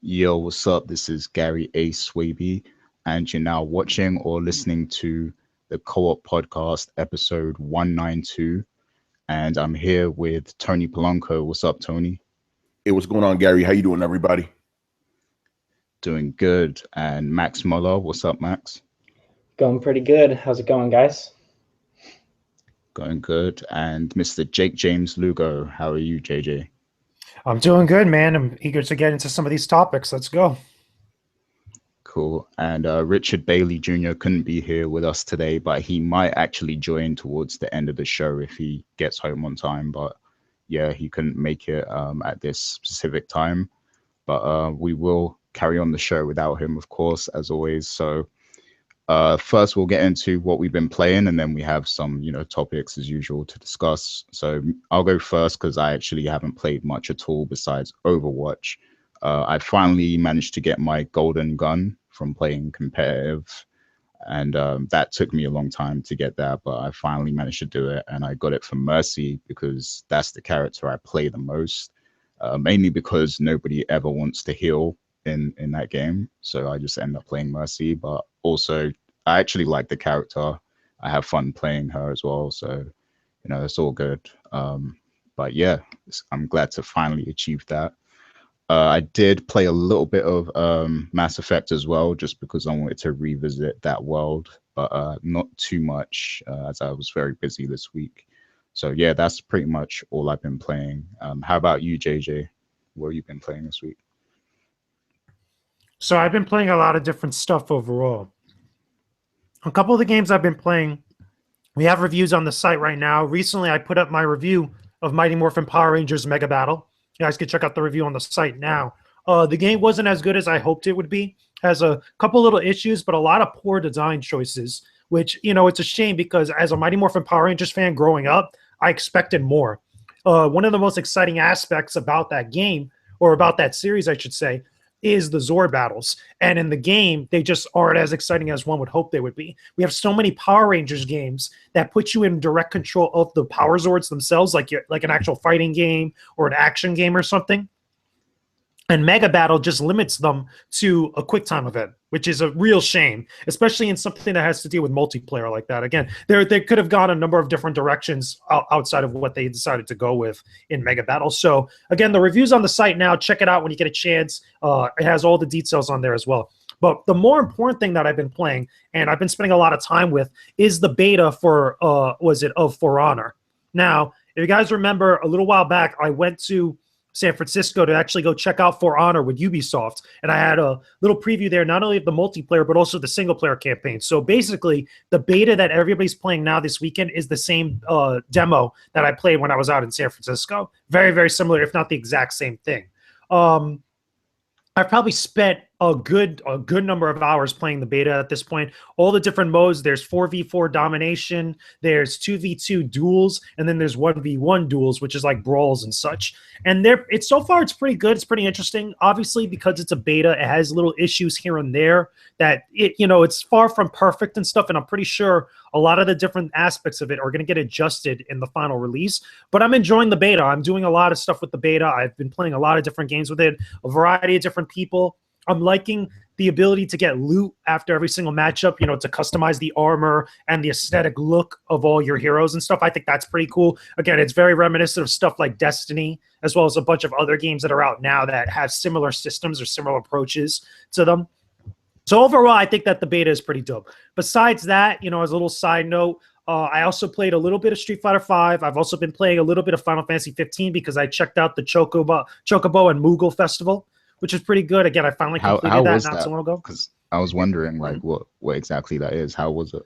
Yo, what's up? This is Gary A. Swaby, and you're now watching or listening to the Co-op Podcast, episode 192. And I'm here with Tony Polanco. What's up, Tony? Hey, what's going on, Gary? How you doing, everybody? Doing good. And Max Muller. What's up, Max? Going pretty good. How's it going, guys? Going good. And Mr. Jake James Lugo. How are you, JJ? I'm doing good, man. I'm eager to get into some of these topics. Let's go. Cool. And Richard Bailey Jr. couldn't be here with us today, but he might actually join towards the end of the show if he gets home on time. But yeah, he couldn't make it at this specific time. But we will carry on the show without him, of course, as always. So first, we'll get into what we've been playing, and then we have some, topics as usual to discuss. So I'll go first because I actually haven't played much at all besides Overwatch. I finally managed to get my golden gun from playing competitive, and that took me a long time to get that, but I finally managed to do it, and I got it for Mercy because that's the character I play the most, mainly because nobody ever wants to heal in that game, so I just end up playing Mercy. But also I actually like the character. I have fun playing her as well, so it's all good. But yeah, I'm glad to finally achieve that. I did play a little bit of Mass Effect as well, just because I wanted to revisit that world, but not too much, as I was very busy this week. So yeah, that's pretty much all I've been playing. How about you, JJ? What have you been playing this week? So I've been playing a lot of different stuff overall. A couple of the games I've been playing, we have reviews on the site right now. Recently, I put up my review of Mighty Morphin Power Rangers Mega Battle. You guys can check out the review on the site now. The game wasn't as good as I hoped it would be. Has a couple little issues, but a lot of poor design choices, which, it's a shame because as a Mighty Morphin Power Rangers fan growing up, I expected more. One of the most exciting aspects about that game, or about that series, I should say, is the Zord battles. And in the game, they just aren't as exciting as one would hope they would be. We have so many Power Rangers games that put you in direct control of the Power Zords themselves, like an actual fighting game or an action game or something. And Mega Battle just limits them to a QuickTime event, which is a real shame, especially in something that has to do with multiplayer like that. Again, they could have gone a number of different directions outside of what they decided to go with in Mega Battle. So again, the review's on the site now. Check it out when you get a chance. It has all the details on there as well. But the more important thing that I've been playing, and I've been spending a lot of time with, is the beta for For Honor. Now, if you guys remember, a little while back, I went to San Francisco to actually go check out For Honor with Ubisoft. And I had a little preview there, not only of the multiplayer, but also the single player campaign. So basically, the beta that everybody's playing now this weekend is the same demo that I played when I was out in San Francisco. Very, very similar, if not the exact same thing. I've probably spent a good number of hours playing the beta at this point. All the different modes, there's 4v4 domination, there's 2v2 duels, and then there's 1v1 duels, which is like brawls and such. And so far it's pretty good. It's pretty interesting. Obviously, because it's a beta, it has little issues here and there that it's far from perfect and stuff. And I'm pretty sure a lot of the different aspects of it are going to get adjusted in the final release. But I'm enjoying the beta. I'm doing a lot of stuff with the beta. I've been playing a lot of different games with it, a variety of different people. I'm liking the ability to get loot after every single matchup, to customize the armor and the aesthetic look of all your heroes and stuff. I think that's pretty cool. Again, it's very reminiscent of stuff like Destiny, as well as a bunch of other games that are out now that have similar systems or similar approaches to them. So overall, I think that the beta is pretty dope. Besides that, as a little side note, I also played a little bit of Street Fighter V. I've also been playing a little bit of Final Fantasy 15 because I checked out the Chocobo and Moogle Festival, which is pretty good. Again, I finally completed that not so long ago. Because I was wondering, what exactly that is. How was it?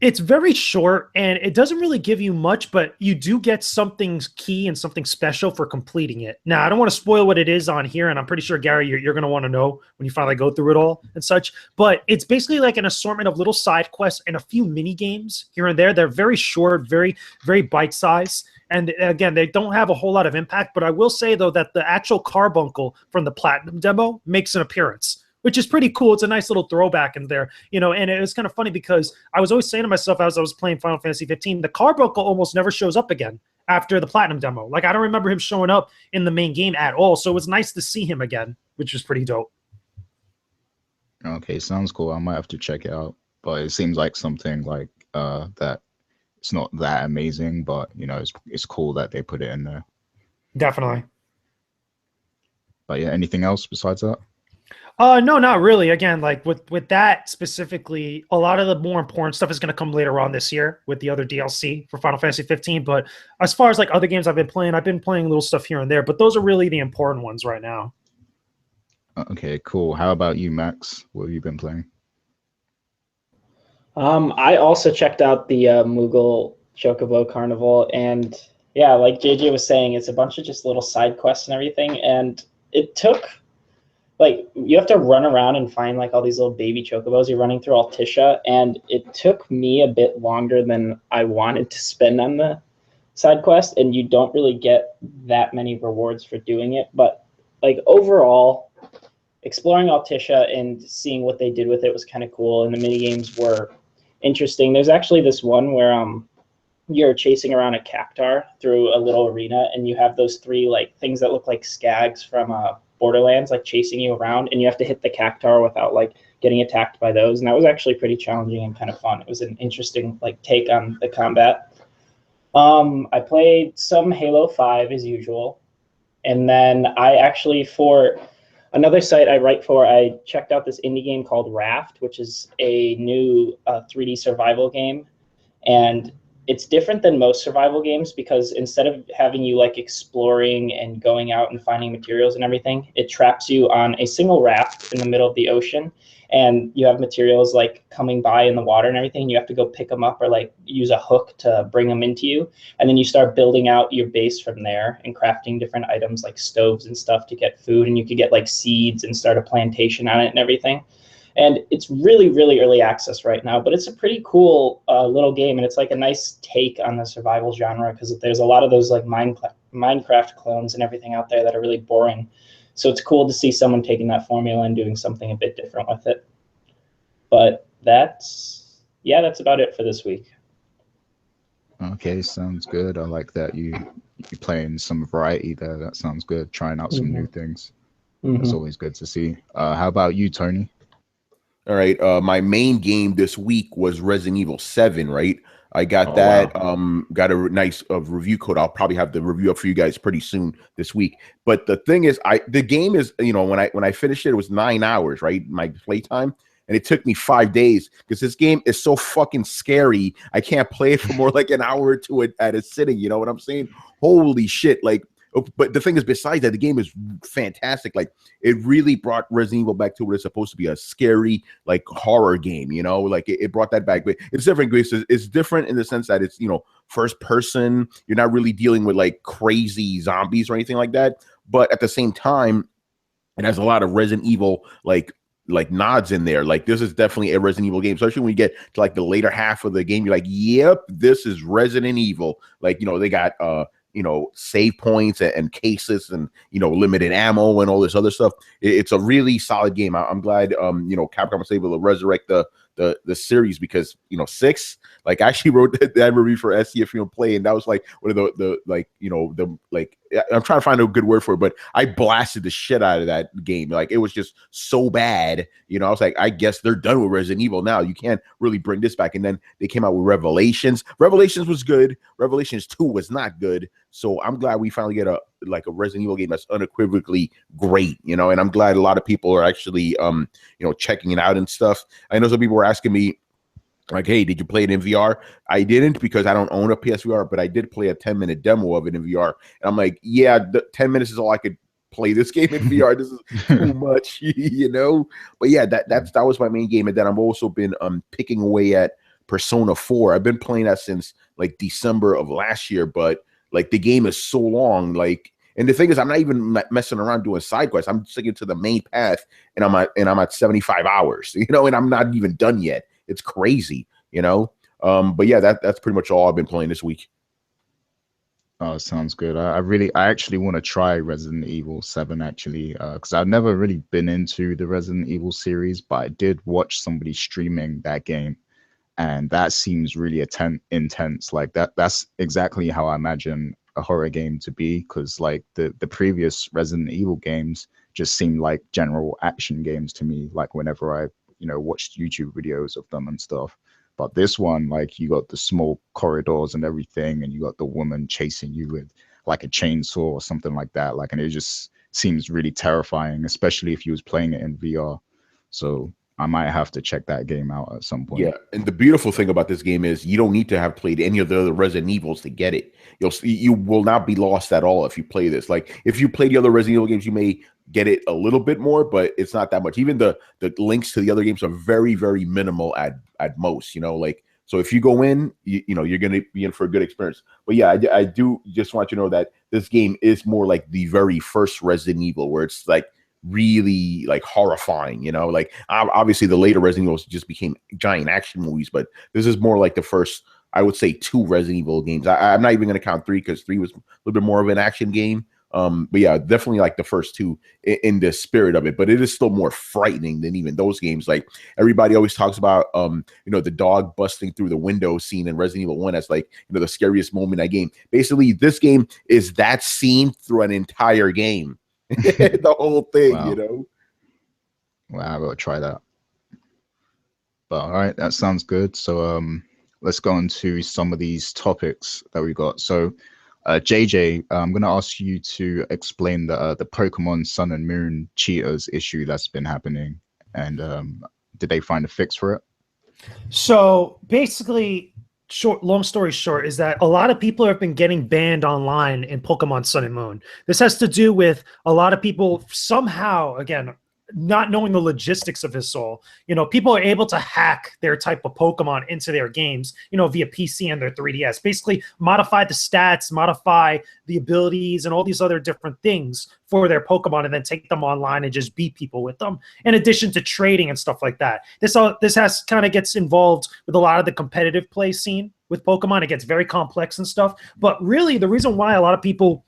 It's very short, and it doesn't really give you much, but you do get something key and something special for completing it. Now, I don't want to spoil what it is on here, and I'm pretty sure, Gary, you're going to want to know when you finally go through it all and such. But it's basically like an assortment of little side quests and a few mini games here and there. They're very short, very, very bite-sized. And again, they don't have a whole lot of impact, but I will say, though, that the actual carbuncle from the Platinum demo makes an appearance, which is pretty cool. It's a nice little throwback in there, and it was kind of funny because I was always saying to myself as I was playing Final Fantasy 15, the carbuncle almost never shows up again. after the platinum demo. Like, I don't remember him showing up in the main game at all. So it was nice to see him again, which was pretty dope. Okay, sounds cool. I might have to check it out. But it seems like something like that. It's not that amazing, but you know, it's cool that they put it in there. Definitely. But yeah, anything else besides that? No, not really. Again, like with that specifically, a lot of the more important stuff is going to come later on this year with the other DLC for Final Fantasy 15. But as far as like other games I've been playing little stuff here and there, but those are really the important ones right now. Okay, cool. How about you, Max? What have you been playing? I also checked out the Moogle Chocobo Carnival, and yeah, like JJ was saying, it's a bunch of just little side quests and everything, and it took, like, you have to run around and find like all these little baby chocobos. You're running through Altissia, and it took me a bit longer than I wanted to spend on the side quest, and you don't really get that many rewards for doing it. But like overall, exploring Altissia and seeing what they did with it was kind of cool, and the mini games were interesting. There's actually this one where you're chasing around a cactar through a little arena, and you have those three like things that look like skags from Borderlands like chasing you around, and you have to hit the cactar without like getting attacked by those. And that was actually pretty challenging and kind of fun. It was an interesting like take on the combat. I played some Halo 5 as usual, and then I actually, for another site I write for, I checked out this indie game called Raft, which is a new 3D survival game. And it's different than most survival games because instead of having you like exploring and going out and finding materials and everything, it traps you on a single raft in the middle of the ocean. And you have materials like coming by in the water and everything. And you have to go pick them up or like use a hook to bring them into you. And then you start building out your base from there and crafting different items like stoves and stuff to get food. And you could get like seeds and start a plantation on it and everything. And it's really, really early access right now, but it's a pretty cool little game. And it's like a nice take on the survival genre because there's a lot of those like Minecraft clones and everything out there that are really boring. So it's cool to see someone taking that formula and doing something a bit different with it. But that's about it for this week. Okay, sounds good. I like that you're playing some variety there. That sounds good. Trying out some new things. That's always good to see. How about you, Tony? All right. My main game this week was Resident Evil 7, right? I got that. Wow. Got a nice review code. I'll probably have the review up for you guys pretty soon this week. But the thing is, the game is, you know, when I finished it, it was 9 hours, right? My playtime. And it took me 5 days because this game is so fucking scary. I can't play it for more like an hour or two at a sitting. You know what I'm saying? Holy shit. Like, but the thing is, besides that, the game is fantastic. Like, it really brought Resident Evil back to what it's supposed to be, a scary, like, horror game, you know? Like, it brought that back. But it's different. It's different in the sense that it's, you know, first person. You're not really dealing with, like, crazy zombies or anything like that. But at the same time, it has a lot of Resident Evil, like nods in there. Like, this is definitely a Resident Evil game, especially when you get to, like, the later half of the game. You're like, yep, this is Resident Evil. Like, you know, they got you know, save points and cases and, you know, limited ammo and all this other stuff. It's a really solid game. I'm glad, you know, Capcom was able to resurrect the series because, you know, 6, like, I actually wrote that review for SC if you don't play, and that was like one of the like, you know, the like, I'm trying to find a good word for it, but I blasted the shit out of that game. Like, it was just so bad, you know. I was like, I guess they're done with Resident Evil now. You can't really bring this back. And then they came out with Revelations. Revelations was good. Revelations 2 was not good. So I'm glad we finally get a Resident Evil game that's unequivocally great, you know. And I'm glad a lot of people are actually you know, checking it out and stuff. I know some people were asking me, like, hey, did you play it in VR? I didn't because I don't own a PSVR, but I did play a 10-minute demo of it in VR. And I'm like, yeah, 10 minutes is all I could play this game in VR. This is too much, you know? But yeah, that was my main game. And then I've also been picking away at Persona 4. I've been playing that since like December of last year, but like the game is so long. Like, and the thing is, I'm not even messing around doing side quests. I'm sticking to the main path, and I'm at 75 hours, you know, and I'm not even done yet. It's crazy, you know. But yeah, that's pretty much all I've been playing this week. Oh, sounds good. I actually want to try Resident Evil 7 actually, because I've never really been into the Resident Evil series, but I did watch somebody streaming that game, and that seems really intense. Like that's exactly how I imagine a horror game to be, because like the previous Resident Evil games just seemed like general action games to me, like whenever I watched YouTube videos of them and stuff. But this one, like, you got the small corridors and everything, and you got the woman chasing you with like a chainsaw or something like that, like, and it just seems really terrifying, especially if you was playing it in VR. So I might have to check that game out at some point. Yeah, and the beautiful thing about this game is you don't need to have played any of the other Resident Evils to get it. You will not be lost at all if you play this. Like, if you play the other Resident Evil games, you may get it a little bit more, but it's not that much. Even the links to the other games are very, very minimal at most. Like, so if you go in, you're going to be in for a good experience. But yeah, I do just want you to know that this game is more like the very first Resident Evil, where it's like really like horrifying, like obviously the later Resident Evils just became giant action movies, but this is more like the first, I would say, 2 Resident Evil games. I'm not even going to count 3, because 3 was a little bit more of an action game. But yeah, definitely like the first 2 in the spirit of it, but it is still more frightening than even those games. Like, everybody always talks about the dog busting through the window scene in Resident Evil 1 as like the scariest moment in that game. Basically, this game is that scene through an entire game. The whole thing. Wow. Well, I will try that. But all right, that sounds good. So let's go into some of these topics that we got. So JJ, I'm going to ask you to explain the Pokemon Sun and Moon cheaters issue that's been happening, and did they find a fix for it? So basically, long story short, is that a lot of people have been getting banned online in Pokemon Sun and Moon. This has to do with a lot of people somehow, again, not knowing the logistics of this all. People are able to hack their type of Pokemon into their games, via PC and their 3DS. Basically, modify the stats, modify the abilities, and all these other different things for their Pokemon, and then take them online and just beat people with them. In addition to trading and stuff like that. This has kind of gets involved with a lot of the competitive play scene with Pokemon. It gets very complex and stuff. But really, the reason why a lot of people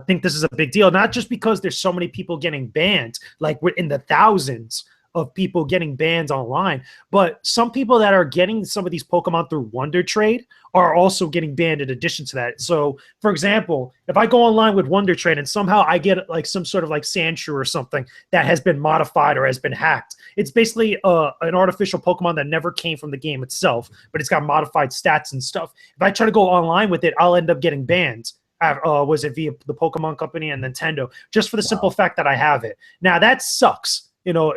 think this is a big deal, not just because there's so many people getting banned, like we're in the thousands of people getting banned online, but some people that are getting some of these Pokemon through Wonder Trade are also getting banned in addition to that. So, for example, if I go online with Wonder Trade and somehow I get like some sort of like Sandshrew or something that has been modified or has been hacked, it's basically an artificial Pokemon that never came from the game itself, but it's got modified stats and stuff. If I try to go online with it, I'll end up getting banned. Was it via the Pokemon Company and Nintendo, just for the simple fact that I have it. Now, that sucks,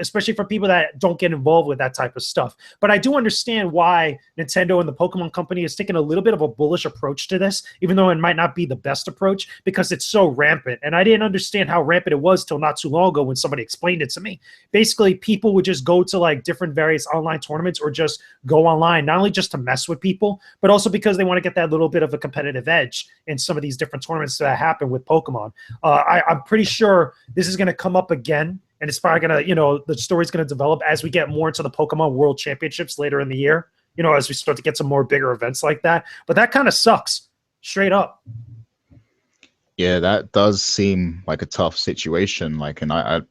especially for people that don't get involved with that type of stuff. But I do understand why Nintendo and the Pokemon Company is taking a little bit of a bullish approach to this, even though it might not be the best approach, because it's so rampant. And I didn't understand how rampant it was till not too long ago when somebody explained it to me. Basically, people would just go to like different various online tournaments, or just go online, not only just to mess with people, but also because they want to get that little bit of a competitive edge in some of these different tournaments that happen with Pokemon. I'm pretty sure this is going to come up again. And it's probably going to, the story's going to develop as we get more into the Pokemon World Championships later in the year, as we start to get some more bigger events like that. But that kind of sucks, straight up. Yeah, that does seem like a tough situation. Like, and I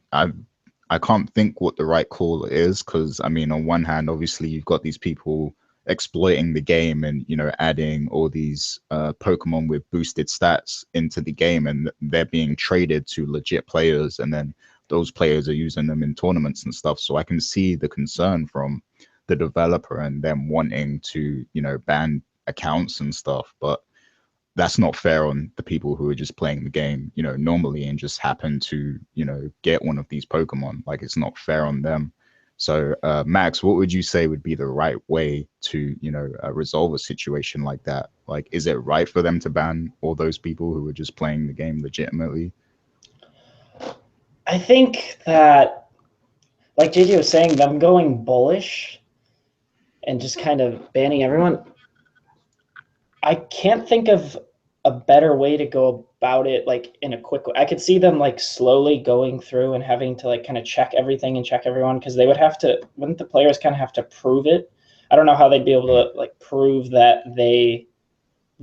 can't think what the right call is, because, I mean, on one hand, obviously, you've got these people exploiting the game and, adding all these Pokemon with boosted stats into the game, and they're being traded to legit players, and then those players are using them in tournaments and stuff. So I can see the concern from the developer and them wanting to, ban accounts and stuff, but that's not fair on the people who are just playing the game, normally, and just happen to, get one of these Pokemon. Like, it's not fair on them. So, Max, what would you say would be the right way to, resolve a situation like that? Like, is it right for them to ban all those people who are just playing the game legitimately? I think that, like JJ was saying, them going bullish and just kind of banning everyone, I can't think of a better way to go about it, like in a quick way. I could see them like slowly going through and having to like kind of check everything and check everyone, because they would have to, wouldn't the players kind of have to prove it? I don't know how they'd be able to like prove that they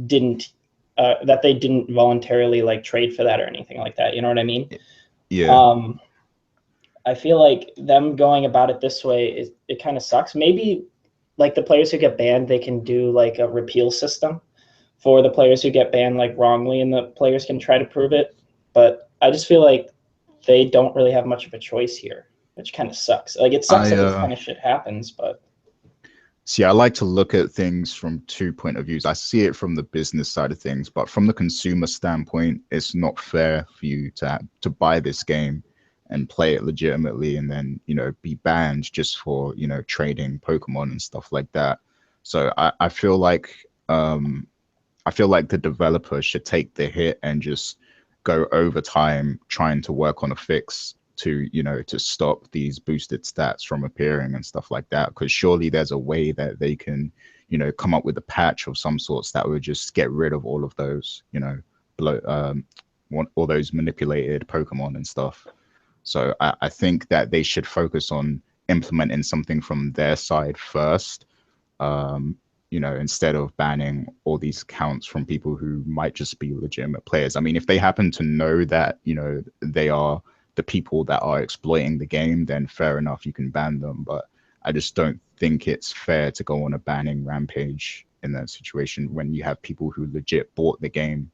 didn't voluntarily like trade for that or anything like that. You know what I mean? Yeah. I feel like them going about it this way kind of sucks. Maybe like the players who get banned, they can do like a repeal system for the players who get banned like wrongly, and the players can try to prove it. But I just feel like they don't really have much of a choice here, which kind of sucks. Like it sucks that this kind of shit happens, but see, I like to look at things from 2 point of views. I see it from the business side of things, but from the consumer standpoint, it's not fair for you to buy this game and play it legitimately and then, you know, be banned just for, you know, trading Pokemon and stuff like that. So I feel like the developer should take the hit and just go over time trying to work on a fix to, you know, to stop these boosted stats from appearing and stuff like that. Because surely there's a way that they can, you know, come up with a patch of some sorts that would just get rid of all of those, you know, all those manipulated Pokemon and stuff. So I think that they should focus on implementing something from their side first, you know, instead of banning all these accounts from people who might just be legitimate players. I mean, if they happen to know that, you know, they are the people that are exploiting the game, then fair enough, you can ban them. But I just don't think it's fair to go on a banning rampage in that situation when you have people who legit bought the game,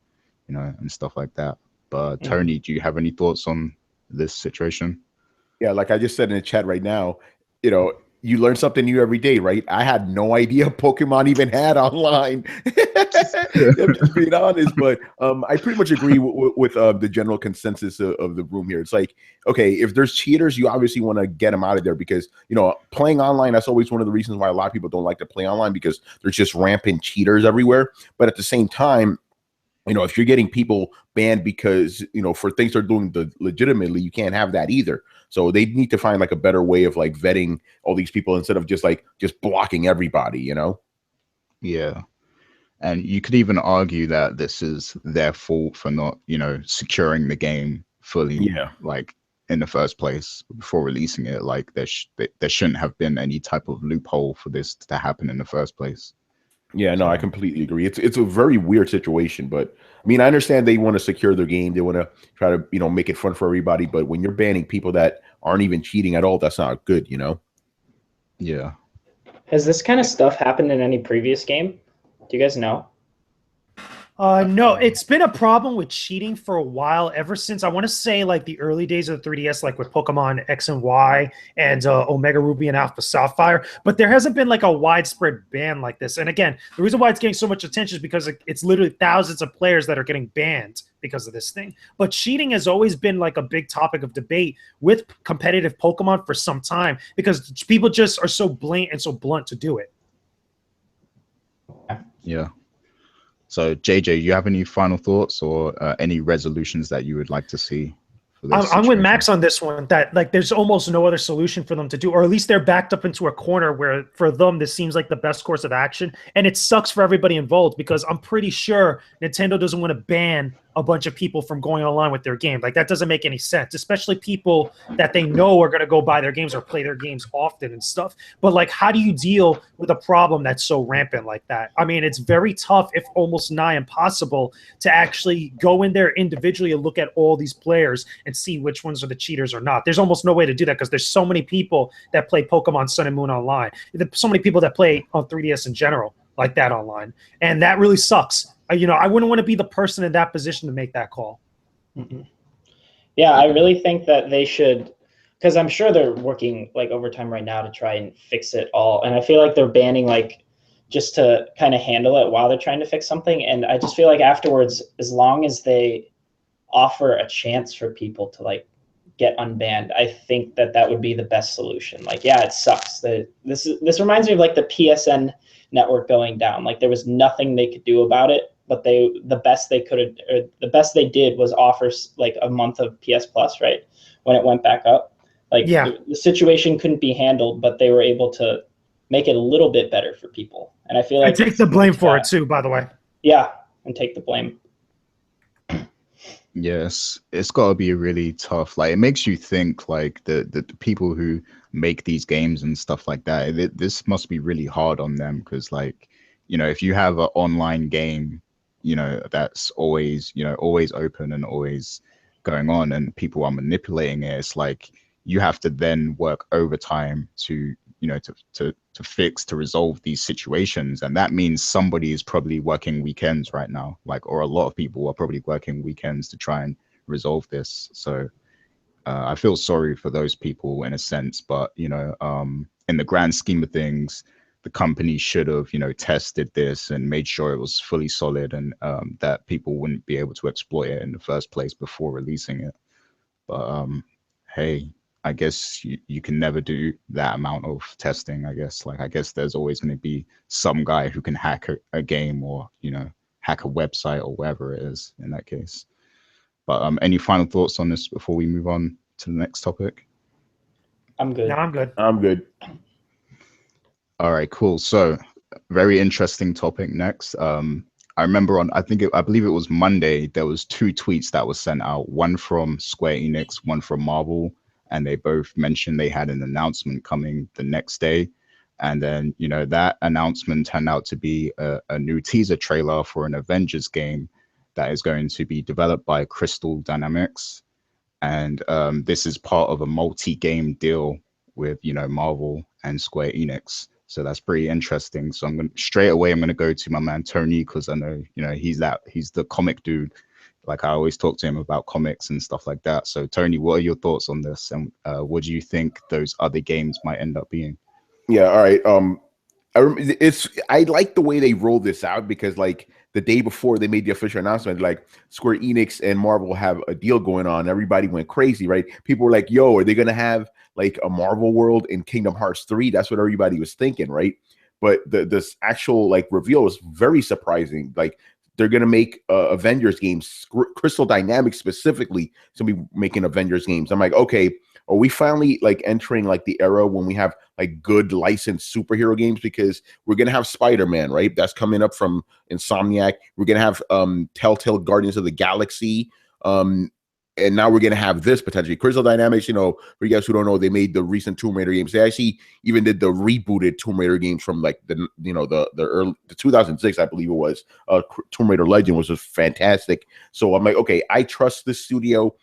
you know, and stuff like that. But Tony, do you have any thoughts on this situation? Yeah, like I just said in the chat right now, you know, you learn something new every day, right? I had no idea Pokemon even had online. I'm just being honest, but I pretty much agree with the general consensus of the room here. It's like, okay, if there's cheaters, you obviously want to get them out of there because, you know, playing online, that's always one of the reasons why a lot of people don't like to play online because there's just rampant cheaters everywhere. But at the same time, you know, if you're getting people banned because, you know, for things they're doing legitimately, you can't have that either. So they need to find like a better way of like vetting all these people instead of just blocking everybody, you know? Yeah. And you could even argue that this is their fault for not, you know, securing the game fully, like in the first place before releasing it. Like there shouldn't have been any type of loophole for this to happen in the first place. Yeah, no, I completely agree. It's a very weird situation, but I mean, I understand they want to secure their game. They want to try to, you know, make it fun for everybody. But when you're banning people that aren't even cheating at all, that's not good, you know? Yeah. Has this kind of stuff happened in any previous game? Do you guys know? No, it's been a problem with cheating for a while, ever since I want to say like the early days of the 3DS, like with Pokemon X and Y and Omega Ruby and Alpha Sapphire. But there hasn't been like a widespread ban like this. And again, the reason why it's getting so much attention is because it's literally thousands of players that are getting banned because of this thing. But cheating has always been like a big topic of debate with competitive Pokemon for some time because people just are so blatant and so blunt to do it. Yeah. So, JJ, you have any final thoughts or any resolutions that you would like to see for this? I'm with Max on this one, that like there's almost no other solution for them to do, or at least they're backed up into a corner where for them this seems like the best course of action. And it sucks for everybody involved because I'm pretty sure Nintendo doesn't want to ban a bunch of people from going online with their game. Like that doesn't make any sense, especially people that they know are going to go buy their games or play their games often and stuff. But like, how do you deal with a problem that's so rampant like that? I mean, it's very tough, if almost nigh impossible, to actually go in there individually and look at all these players and see which ones are the cheaters or not. There's almost no way to do that because there's so many people that play Pokemon Sun and Moon online. There's so many people that play on 3DS in general like that online. And that really sucks. You know, I wouldn't want to be the person in that position to make that call. Mm-hmm. Yeah, I really think that they should, because I'm sure they're working like overtime right now to try and fix it all. And I feel like they're banning like just to kind of handle it while they're trying to fix something. And I just feel like afterwards, as long as they offer a chance for people to like get unbanned, I think that that would be the best solution. Like, yeah, it sucks. This reminds me of like the PSN network going down. Like there was nothing they could do about it. But the best they did was offer like a month of PS Plus, right? When it went back up, like the situation couldn't be handled, but they were able to make it a little bit better for people. And I feel like I take the blame for it too, by the way. Yeah, and take the blame. Yes, it's got to be really tough. Like it makes you think like the people who make these games and stuff like that. This must be really hard on them because like, you know, if you have an online game, you know, that's always, you know, always open and always going on and people are manipulating it, it's like you have to then work overtime to you know, to fix, to resolve these situations. And that means somebody is probably working weekends right now, like, or a lot of people are probably working weekends to try and resolve this. So I feel sorry for those people in a sense, but, you know, in the grand scheme of things, the company should have, you know, tested this and made sure it was fully solid, and that people wouldn't be able to exploit it in the first place before releasing it. But hey, I guess you can never do that amount of testing, I guess. Like, I guess there's always going to be some guy who can hack a game, or, you know, hack a website or whatever it is in that case. But any final thoughts on this before we move on to the next topic? I'm good. No, I'm good. I'm good. All right, cool. So, very interesting topic next. I remember I believe it was Monday, there was 2 tweets that were sent out, one from Square Enix, one from Marvel, and they both mentioned they had an announcement coming the next day. And then, you know, that announcement turned out to be a new teaser trailer for an Avengers game that is going to be developed by Crystal Dynamics. And this is part of a multi-game deal with, you know, Marvel and Square Enix. So that's pretty interesting. So I'm going to go to my man Tony, because I know, you know, he's the comic dude. Like, I always talk to him about comics and stuff like that. So Tony, what are your thoughts on this, and what do you think those other games might end up being? Yeah, all right. I like the way they rolled this out, because like the day before they made the official announcement, like Square Enix and Marvel have a deal going on. Everybody went crazy, right? People were like, "Yo, are they gonna have like a Marvel world in Kingdom Hearts 3?" That's what everybody was thinking, right? But this actual like reveal was very surprising. Like, they're gonna make Avengers games. Crystal Dynamics specifically is gonna be making Avengers games. I'm like, okay, are we finally like entering like the era when we have like good licensed superhero games? Because we're gonna have Spider-Man, right? That's coming up from Insomniac. We're gonna have Telltale Guardians of the Galaxy. And now we're gonna have this potentially. Crystal Dynamics, you know, for you guys who don't know, they made the recent Tomb Raider games. They actually even did the rebooted Tomb Raider games from like the, you know, the early 2006, I believe it was. Tomb Raider Legend was just fantastic. So I'm like, okay, I trust this studio.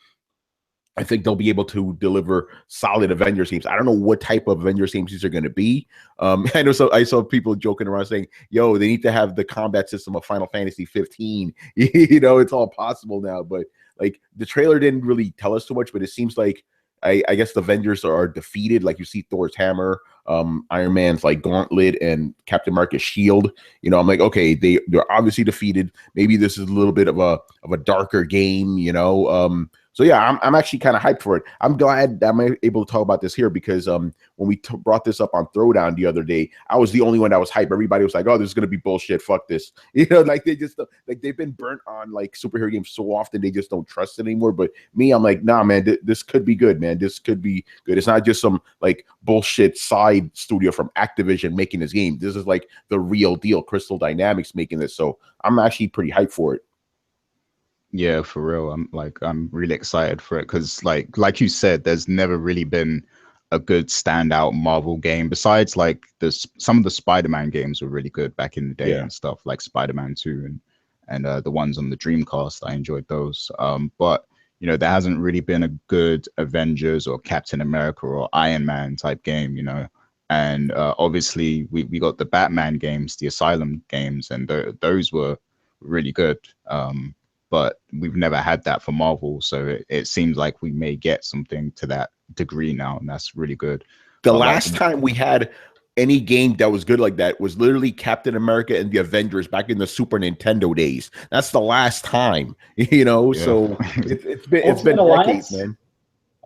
I think they'll be able to deliver solid Avengers games. I don't know what type of Avengers games these are going to be. I know, so I saw people joking around saying, "Yo, they need to have the combat system of Final Fantasy 15." You know, it's all possible now. But like, the trailer didn't really tell us too much. But it seems like I guess the Avengers are defeated. Like, you see Thor's hammer, Iron Man's like gauntlet, and Captain America's shield. You know, I'm like, okay, they're obviously defeated. Maybe this is a little bit of a darker game. You know. So yeah, I'm actually kind of hyped for it. I'm glad that I'm able to talk about this here, because when we brought this up on Throwdown the other day, I was the only one that was hyped. Everybody was like, "Oh, this is gonna be bullshit. Fuck this." You know, like they've been burnt on like superhero games so often, they just don't trust it anymore. But me, I'm like, nah, man, this could be good, man. This could be good. It's not just some like bullshit side studio from Activision making this game. This is like the real deal. Crystal Dynamics making this, so I'm actually pretty hyped for it. Yeah, for real. I'm really excited for it, because like you said, there's never really been a good standout Marvel game besides like some of the Spider-Man games were really good back in the day, and stuff like Spider-Man 2 and the ones on the Dreamcast. I enjoyed those. But you know, there hasn't really been a good Avengers or Captain America or Iron Man type game, you know. And obviously we got the Batman games, the Asylum games, and those were really good. But we've never had that for Marvel, so it seems like we may get something to that degree now, and that's really good. The last time we had any game that was good like that was literally Captain America and the Avengers back in the Super Nintendo days. That's the last time, you know. Yeah. So it's been decades, man.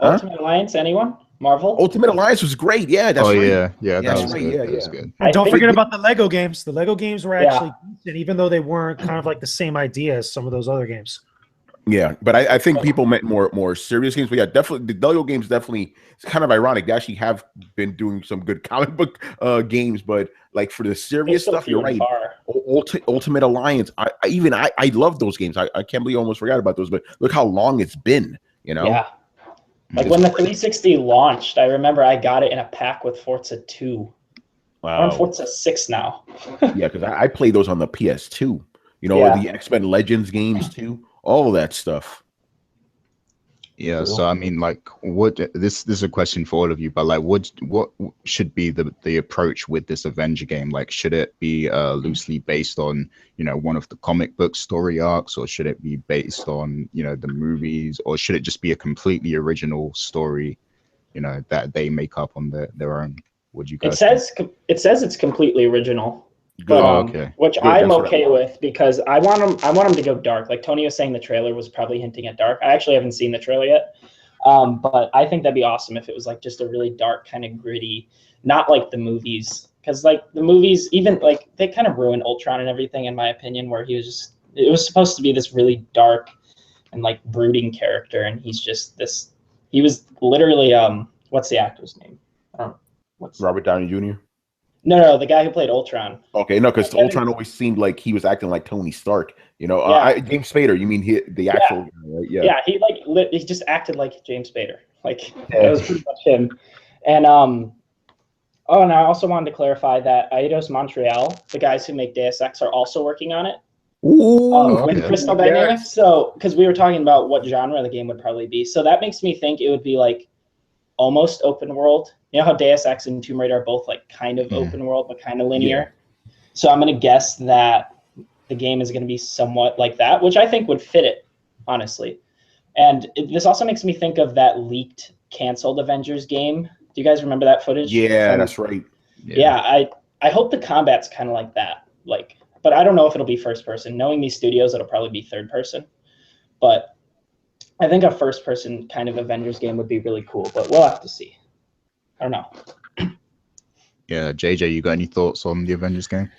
Ultimate Alliance, anyone? Marvel? Ultimate Alliance was great. Yeah, that's right. Yeah, that was right. Good. That was good. And don't forget about the Lego games. The Lego games were actually decent, even though they weren't kind of like the same idea as some of those other games. Yeah, but I think people meant more serious games. But yeah, definitely the Lego games definitely. It's kind of ironic. They actually have been doing some good comic book games, but like for the serious stuff, you're right. Ultimate Alliance. I love those games. I can't believe I almost forgot about those. But look how long it's been. You know. Yeah. Like when the 360 launched, I remember I got it in a pack with Forza 2. Wow. I'm on Forza 6 now. Yeah, because I played those on the PS2. You know, the X-Men Legends games too. All of that stuff. Yeah, You so know? I mean, like, what this is a question for all of you, but like, what should be the approach with this Avenger game? Like, should it be loosely based on, you know, one of the comic book story arcs, or should it be based on, you know, the movies, or should it just be a completely original story, you know, that they make up on their own? What do you It guys think? says it's completely original, Good. but Oh, okay. which Good. I'm That's what I okay want. with because I want them to go dark. Like Tony was saying, the trailer was probably hinting at dark. I actually haven't seen the trailer yet, but I think that'd be awesome if it was like just a really dark, kind of gritty, not like the movies. Because like the movies, even like they kind of ruined Ultron and everything, in my opinion, where it was supposed to be this really dark and like brooding character, and he's just this. He was literally what's the actor's name? I don't know. Robert Downey Jr. No, the guy who played Ultron. Okay, no, because Ultron always seemed like he was acting like Tony Stark. You know, Yeah. James Spader. You mean the actual guy, right? Yeah. Yeah, he just acted like James Spader. Like that was pretty much him. And and I also wanted to clarify that Eidos Montreal, the guys who make Deus Ex, are also working on it Ooh, with okay. Crystal Yes. Dynamics. So because we were talking about what genre the game would probably be, so that makes me think it would be like almost open world. You know how Deus Ex and Tomb Raider are both like kind of Yeah. open world but kind of linear. So I'm gonna guess that the game is gonna be somewhat like that, which I think would fit it, honestly. And this also makes me think of that leaked, canceled Avengers game. Do you guys remember that footage? Yeah, that's right. Yeah, I hope the combat's kind of like that. Like, but I don't know if it'll be first person. Knowing these studios, it'll probably be third person. But I think a first person kind of Avengers game would be really cool. But we'll have to see. I don't know. Yeah, JJ, you got any thoughts on the Avengers game?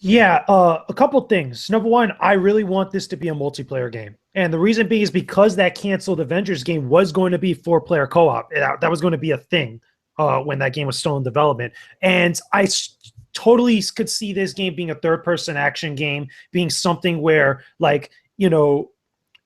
Yeah, a couple things. Number one, I really want this to be a multiplayer game. And the reason being is because that canceled Avengers game was going to be 4-player co-op. That was going to be a thing when that game was still in development. And I totally could see this game being a third-person action game, being something where, like, you know,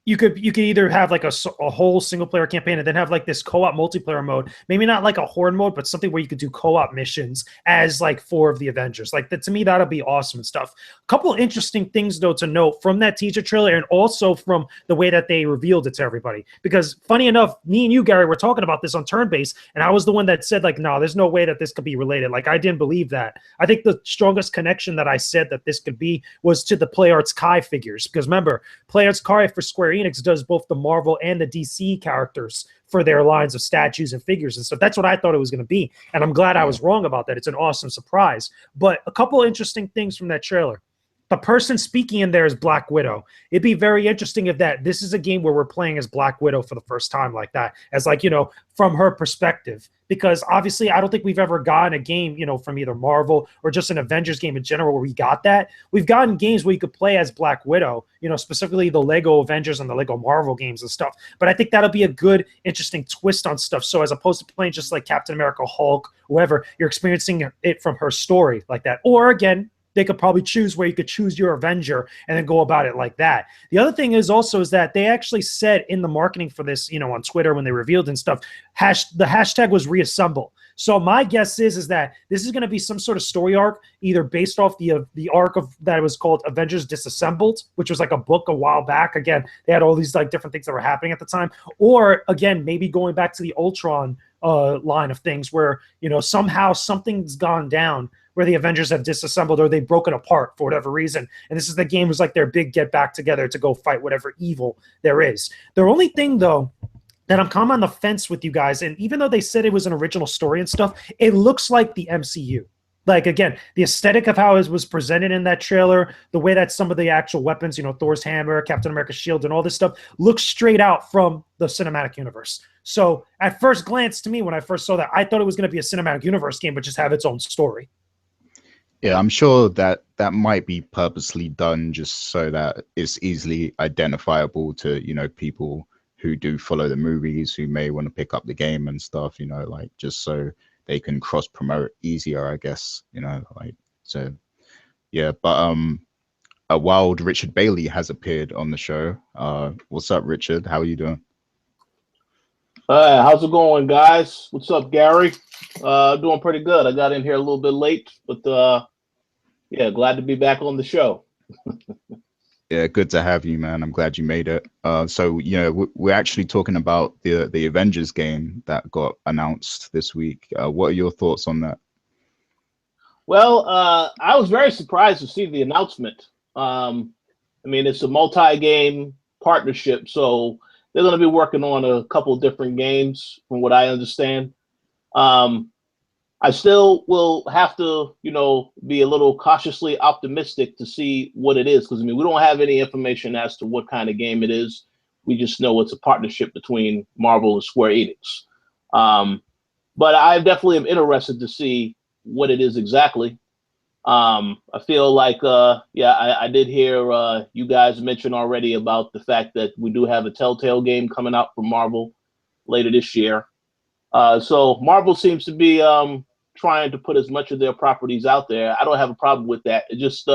you could either have like a whole single player campaign and then have like this co-op multiplayer mode, maybe not like a horde mode, but something where you could do co-op missions as like 4 of the Avengers. Like that, to me, that'll be awesome and stuff. A couple interesting things though to note from that teaser trailer and also from the way that they revealed it to everybody. Because funny enough, me and you, Gary, were talking about this on Turn-Based, and I was the one that said like, no, there's no way that this could be related. Like I didn't believe that. I think the strongest connection that I said that this could be was to the PlayArts Kai figures. Because remember, PlayArts Kai for Square Enix does both the Marvel and the DC characters for their lines of statues and figures and stuff. That's what I thought it was going to be. And I'm glad I was wrong about that. It's an awesome surprise. But a couple interesting things from that trailer. The person speaking in there is Black Widow. It'd be very interesting if this is a game where we're playing as Black Widow for the first time like that, as like, you know, from her perspective. Because obviously I don't think we've ever gotten a game, you know, from either Marvel or just an Avengers game in general where we got that. We've gotten games where you could play as Black Widow, you know, specifically the Lego Avengers and the Lego Marvel games and stuff. But I think that'll be a good, interesting twist on stuff. So as opposed to playing just like Captain America, Hulk, whoever, you're experiencing it from her story like that. Or again, they could probably choose where you could choose your Avenger and then go about it like that. The other thing is that they actually said in the marketing for this, you know, on Twitter when they revealed and stuff, the hashtag was reassemble. So my guess is that this is going to be some sort of story arc, either based off the arc of that was called Avengers Disassembled, which was like a book a while back. Again, they had all these like different things that were happening at the time, or again maybe going back to the Ultron line of things where, you know, somehow something's gone down where the Avengers have disassembled or they've broken apart for whatever reason. And this is the game was like their big get back together to go fight whatever evil there is. The only thing though that I'm kind of on the fence with you guys, and even though they said it was an original story and stuff, it looks like the MCU. Like, again, the aesthetic of how it was presented in that trailer, the way that some of the actual weapons, you know, Thor's hammer, Captain America's shield, and all this stuff looks straight out from the cinematic universe. So at first glance to me, when I first saw that, I thought it was going to be a cinematic universe game, but just have its own story. Yeah, I'm sure that might be purposely done just so that it's easily identifiable to, you know, people who do follow the movies, who may want to pick up the game and stuff, you know, like just so they can cross promote easier, I guess, you know, like, so yeah. But a wild Richard Bailey has appeared on the show. What's up, Richard? How are you doing? How's it going, guys? What's up, Gary? Doing pretty good. I got in here a little bit late, but yeah, glad to be back on the show. Yeah, good to have you, man. I'm glad you made it. So, we're actually talking about the Avengers game that got announced this week. What are your thoughts on that? Well, I was very surprised to see the announcement. I mean, it's a multi-game partnership, so they're going to be working on a couple different games, from what I understand. I still will have to, be a little cautiously optimistic to see what it is, because I mean, we don't have any information as to what kind of game it is. We just know it's a partnership between Marvel and Square Enix. But I definitely am interested to see what it is exactly. I feel like, I did hear you guys mention already about the fact that we do have a Telltale game coming out from Marvel later this year. So Marvel seems to be trying to put as much of their properties out there. I don't have a problem with that. It just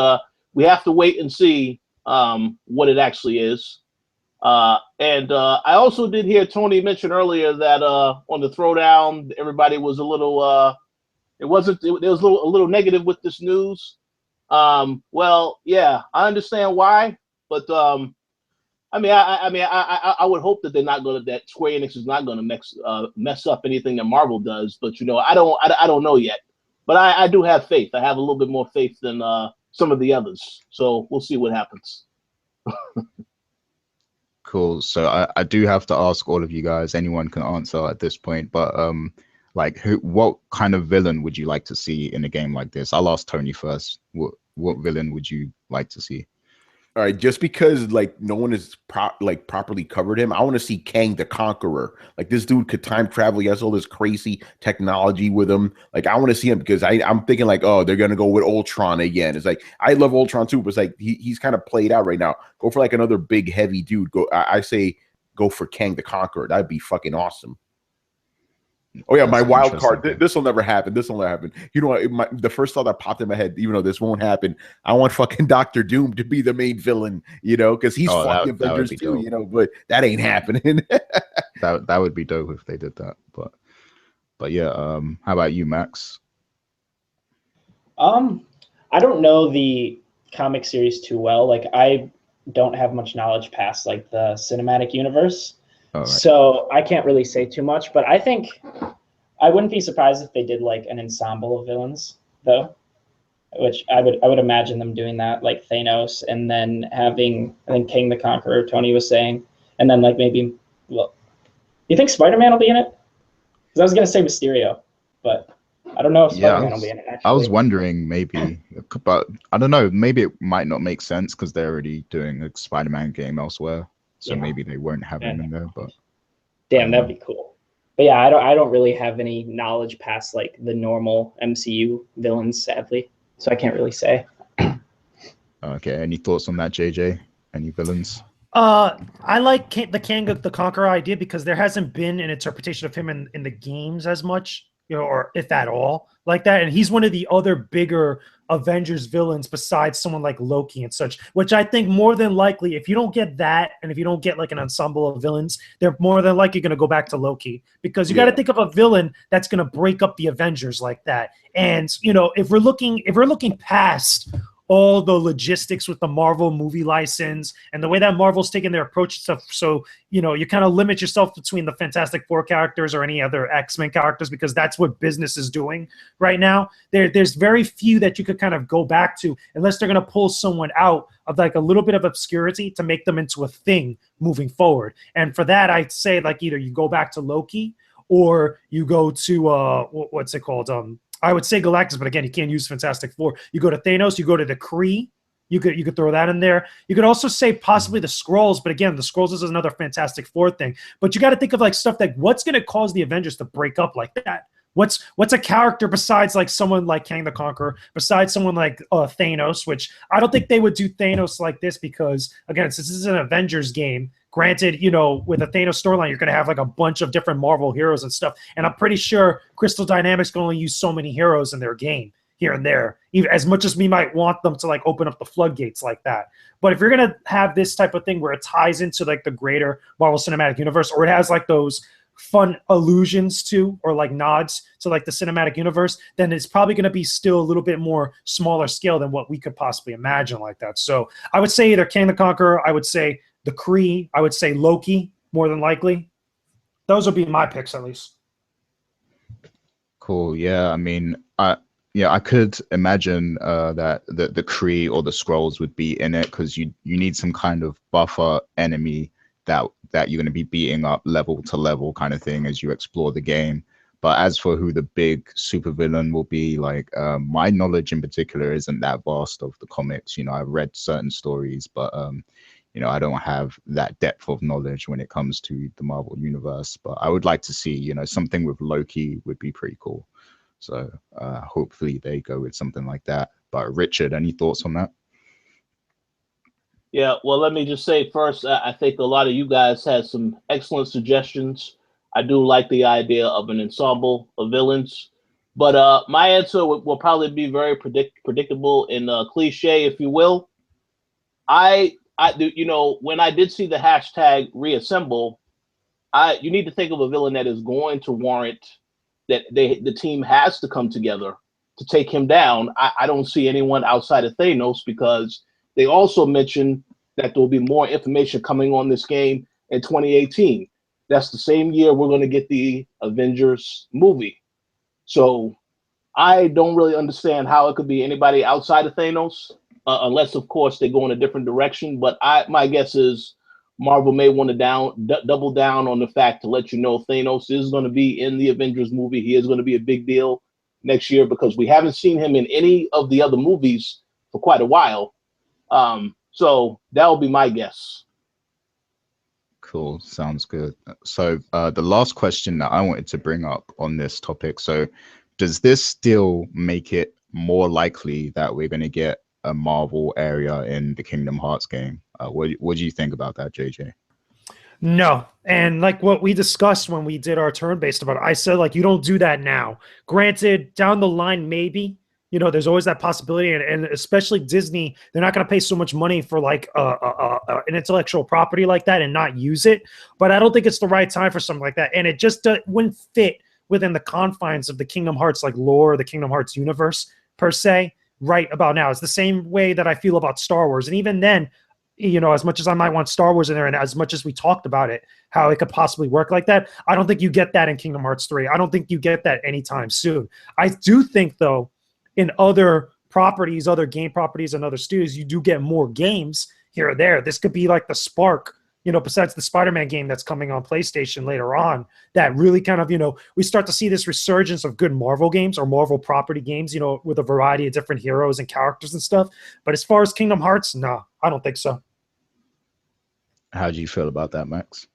we have to wait and see what it actually is. And I also did hear Tony mention earlier that on the Throwdown, everybody was a little it was a little negative with this news. Well, yeah, I understand why, but I would hope that that Square Enix is not gonna mess up anything that Marvel does. But I don't know yet. But I do have faith. I have a little bit more faith than some of the others. So we'll see what happens. Cool. So I do have to ask all of you guys. Anyone can answer at this point, but what kind of villain would you like to see in a game like this? I'll ask Tony first. What villain would you like to see? All right, just because like no one has properly covered him, I want to see Kang the Conqueror. Like this dude could time travel. He has all this crazy technology with him. Like I want to see him because I'm thinking like, oh, they're gonna go with Ultron again. It's like I love Ultron too, but it's like he's kind of played out right now. Go for like another big heavy dude. I say go for Kang the Conqueror. That'd be fucking awesome. Oh yeah, my wild card. This will never happen. This will never happen. You know what? The first thought that popped in my head, even though this won't happen, I want fucking Doctor Doom to be the main villain. Because he's fucking Avengers too. But that ain't happening. that would be dope if they did that. But yeah. How about you, Max? I don't know the comic series too well. Like I don't have much knowledge past like the cinematic universe. Right. So I can't really say too much, but I think I wouldn't be surprised if they did like an ensemble of villains, though, which I would imagine them doing that, like Thanos, and then having I think King the Conqueror, Tony was saying, and then like maybe, well, you think Spider-Man will be in it? Because I was gonna say Mysterio, but I don't know if Spider-Man will be in it. Actually. I was wondering maybe, but I don't know. Maybe it might not make sense because they're already doing a Spider-Man game elsewhere. So maybe they won't have him in there, but damn, that'd be cool. But yeah, I don't really have any knowledge past like the normal MCU villains, sadly. So I can't really say. Okay, any thoughts on that, JJ? Any villains? I like the Kang the Conqueror idea because there hasn't been an interpretation of him in the games as much, or if at all, like that. And he's one of the other bigger Avengers villains besides someone like Loki and such, which I think more than likely, if you don't get that, and if you don't get like an ensemble of villains, they're more than likely going to go back to Loki, because you got to think of a villain that's going to break up the Avengers like that. And if we're looking past all the logistics with the Marvel movie license and the way that Marvel's taking their approach to stuff. So, you kind of limit yourself between the Fantastic Four characters or any other X-Men characters, because that's what business is doing right now. There's very few that you could kind of go back to unless they're going to pull someone out of like a little bit of obscurity to make them into a thing moving forward. And for that, I'd say like either you go back to Loki or you go to, what's it called? I would say Galactus, but again, you can't use Fantastic Four. You go to Thanos, you go to the Kree. You could throw that in there. You could also say possibly the Skrulls, but again, the Skrulls is another Fantastic Four thing. But you got to think of like stuff like what's going to cause the Avengers to break up like that. What's a character besides like someone like Kang the Conqueror, besides someone like Thanos, which I don't think they would do Thanos like this because, again, since this is an Avengers game, granted, with a Thanos storyline, you're going to have like a bunch of different Marvel heroes and stuff. And I'm pretty sure Crystal Dynamics can only use so many heroes in their game here and there, even as much as we might want them to like open up the floodgates like that. But if you're going to have this type of thing where it ties into like the greater Marvel Cinematic Universe, or it has like those fun allusions to or like nods to like the cinematic universe, then it's probably going to be still a little bit more smaller scale than what we could possibly imagine like that. So I would say either King the Conqueror, I would say the Kree, I would say Loki, more than likely. Those would be my picks, at least. Cool. Yeah. I mean, I could imagine that the Kree or the Skrulls would be in it, because you need some kind of buffer enemy that you're going to be beating up level to level kind of thing as you explore the game. But as for who the big supervillain will be, like my knowledge in particular isn't that vast of the comics. You know, I've read certain stories, but you know, I don't have that depth of knowledge when it comes to the Marvel universe. But I would like to see, you know, something with Loki would be pretty cool. So hopefully they go with something like that. But Richard, any thoughts on that? Yeah, well, let me just say first, I think a lot of you guys had some excellent suggestions. I do like the idea of an ensemble of villains, but my answer will probably be very predictable and cliche, if you will. I do, you know, when I did see the hashtag reassemble, you need to think of a villain that is going to warrant that the team has to come together to take him down. I don't see anyone outside of Thanos, because they also mentioned that there will be more information coming on this game in 2018. That's the same year we're going to get the Avengers movie. So I don't really understand how it could be anybody outside of Thanos, unless, of course, they go in a different direction. But my guess is Marvel may want to double down on the fact to let you know Thanos is going to be in the Avengers movie. He is going to be a big deal next year, because we haven't seen him in any of the other movies for quite a while. So that will be my guess. Cool. Sounds good. So the last question that I wanted to bring up on this topic. So does this still make it more likely that we're going to get a Marvel area in the Kingdom Hearts game? What do you think about that, JJ? No. And like what we discussed when we did our turn-based about it, I said, like, you don't do that now. Granted, down the line, maybe, you know, there's always that possibility. And especially Disney, they're not going to pay so much money for like an intellectual property like that and not use it. But I don't think it's the right time for something like that. And it just wouldn't fit within the confines of the Kingdom Hearts, like lore, the Kingdom Hearts universe per se, right about now. It's the same way that I feel about Star Wars. And even then, you know, as much as I might want Star Wars in there, and as much as we talked about it, how it could possibly work like that, I don't think you get that in Kingdom Hearts 3. I don't think you get that anytime soon. I do think, though, in other properties, other game properties and other studios, you do get more games here or there. This could be like the spark, you know, besides the Spider-Man game that's coming on PlayStation later on, that really kind of, you know, we start to see this resurgence of good Marvel games or Marvel property games, you know, with a variety of different heroes and characters and stuff. But as far as Kingdom Hearts, no, I don't think so. How do you feel about that, Max?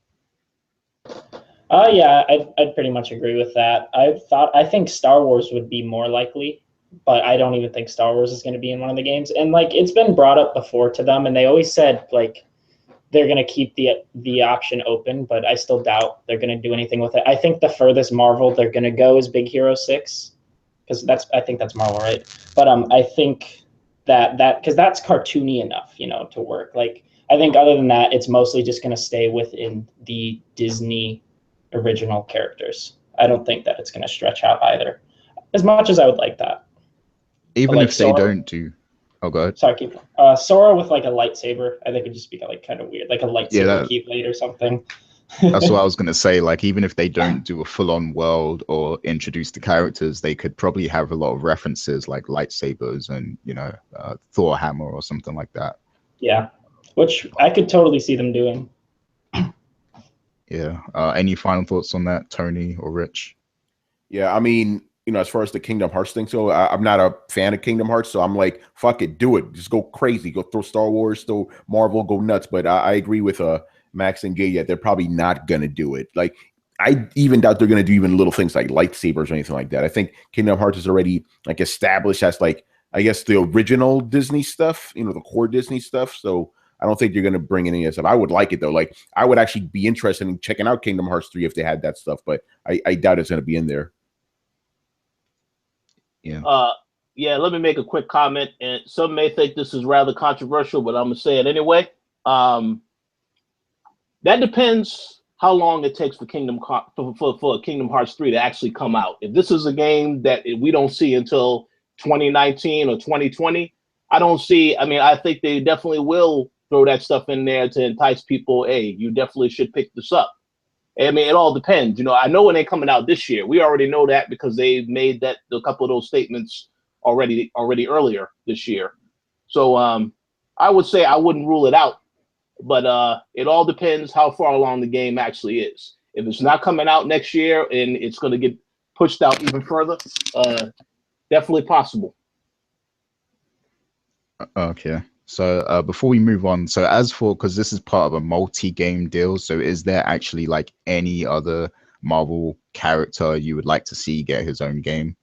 Yeah, I'd pretty much agree with that. I think Star Wars would be more likely, but I don't even think Star Wars is going to be in one of the games. And like, it's been brought up before to them, and they always said like they're going to keep the option open, but I still doubt they're going to do anything with it. I think the furthest Marvel they're going to go is Big Hero 6, because I think that's Marvel, right? But I think that because that's cartoony enough, you know, to work. Like, I think other than that, it's mostly just going to stay within the Disney original characters. I don't think that it's going to stretch out either, as much as I would like that. Even like if they don't do... Oh, go ahead. Sorry, keep going. Sora with like a lightsaber, I think it'd just be like kind of weird, like a lightsaber keyblade or something. That's what I was going to say. Like, even if they don't do a full-on world or introduce the characters, they could probably have a lot of references like lightsabers and, you know, Thor hammer or something like that. Yeah, which I could totally see them doing. Yeah. Any final thoughts on that, Tony or Rich? Yeah, I mean, you know, as far as the Kingdom Hearts thing, so I'm not a fan of Kingdom Hearts, so I'm like, fuck it, do it. Just go crazy. Go throw Star Wars, throw Marvel, go nuts. But I agree with Max and Jay that they're probably not going to do it. Like, I even doubt they're going to do even little things like lightsabers or anything like that. I think Kingdom Hearts is already like established as like, I guess, the original Disney stuff, you know, the core Disney stuff. So I don't think you're going to bring any of that stuff. I would like it, though. Like, I would actually be interested in checking out Kingdom Hearts 3 if they had that stuff, but I doubt it's going to be in there. Yeah. Yeah, let me make a quick comment. And some may think this is rather controversial, but I'm going to say it anyway. That depends how long it takes for for Kingdom Hearts 3 to actually come out. If this is a game that we don't see until 2019 or 2020, I don't see. I mean, I think they definitely will throw that stuff in there to entice people. Hey, you definitely should pick this up. I mean, it all depends. You know, I know when they're coming out this year. We already know that because they made a couple of those statements already earlier this year. So I would say I wouldn't rule it out, but it all depends how far along the game actually is. If it's not coming out next year and it's going to get pushed out even further, definitely possible. Okay. So before we move on, so as for, because this is part of a multi-game deal, so is there actually like any other Marvel character you would like to see get his own game?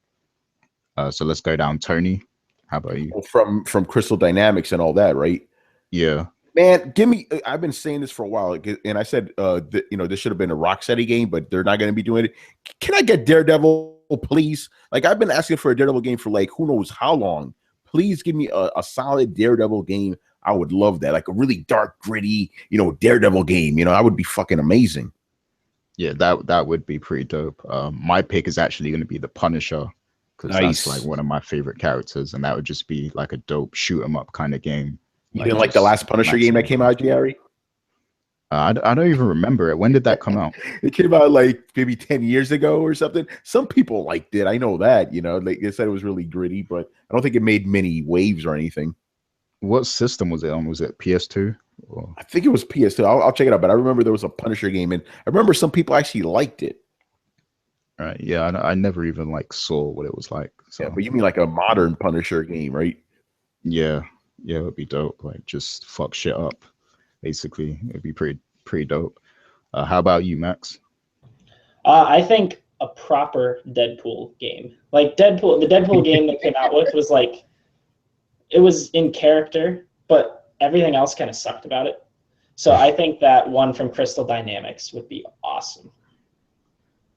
So let's go down. Tony, how about you? From Crystal Dynamics and all that, right? Yeah. Man, give me. I've been saying this for a while, and I said, this should have been a Rocksteady game, but they're not going to be doing it. Can I get Daredevil, please? Like, I've been asking for a Daredevil game for like who knows how long. Please give me a solid Daredevil game. I would love that, like a really dark, gritty, Daredevil game. I would be fucking amazing. Yeah, that would be pretty dope. My pick is actually going to be the Punisher, because that's like one of my favorite characters, and that would just be like a dope shoot 'em up kind of game. You didn't like the last Punisher game that came out, Jerry? I don't even remember it. When did that come out? It came out like maybe 10 years ago or something. Some people liked it. I know that, like they said it was really gritty, but I don't think it made many waves or anything. What system was it on? Was it PS2? Or? I think it was PS2. I'll check it out, but I remember there was a Punisher game, and I remember some people actually liked it. All right. Yeah, I never even like saw what it was like. So. Yeah, but you mean like a modern Punisher game, right? Yeah, it would be dope. Like just fuck shit up. Basically, it'd be pretty dope. How about you, Max? I think a proper Deadpool game, like the Deadpool game that came out with was like, it was in character, but everything else kind of sucked about it. So I think that one from Crystal Dynamics would be awesome.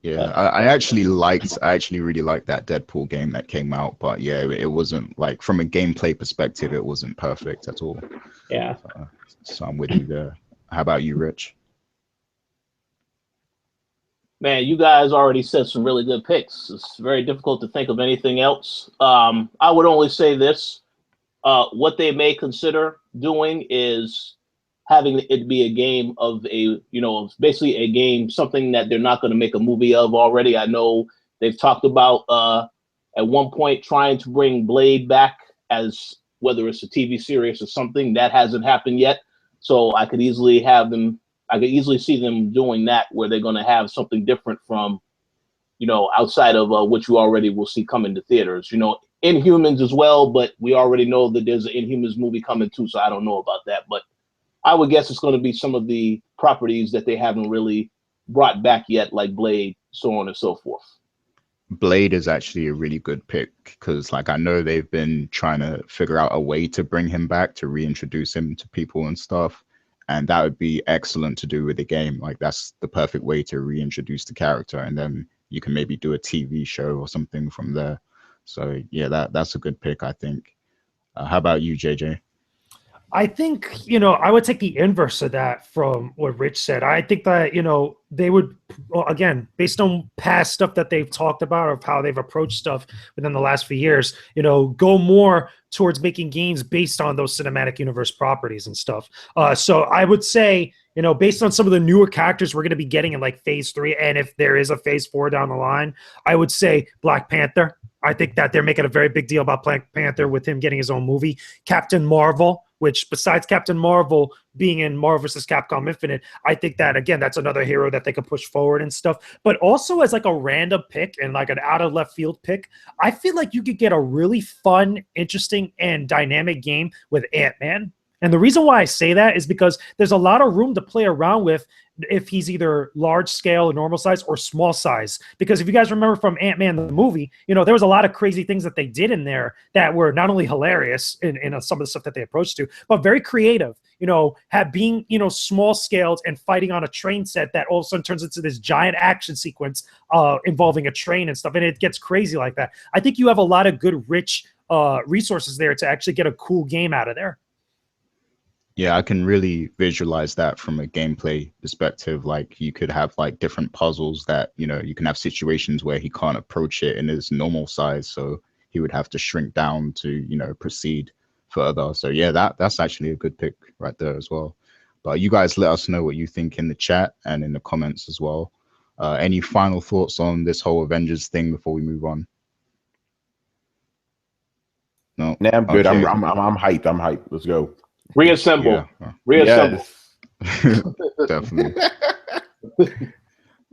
Yeah, I actually really liked that Deadpool game that came out, but yeah, it wasn't like, from a gameplay perspective, it wasn't perfect at all. Yeah. So I'm with you there. How about you, Rich? Man, you guys already said some really good picks. It's very difficult to think of anything else. I would only say this. What they may consider doing is having it be a game of basically a game, something that they're not going to make a movie of already. I know they've talked about at one point trying to bring Blade back, as whether it's a TV series or something. That hasn't happened yet. So I could easily see them doing that, where they're going to have something different from, outside of what you already will see coming to theaters. Inhumans as well, but we already know that there's an Inhumans movie coming too, so I don't know about that. But I would guess it's going to be some of the properties that they haven't really brought back yet, like Blade, so on and so forth. Blade is actually a really good pick, because like I know they've been trying to figure out a way to bring him back, to reintroduce him to people and stuff, and that would be excellent to do with the game. Like that's the perfect way to reintroduce the character, and then you can maybe do a TV show or something from there. So yeah, that's a good pick, I think. How about you, JJ? I think, I would take the inverse of that from what Rich said. I think that, they would, again, based on past stuff that they've talked about, of how they've approached stuff within the last few years, go more towards making games based on those cinematic universe properties and stuff. So I would say, based on some of the newer characters we're going to be getting in like phase 3, and if there is a phase 4 down the line, I would say Black Panther. I think that they're making a very big deal about Black Panther with him getting his own movie. Captain Marvel, which besides Captain Marvel being in Marvel vs. Capcom Infinite, I think that, again, that's another hero that they could push forward and stuff. But also as like a random pick and like an out of left field pick, I feel like you could get a really fun, interesting, and dynamic game with Ant-Man. And the reason why I say that is because there's a lot of room to play around with if he's either large scale, normal size, or small size. Because if you guys remember from Ant-Man the movie, there was a lot of crazy things that they did in there that were not only hilarious in some of the stuff that they approached to, but very creative. Being small scaled and fighting on a train set that all of a sudden turns into this giant action sequence involving a train and stuff, and it gets crazy like that. I think you have a lot of good, rich resources there to actually get a cool game out of there. Yeah, I can really visualize that from a gameplay perspective. Like you could have like different puzzles that, you know, you can have situations where he can't approach it in his normal size, so he would have to shrink down to, you know, proceed further. So yeah, that's actually a good pick right there as well. But you guys let us know what you think in the chat and in the comments as well. Any final thoughts on this whole Avengers thing before we move on? No. Nah, I'm good. Okay. I'm hyped. I'm hyped. Let's go. Reassemble. Yeah. Reassemble. Yes. Definitely.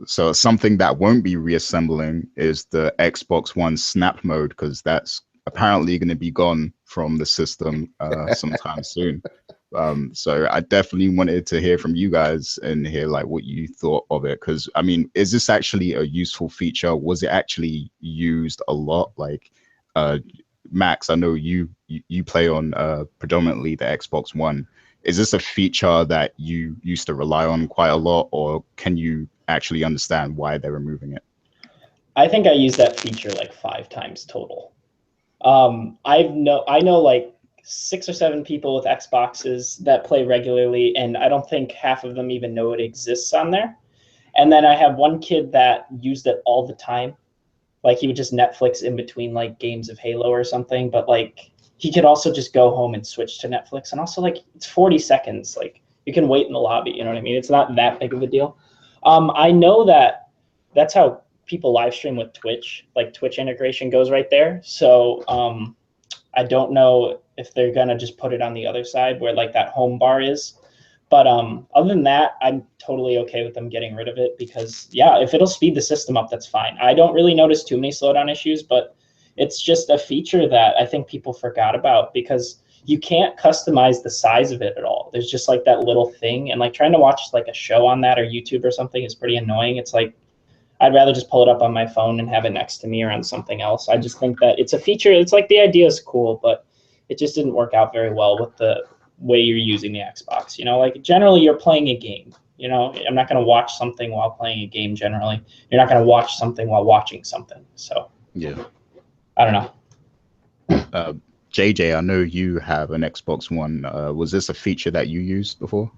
So something that won't be reassembling is the Xbox One Snap mode, because that's apparently going to be gone from the system sometime soon. So I definitely wanted to hear from you guys and hear like what you thought of it. Because I mean, is this actually a useful feature? Was it actually used a lot? Like, Max, I know you play on predominantly the Xbox One. Is this a feature that you used to rely on quite a lot, or can you actually understand why they're removing it? I think I used that feature like 5 times total. I know like 6 or 7 people with Xboxes that play regularly, and I don't think half of them even know it exists on there. And then I have one kid that used it all the time. Like he would just Netflix in between like games of Halo or something, but like he could also just go home and switch to Netflix. And also like it's 40 seconds. Like you can wait in the lobby, you know what I mean? It's not that big of a deal. I know that that's how people live stream with Twitch, like Twitch integration goes right there. So I don't know if they're gonna just put it on the other side where like that home bar is. But other than that, I'm totally okay with them getting rid of it because, yeah, if it'll speed the system up, that's fine. I don't really notice too many slowdown issues, but it's just a feature that I think people forgot about because you can't customize the size of it at all. There's just like that little thing. And like trying to watch like a show on that or YouTube or something is pretty annoying. It's like, I'd rather just pull it up on my phone and have it next to me or on something else. I just think that it's a feature. It's like the idea is cool, but it just didn't work out very well with the way you're using the Xbox. You know, like generally you're playing a game. You know, I'm not going to watch something while playing a game generally. You're not going to watch something while watching something. So, Yeah. I don't know. JJ, I know you have an Xbox One. Was this a feature that you used before?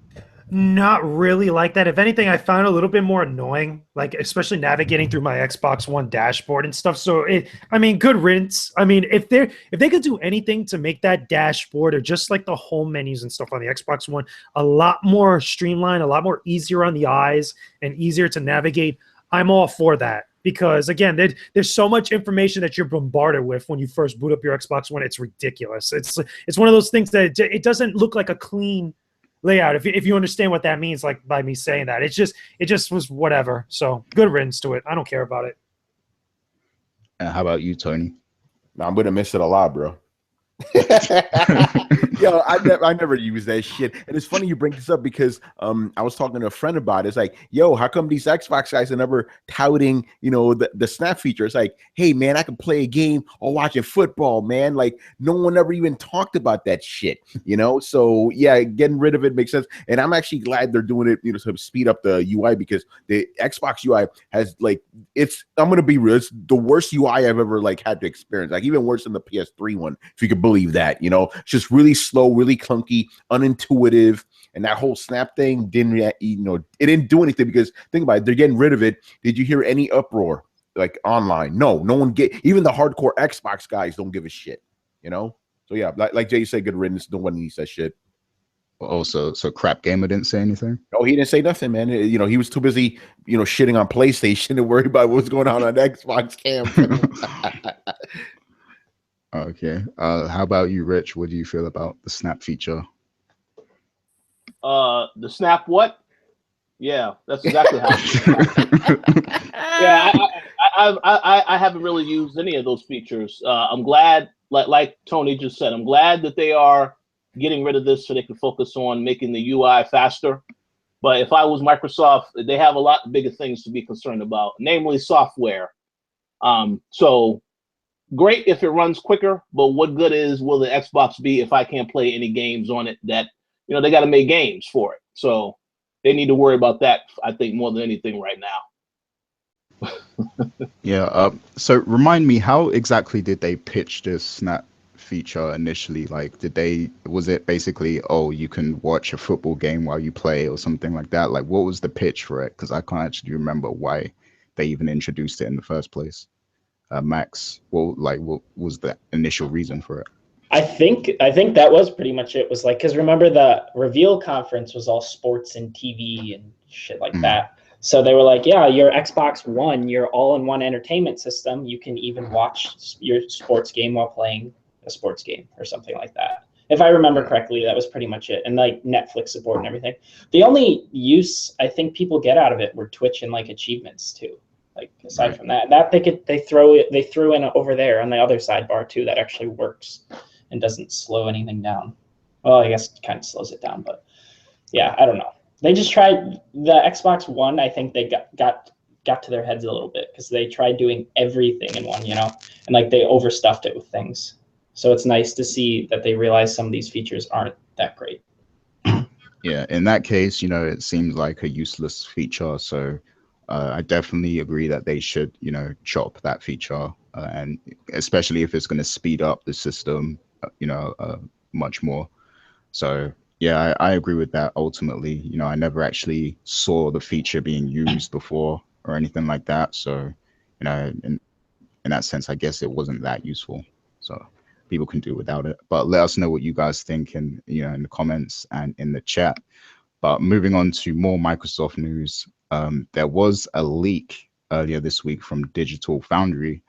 Not really like that. If anything, I found it a little bit more annoying, like especially navigating through my Xbox One dashboard and stuff. So I mean, good riddance. I mean, if they could do anything to make that dashboard or just like the home menus and stuff on the Xbox One a lot more streamlined, a lot more easier on the eyes and easier to navigate, I'm all for that. Because again, there's so much information that you're bombarded with when you first boot up your Xbox One. It's ridiculous. It's one of those things that it doesn't look like a clean layout, if you understand what that means, like by me saying that. It just was whatever. So good riddance to it. I don't care about it. How about you, Tony? No, I'm gonna miss it a lot, bro. Yo, I never use that shit. And it's funny you bring this up because I was talking to a friend about it. It's like, yo, how come these Xbox guys are never touting, you know, the snap feature? It's like, hey man, I can play a game or watching football, man. Like no one ever even talked about that shit, you know? So yeah, getting rid of it makes sense. And I'm actually glad they're doing it, you know, to speed up the UI because the Xbox UI has like I'm gonna be real, it's the worst UI I've ever like had to experience. Like even worse than the PS3 one, if you could believe that, you know, it's just really slow, really clunky, unintuitive, and that whole snap thing didn't, you know, it didn't do anything because think about it, they're getting rid of it. Did you hear any uproar like online? No one even the hardcore Xbox guys don't give a shit, you know. So yeah, like Jay said, good riddance. No one needs that shit. Also, so Crap Gamer didn't say anything? No, he didn't say nothing, man. You know, he was too busy, you know, shitting on PlayStation to worry about what's going on Xbox cam. Okay. How about you, Rich? What do you feel about the snap feature? The snap what? Yeah, that's exactly how. Yeah, I haven't really used any of those features. I'm glad, like Tony just said, I'm glad that they are getting rid of this so they can focus on making the UI faster. But if I was Microsoft, they have a lot bigger things to be concerned about, namely software. So great if it runs quicker, but what good will the Xbox be if I can't play any games on it that, you know, they got to make games for it. So they need to worry about that, I think, more than anything right now. Yeah. So remind me, how exactly did they pitch this snap feature initially? Like, was it basically, oh, you can watch a football game while you play or something like that? Like, what was the pitch for it? Because I can't actually remember why they even introduced it in the first place. Max, what was the initial reason for it? I think that was pretty much it. Was like, because remember the reveal conference was all sports and TV and shit like that. So they were like, yeah, your Xbox One, your all-in-one entertainment system, you can even watch your sports game while playing a sports game or something like that. If I remember correctly, that was pretty much it. And like Netflix support and everything. The only use I think people get out of it were Twitch and like achievements too. Like aside from that they threw in over there on the other sidebar too that actually works and doesn't slow anything down. Well, I guess it kind of slows it down, but yeah, I don't know. They just tried the Xbox One. I think they got to their heads a little bit because they tried doing everything in one, and like they overstuffed it with things. So it's nice to see that they realize some of these features aren't that great. Yeah, in that case, it seems like a useless feature. So I definitely agree that they should, chop that feature, and especially if it's going to speed up the system, much more. So yeah, I agree with that. Ultimately, I never actually saw the feature being used before or anything like that. So, in that sense, I guess it wasn't that useful. So people can do without it. But let us know what you guys think in the comments and in the chat. But moving on to more Microsoft news, there was a leak earlier this week from Digital Foundry,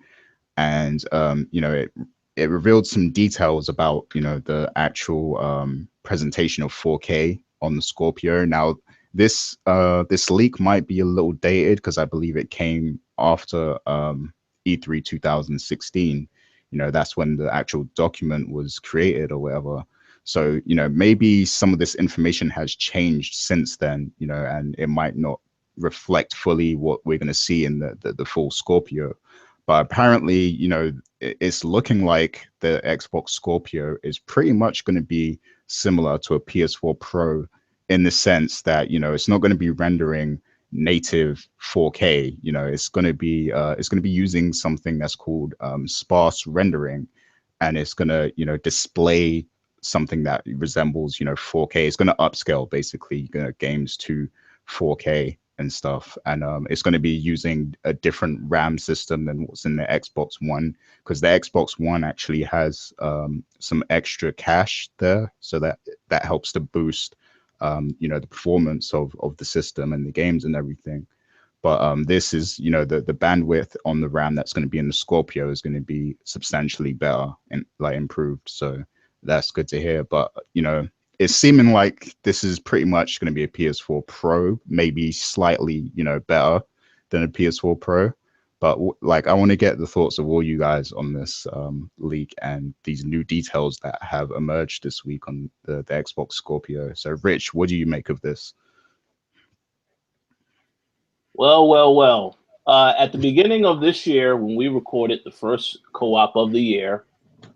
and it revealed some details about the actual presentation of 4K on the Scorpio. Now this leak might be a little dated because I believe it came after E3 2016. That's when the actual document was created or whatever. So maybe some of this information has changed since then, and it might not reflect fully what we're going to see in the full Scorpio. But apparently, it's looking like the Xbox Scorpio is pretty much going to be similar to a PS4 Pro in the sense that, it's not going to be rendering native 4K. It's going to be using something that's called sparse rendering, and it's going to, display something that resembles, 4K. It's going to upscale basically games to 4K and stuff, and it's going to be using a different RAM system than what's in the Xbox One, because the Xbox One actually has some extra cache there, so that helps to boost the performance of the system and the games and everything. But this is, the bandwidth on the RAM that's going to be in the Scorpio is going to be substantially better and like improved. So that's good to hear. But it's seeming like this is pretty much going to be a PS4 Pro, maybe slightly, better than a PS4 Pro. But I want to get the thoughts of all you guys on this leak and these new details that have emerged this week on the Xbox Scorpio. So, Rich, what do you make of this? Well. At the beginning of this year, when we recorded the first co-op of the year,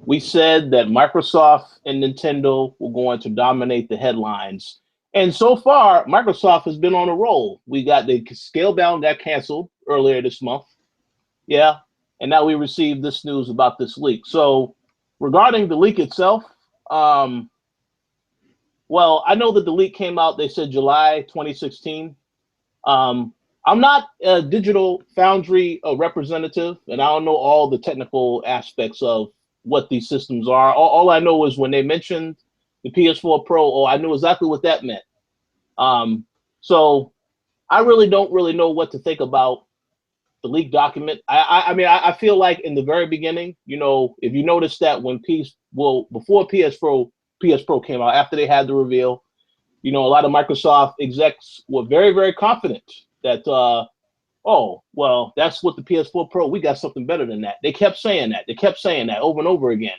we said that Microsoft and Nintendo were going to dominate the headlines. And so far, Microsoft has been on a roll. We got the Scalebound that canceled earlier this month. Yeah. And now we received this news about this leak. So regarding the leak itself, well, I know that the leak came out, they said July 2016. I'm not a Digital Foundry representative, and I don't know all the technical aspects of what these systems are. All I know is when they mentioned the PS4 Pro, I knew exactly what that meant. So I really don't know what to think about the leaked document. I mean, I feel like in the very beginning, if you notice that when before PS Pro came out, after they had the reveal, a lot of Microsoft execs were very, very confident that, oh, well, that's what the PS4 Pro, we got something better than that. They kept saying that. They kept saying that over and over again.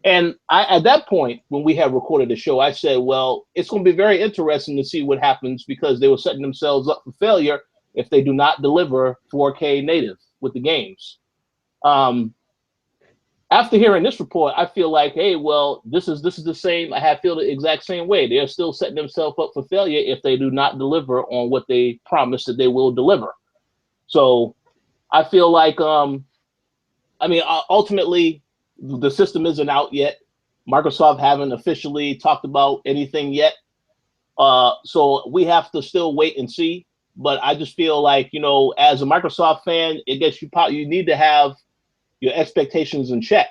And at that point, when we had recorded the show, I said, well, it's going to be very interesting to see what happens, because they were setting themselves up for failure if they do not deliver 4K native with the games. After hearing this report, I feel like, hey, well, this is the same. I feel the exact same way. They're still setting themselves up for failure if they do not deliver on what they promised that they will deliver. So I feel like, I mean, ultimately, the system isn't out yet. Microsoft haven't officially talked about anything yet. So we have to still wait and see. But I just feel like, you know, as a Microsoft fan, I guess you need to have your expectations in check.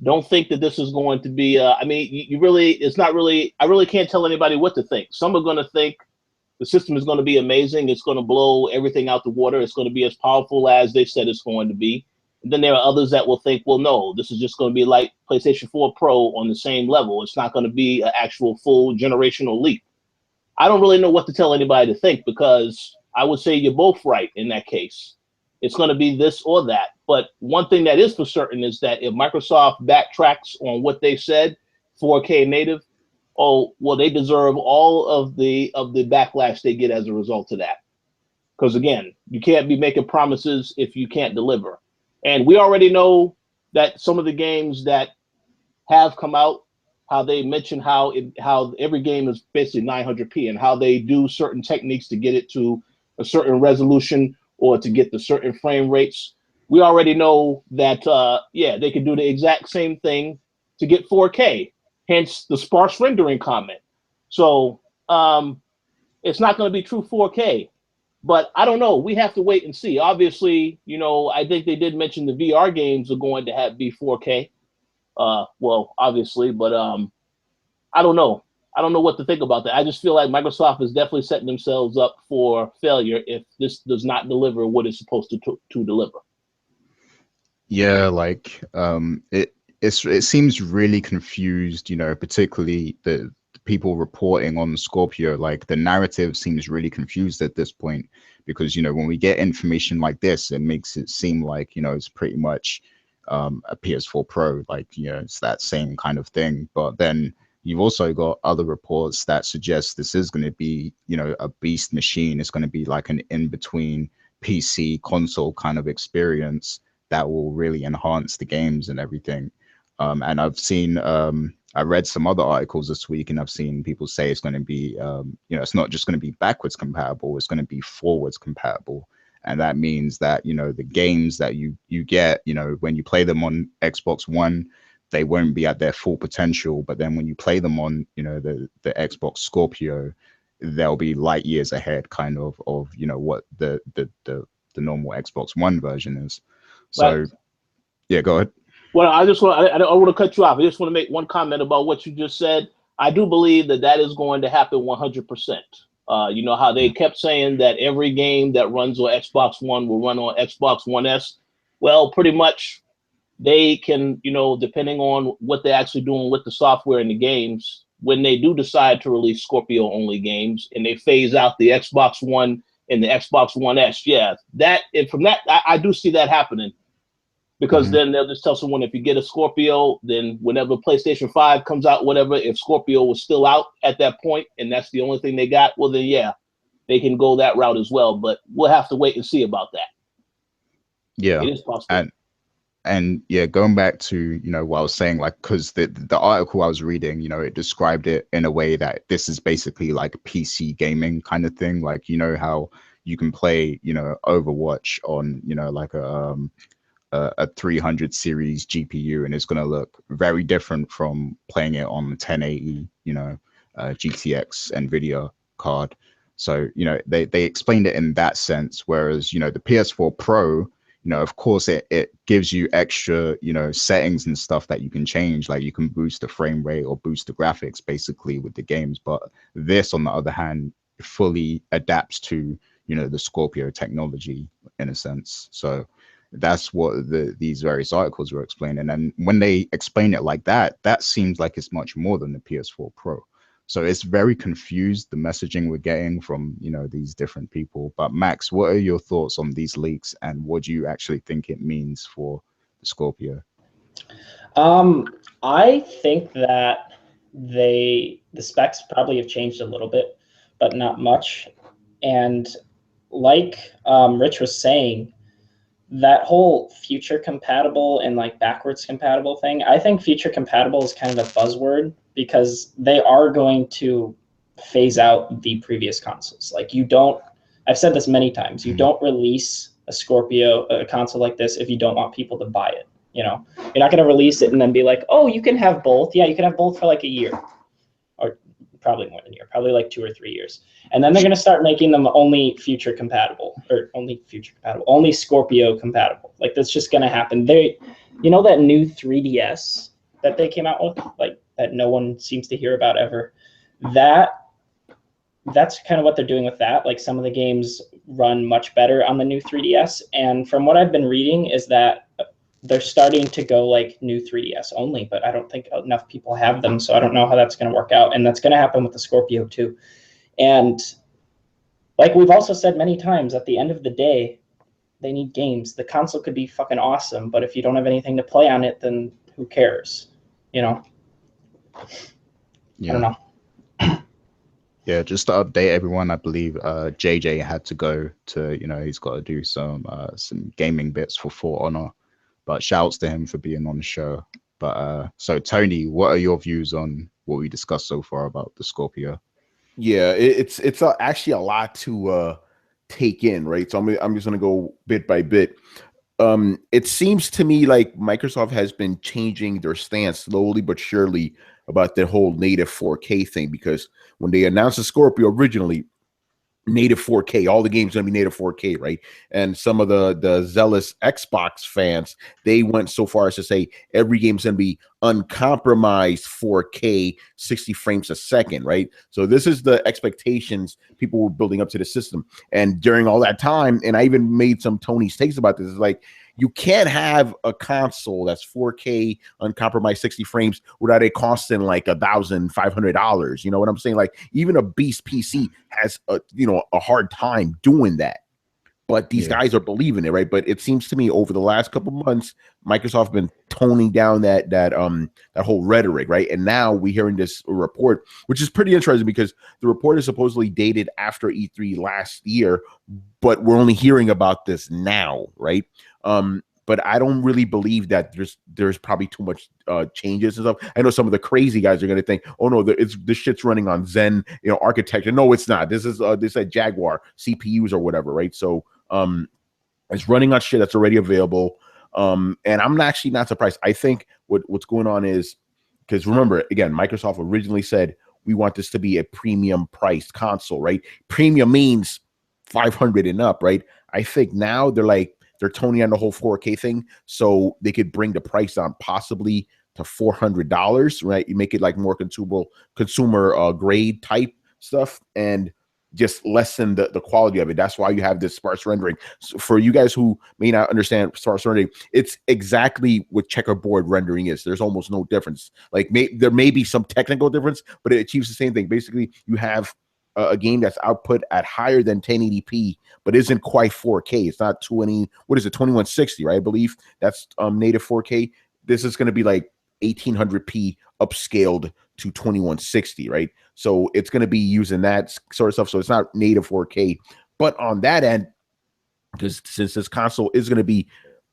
Don't think that this is going to be, I mean, it's not really, I really can't tell anybody what to think. Some are going to think the system is going to be amazing. It's going to blow everything out the water. It's going to be as powerful as they said it's going to be. And then there are others that will think, well, no, this is just going to be like PlayStation 4 Pro on the same level. It's not going to be an actual full generational leap. I don't really know what to tell anybody to think, because I would say you're both right in that case. It's going to be this or that. But one thing that is for certain is that if Microsoft backtracks on what they said, 4K native, oh, well, they deserve all of the backlash they get as a result of that. Because again, you can't be making promises if you can't deliver. And we already know that some of the games that have come out, how they mention how every game is basically 900p, and how they do certain techniques to get it to a certain resolution or to get the certain frame rates. We already know that, yeah, they can do the exact same thing to get 4K, hence the sparse rendering comment. So it's not going to be true 4K, but I don't know. We have to wait and see. Obviously, you know, I think they did mention the VR games are going to be 4K. Well, obviously, but I don't know. I don't know what to think about that. I just feel like Microsoft is definitely setting themselves up for failure if this does not deliver what it's supposed to deliver. Yeah, like it seems really confused, you know, particularly the people reporting on Scorpio. Like the narrative seems really confused at this point, because, you know, when we get information like this, it makes it seem like, you know, it's pretty much a PS4 Pro, like, you know, it's that same kind of thing. But then you've also got other reports that suggest this is going to be, you know, a beast machine. It's going to be like an in-between PC console kind of experience that will really enhance the games and everything. And I've seen, I read some other articles this week, and I've seen people say it's going to be, you know, it's not just going to be backwards compatible, it's going to be forwards compatible. And that means that, you know, the games that you get, you know, when you play them on Xbox One, they won't be at their full potential. But then when you play them on, you know, the Xbox Scorpio, they'll be light years ahead kind of, you know, what the normal Xbox One version is. So, Right. Yeah, go ahead. Well, I don't want to cut you off. I just want to make one comment about what you just said. I do believe that is going to happen 100%. You know how they kept saying that every game that runs on Xbox One will run on Xbox One S? Well, pretty much they can, you know, depending on what they're actually doing with the software and the games, when they do decide to release Scorpio only games and they phase out the Xbox One and the Xbox One S, yeah, that, and from that, I do see that happening. Because then they'll just tell someone, if you get a Scorpio, then whenever PlayStation 5 comes out, whatever, if Scorpio was still out at that point and that's the only thing they got, well, then, yeah, they can go that route as well. But we'll have to wait and see about that. Yeah. It is possible. And yeah, going back to, you know, what I was saying, like, because the article I was reading, you know, it described it in a way that this is basically like PC gaming kind of thing. Like, you know, how you can play, you know, Overwatch on, you know, like a 300 series GPU, and it's going to look very different from playing it on the 1080, you know, GTX NVIDIA card. So, you know, they explained it in that sense. Whereas, you know, the PS4 Pro, you know, of course, it gives you extra, you know, settings and stuff that you can change. Like you can boost the frame rate or boost the graphics basically with the games. But this, on the other hand, fully adapts to, you know, the Scorpio technology in a sense. So that's what these various articles were explaining. And when they explain it like that, that seems like it's much more than the PS4 Pro. So it's very confused, the messaging we're getting from, you know, these different people. But Max, what are your thoughts on these leaks, and what do you actually think it means for the Scorpio? I think that the specs probably have changed a little bit, but not much. And like Rich was saying, that whole future compatible and like backwards compatible thing, I think future compatible is kind of a buzzword, because they are going to phase out the previous consoles. Like I've said this many times, you don't release a console like this if you don't want people to buy it. You know, you're not going to release it and then be like, oh, you can have both. Yeah, you can have both for like a year, or probably more than a year, probably like 2 or 3 years. And then they're going to start making them only future compatible, or only Scorpio compatible. Like that's just going to happen. You know, that new 3DS that they came out with, like that no one seems to hear about ever. That's kind of what they're doing with that. Like some of the games run much better on the new 3DS. And from what I've been reading is that they're starting to go like new 3DS only, but I don't think enough people have them. So I don't know how that's going to work out. And that's going to happen with the Scorpio too. And like we've also said many times, at the end of the day, they need games. The console could be fucking awesome, but if you don't have anything to play on it, then who cares? You know? Yeah. I don't know. Yeah, just to update everyone, I believe JJ had to go to, he's got to do some gaming bits for For Honor. But shouts to him for being on the show. But so Tony, what are your views on what we discussed so far about the Scorpio? Yeah, it's actually a lot to take in, right? So I'm just gonna go bit by bit. It seems to me like Microsoft has been changing their stance slowly but surely about the whole native 4K thing, because when they announced the Scorpio originally, native 4K, all the games gonna be native 4K, right? And some of the zealous Xbox fans, they went so far as to say every game's gonna be uncompromised 4K 60 frames a second, right? So this is the expectations people were building up to the system. And during all that time, and I even made some Tony's takes about this, is like, you can't have a console that's 4K uncompromised 60 frames without it costing like $1,500. You know what I'm saying? Like even a beast PC has a hard time doing that. But these guys are believing it, right? But it seems to me over the last couple months, Microsoft has been toning down that whole rhetoric, right? And now we're hearing this report, which is pretty interesting because the report is supposedly dated after E3 last year, but we're only hearing about this now, right? But I don't really believe that there's probably too much changes and stuff. I know some of the crazy guys are going to think, oh no, this shit's running on Zen, architecture. No, it's not. This is Jaguar CPUs or whatever, right? So it's running on shit that's already available. And I'm actually not surprised. I think what's going on is, because remember, again, Microsoft originally said we want this to be a premium priced console, right? Premium means 500 and up, right? I think now they're toning on the whole 4K thing, so they could bring the price down possibly to $400, right? You make it like more consumer grade type stuff, and just lessen the quality of it. That's why you have this sparse rendering. So for you guys who may not understand sparse rendering, it's exactly what checkerboard rendering is. There's almost no difference. Like there may be some technical difference, but it achieves the same thing. Basically, you have a game that's output at higher than 1080p, but isn't quite 4K. It's not 2160, right? I believe that's native 4K. This is going to be like 1800p upscaled to 2160, right? So it's going to be using that sort of stuff. So it's not native 4K, but on that end, because since this console is going to be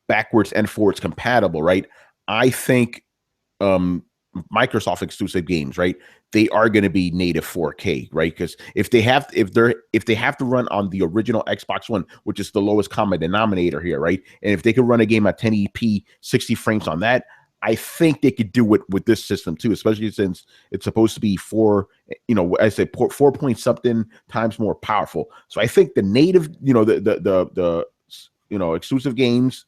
backwards and forwards compatible, right? I think Microsoft exclusive games, right? They are going to be native 4K, right? Because if they have to run on the original Xbox One, which is the lowest common denominator here, right? And if they could run a game at 1080p 60 frames on that, I think they could do it with this system too, especially since it's supposed to be 4 point something times more powerful. So I think the native, the exclusive games,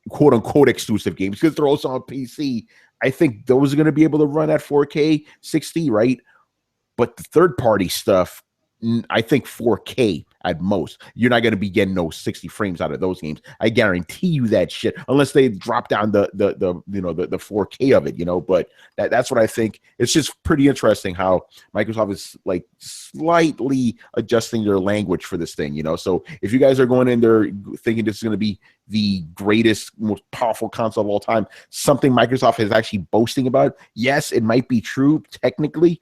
quote unquote exclusive games, because they're also on PC, I think those are going to be able to run at 4K 60, right? But the third party stuff, I think 4K at most. You're not going to be getting no 60 frames out of those games. I guarantee you that shit, unless they drop down the 4K of it, But that's what I think. It's just pretty interesting how Microsoft is like slightly adjusting their language for this thing, So if you guys are going in there thinking this is going to be the greatest, most powerful console of all time, something Microsoft is actually boasting about, yes, it might be true technically,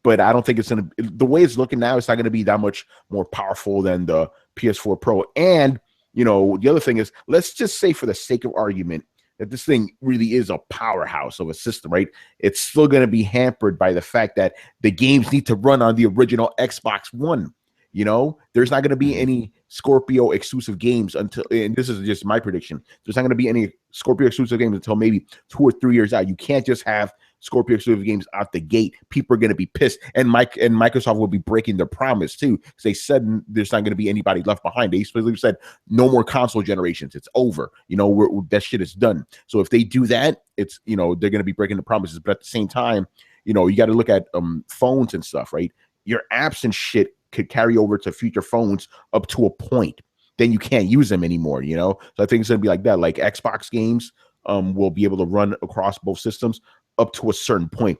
but I don't think it's going to, the way it's looking now, it's not going to be that much more powerful than the PS4 Pro. And, the other thing is, let's just say for the sake of argument that this thing really is a powerhouse of a system, right? It's still going to be hampered by the fact that the games need to run on the original Xbox One. You know, there's not going to be any Scorpio exclusive games until, and this is just my prediction, there's not going to be any Scorpio exclusive games until maybe 2 or 3 years out. You can't just have Scorpio exclusive games out the gate. People are going to be pissed, and Microsoft will be breaking their promise too, because they said there's not going to be anybody left behind. They specifically said no more console generations. It's over. You know, that shit is done. So if they do that, it's, you know, they're going to be breaking the promises. But at the same time, you know, you got to look at phones and stuff, right? Your apps and shit could carry over to future phones up to a point. Then you can't use them anymore, you know? So I think it's going to be like that. Like Xbox games will be able to run across both systems up to a certain point.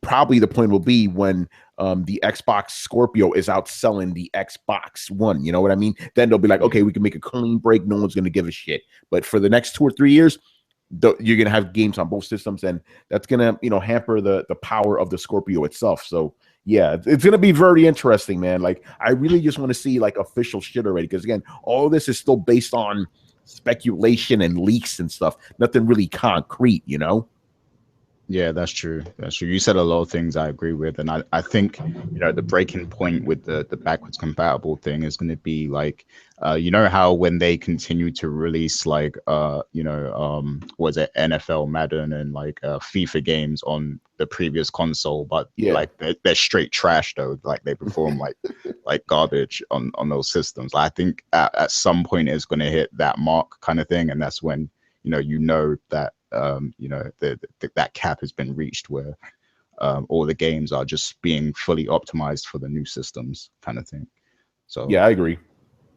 Probably the point will be when the Xbox Scorpio is outselling the Xbox One. You know what I mean? Then they'll be like, okay, we can make a clean break. No one's going to give a shit. But for the next 2 or 3 years, you're going to have games on both systems, and that's going to, you know, hamper the power of the Scorpio itself. So yeah, it's going to be very interesting, man. Like, I really just want to see like official shit already, because again, all this is still based on speculation and leaks and stuff. Nothing really concrete, you know? Yeah, that's true. That's true. You said a lot of things I agree with, and I think, you know, the breaking point with the backwards compatible thing is going to be like, you know how when they continue to release like you know, was it NFL, Madden, and like FIFA games on the previous console, but like they're straight trash though. Like they perform like garbage on those systems. I think at some point it's going to hit that mark kind of thing, and that's when you know that. You know, that cap has been reached where all the games are just being fully optimized for the new systems kind of thing. So yeah, I agree.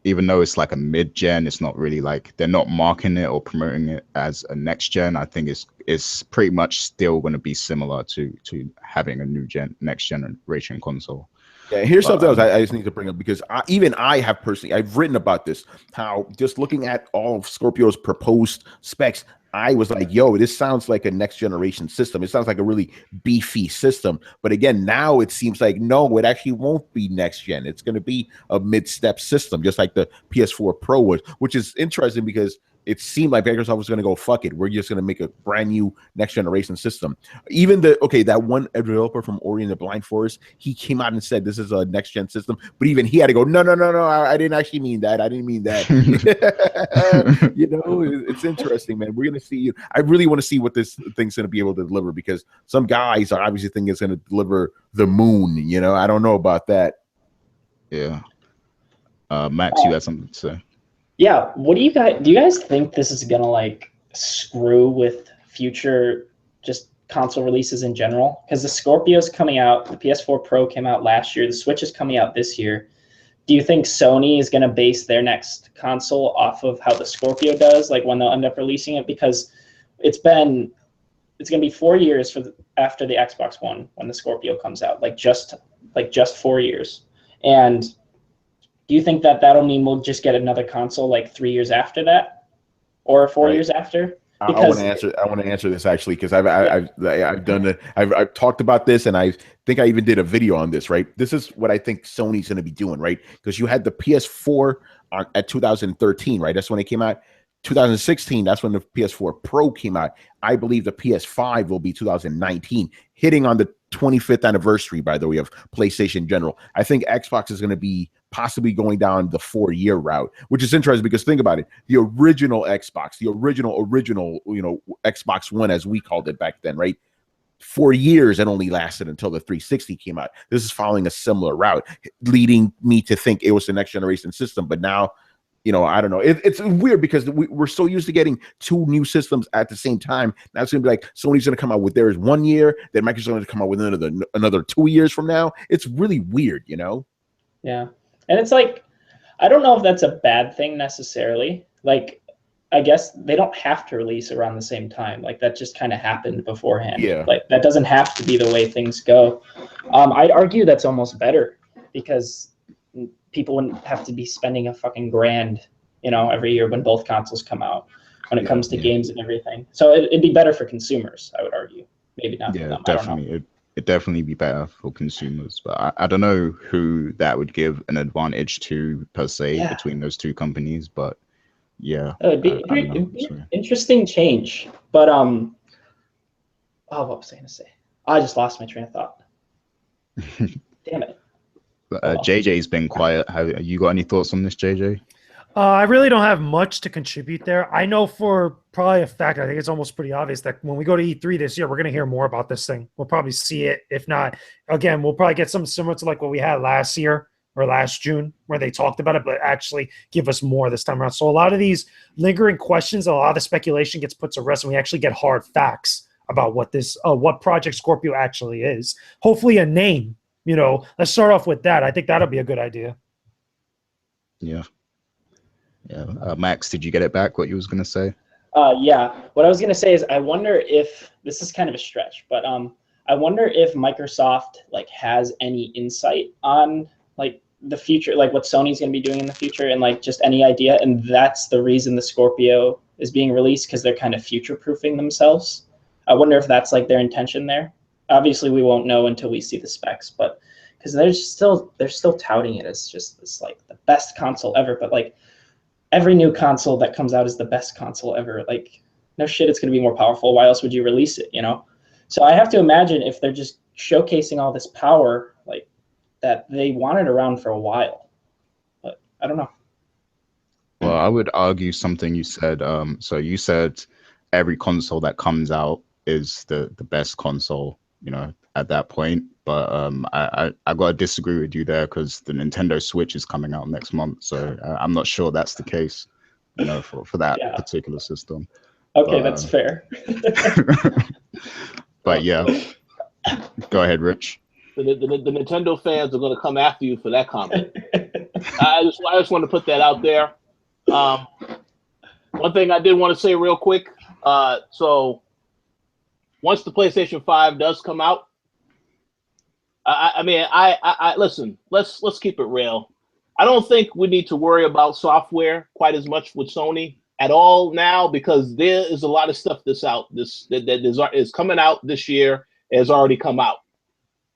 Even though it's like a mid-gen, it's not really like they're not marketing it or promoting it as a next gen. I think it's pretty much still going to be similar to having a next generation console. Yeah, here's something else I just need to bring up, because I've written about this, how just looking at all of Scorpio's proposed specs, I was like, yo, this sounds like a next generation system. It sounds like a really beefy system. But again, now it seems like, no, it actually won't be next gen. It's going to be a mid-step system, just like the PS4 Pro was, which is interesting because it seemed like Microsoft was going to go, fuck it, we're just going to make a brand new next generation system. Even that one developer from Ori and the Blind Forest, he came out and said this is a next gen system, but even he had to go, no, I didn't actually mean that. I didn't mean that. You know, it's interesting, man. We're going to see. I really want to see what this thing's going to be able to deliver, because some guys are obviously thinking it's going to deliver the moon. You know, I don't know about that. Yeah. Max, you had something to say? Yeah, do you guys think this is gonna like screw with future just console releases in general? Because the Scorpio's coming out, the PS4 Pro came out last year, the Switch is coming out this year. Do you think Sony is gonna base their next console off of how the Scorpio does, like when they'll end up releasing it? Because it's gonna be 4 years after the Xbox One when the Scorpio comes out, like just 4 years. And do you think that'll mean we'll just get another console like 3 years after that, or 4 years after? Because I want to answer this actually, because I've done it. I've talked about this, and I think I even did a video on this. Right, this is what I think Sony's going to be doing. Right, because you had the PS4 at 2013. Right, that's when it came out. 2016, that's when the PS4 Pro came out. I believe the PS5 will be 2019, hitting on the 25th anniversary, by the way, of PlayStation in general. I think Xbox is going to be possibly going down the 4-year route, which is interesting because think about it. The original Xbox, the original, you know, Xbox One, as we called it back then, right? 4 years and only lasted until the 360 came out. This is following a similar route, leading me to think it was the next generation system. But now, you know, I don't know. It's weird because we're so used to getting 2 new systems at the same time. Now it's going to be like Sony's going to come out with theirs 1 year, then Microsoft's going to come out with another 2 years from now. It's really weird, you know? Yeah. And it's like, I don't know if that's a bad thing necessarily. Like, I guess they don't have to release around the same time. Like, that just kind of happened beforehand. Yeah. Like, that doesn't have to be the way things go. I'd argue that's almost better, because people wouldn't have to be spending a fucking $1,000, you know, every year when both consoles come out, when it comes to games and everything. So it'd be better for consumers, I would argue. Maybe not for them. Definitely. It'd definitely be better for consumers, but I don't know who that would give an advantage to per se between those two companies. But yeah, it'd be an interesting change. But what was I gonna say? I just lost my train of thought. Damn it. JJ's been quiet. Have you got any thoughts on this, JJ? I really don't have much to contribute there. I know for probably a fact, I think it's almost pretty obvious that when we go to E3 this year, we're going to hear more about this thing. We'll probably see it. If not, again, we'll probably get something similar to like what we had last year or last June, where they talked about it, but actually give us more this time around. So a lot of these lingering questions, a lot of the speculation gets put to rest, and we actually get hard facts about what this, what Project Scorpio actually is. Hopefully a name, let's start off with that. I think that'll be a good idea. Yeah. Max, did you get it back, what you was going to say? Yeah. What I was going to say is I wonder if, this is kind of a stretch, but I wonder if Microsoft like has any insight on like the future, like what Sony's going to be doing in the future, and like just any idea. And that's the reason the Scorpio is being released, because they're kind of future-proofing themselves. I wonder if that's like their intention there. Obviously, we won't know until we see the specs, but because they're still touting it as just this like the best console ever. But like every new console that comes out is the best console ever. Like no shit, it's going to be more powerful. Why else would you release it? So I have to imagine if they're just showcasing all this power, like that they want it around for a while. But I don't know. Well, I would argue something you said. So you said every console that comes out is the best console, at that point. But I got to disagree with you there, because the Nintendo Switch is coming out next month. So I'm not sure that's the case, for that particular system. Okay, that's fair. But yeah, go ahead, Rich. The Nintendo fans are going to come after you for that comment. I just want to put that out there. One thing I did want to say real quick. So once the PlayStation 5 does come out, I listen. Let's keep it real. I don't think we need to worry about software quite as much with Sony at all now, because there is a lot of stuff that's out. That is coming out this year. Has already come out.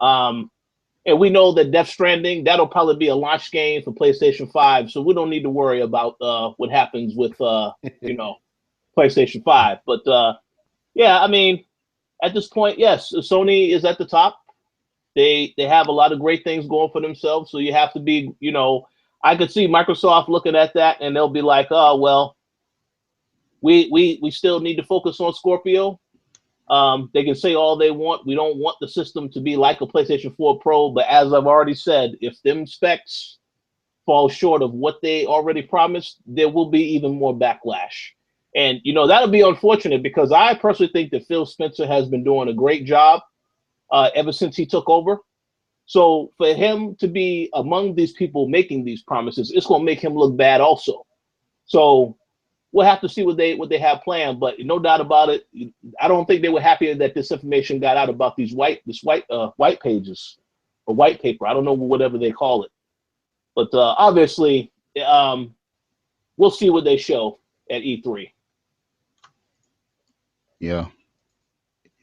And we know that Death Stranding, that'll probably be a launch game for PlayStation 5, so we don't need to worry about what happens with PlayStation 5. But yeah, I mean, at this point, yes, Sony is at the top. They have a lot of great things going for themselves, so you have to be, I could see Microsoft looking at that and they'll be like, oh well, we still need to focus on Scorpio. They can say all they want. We don't want the system to be like a PlayStation 4 Pro, but as I've already said, if them specs fall short of what they already promised, there will be even more backlash. And, that'll be unfortunate, because I personally think that Phil Spencer has been doing a great job ever since he took over. So for him to be among these people making these promises, it's going to make him look bad also. So we'll have to see what they have planned, but no doubt about it, I don't think they were happy that this information got out about these white pages or white paper. I don't know, whatever they call it, but obviously we'll see what they show at E3. Yeah,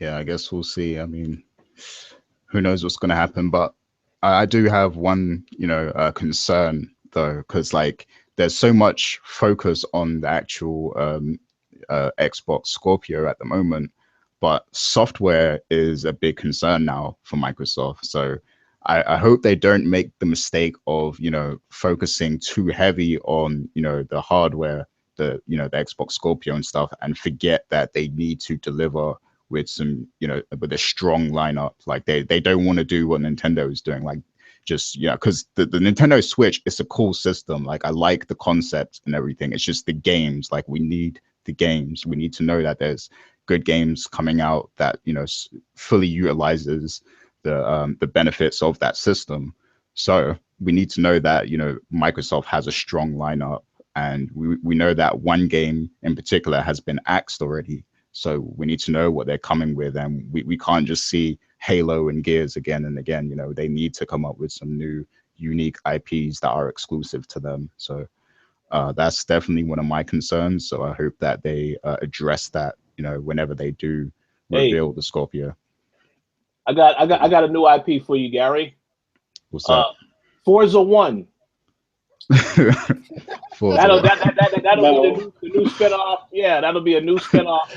I guess we'll see. I mean, who knows what's going to happen? But I do have one, concern though, because like, there's so much focus on the actual Xbox Scorpio at the moment, but software is a big concern now for Microsoft. So I hope they don't make the mistake of, focusing too heavy on, the hardware, the Xbox Scorpio and stuff, and forget that they need to deliver with some, with a strong lineup. Like they don't want to do what Nintendo is doing, like just, because the Nintendo Switch is a cool system. Like I like the concept and everything. It's just the games. Like we need the games. We need to know that there's good games coming out that fully utilizes the benefits of that system. So we need to know that Microsoft has a strong lineup, and we know that one game in particular has been axed already. So we need to know what they're coming with, and we can't just see Halo and Gears again and again. They need to come up with some new unique IPs that are exclusive to them. So that's definitely one of my concerns. So I hope that they address that, whenever they do reveal the Scorpio. I got a new IP for you, Gary. What's that? Forza 1. That'll be the new spinoff. Yeah, that'll be a new spinoff.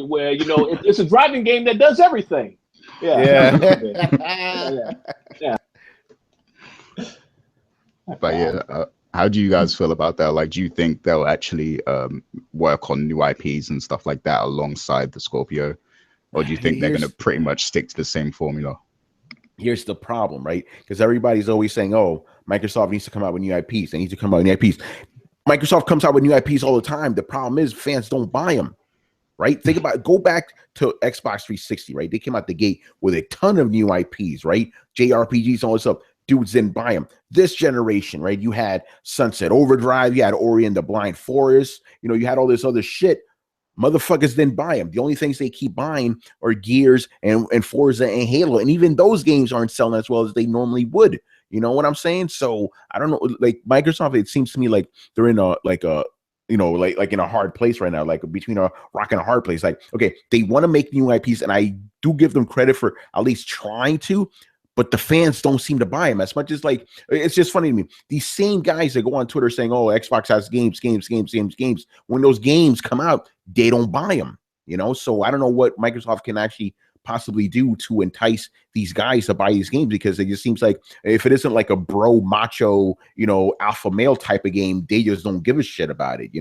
Where it's a driving game that does everything. Yeah. Not But bad. yeah, how do you guys feel about that? Like, do you think they'll actually work on new IPs and stuff like that alongside the Scorpio, or do you think they're going to Here's pretty much stick to the same formula? here's the problem, right? Because everybody's always saying, "Oh, Microsoft needs to come out with new IPs. They need to come out with new IPs." Microsoft comes out with new IPs all the time. The problem is fans don't buy them, right? Think about go back to Xbox 360, right? They came out the gate with a ton of new IPs, right? JRPGs, all this stuff. Dudes didn't buy them. This generation, right? You had Sunset Overdrive, you had Ori and the Blind Forest, you had all this other shit. Motherfuckers didn't buy them. The only things they keep buying are Gears and Forza and Halo. And even those games aren't selling as well as they normally would. You know what I'm saying? So I don't know. Like Microsoft, it seems to me like they're in like in a hard place right now, like between a rock and a hard place. Like, okay, they want to make new IPs, and I do give them credit for at least trying to, but the fans don't seem to buy them as much as like, it's just funny to me. These same guys that go on Twitter saying, oh, Xbox has games. When those games come out, they don't buy them, So I don't know what Microsoft can actually possibly do to entice these guys to buy these games, because it just seems like if it isn't like a bro macho, alpha male type of game, they just don't give a shit about it,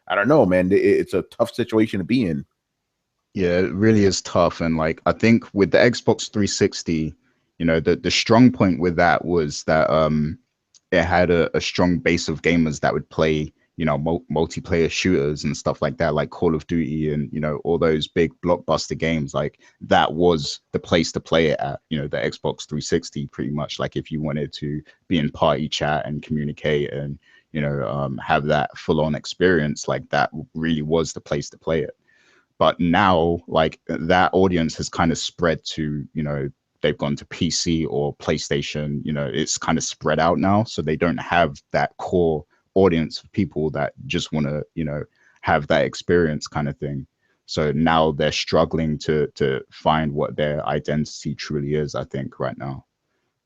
I don't know, man. It's a tough situation to be in. Yeah, it really is tough. And like, I think with the Xbox 360, the strong point with that was that it had a strong base of gamers that would play, multiplayer shooters and stuff like that, like Call of Duty and, all those big blockbuster games. Like that was the place to play it at, the Xbox 360, pretty much. Like if you wanted to be in party chat and communicate and, have that full on experience, like that really was the place to play it. But now, like that audience has kind of spread to, they've gone to PC or PlayStation, it's kind of spread out now. So they don't have that core audience of people that just want to, have that experience kind of thing. So now they're struggling to find what their identity truly is, I think, right now.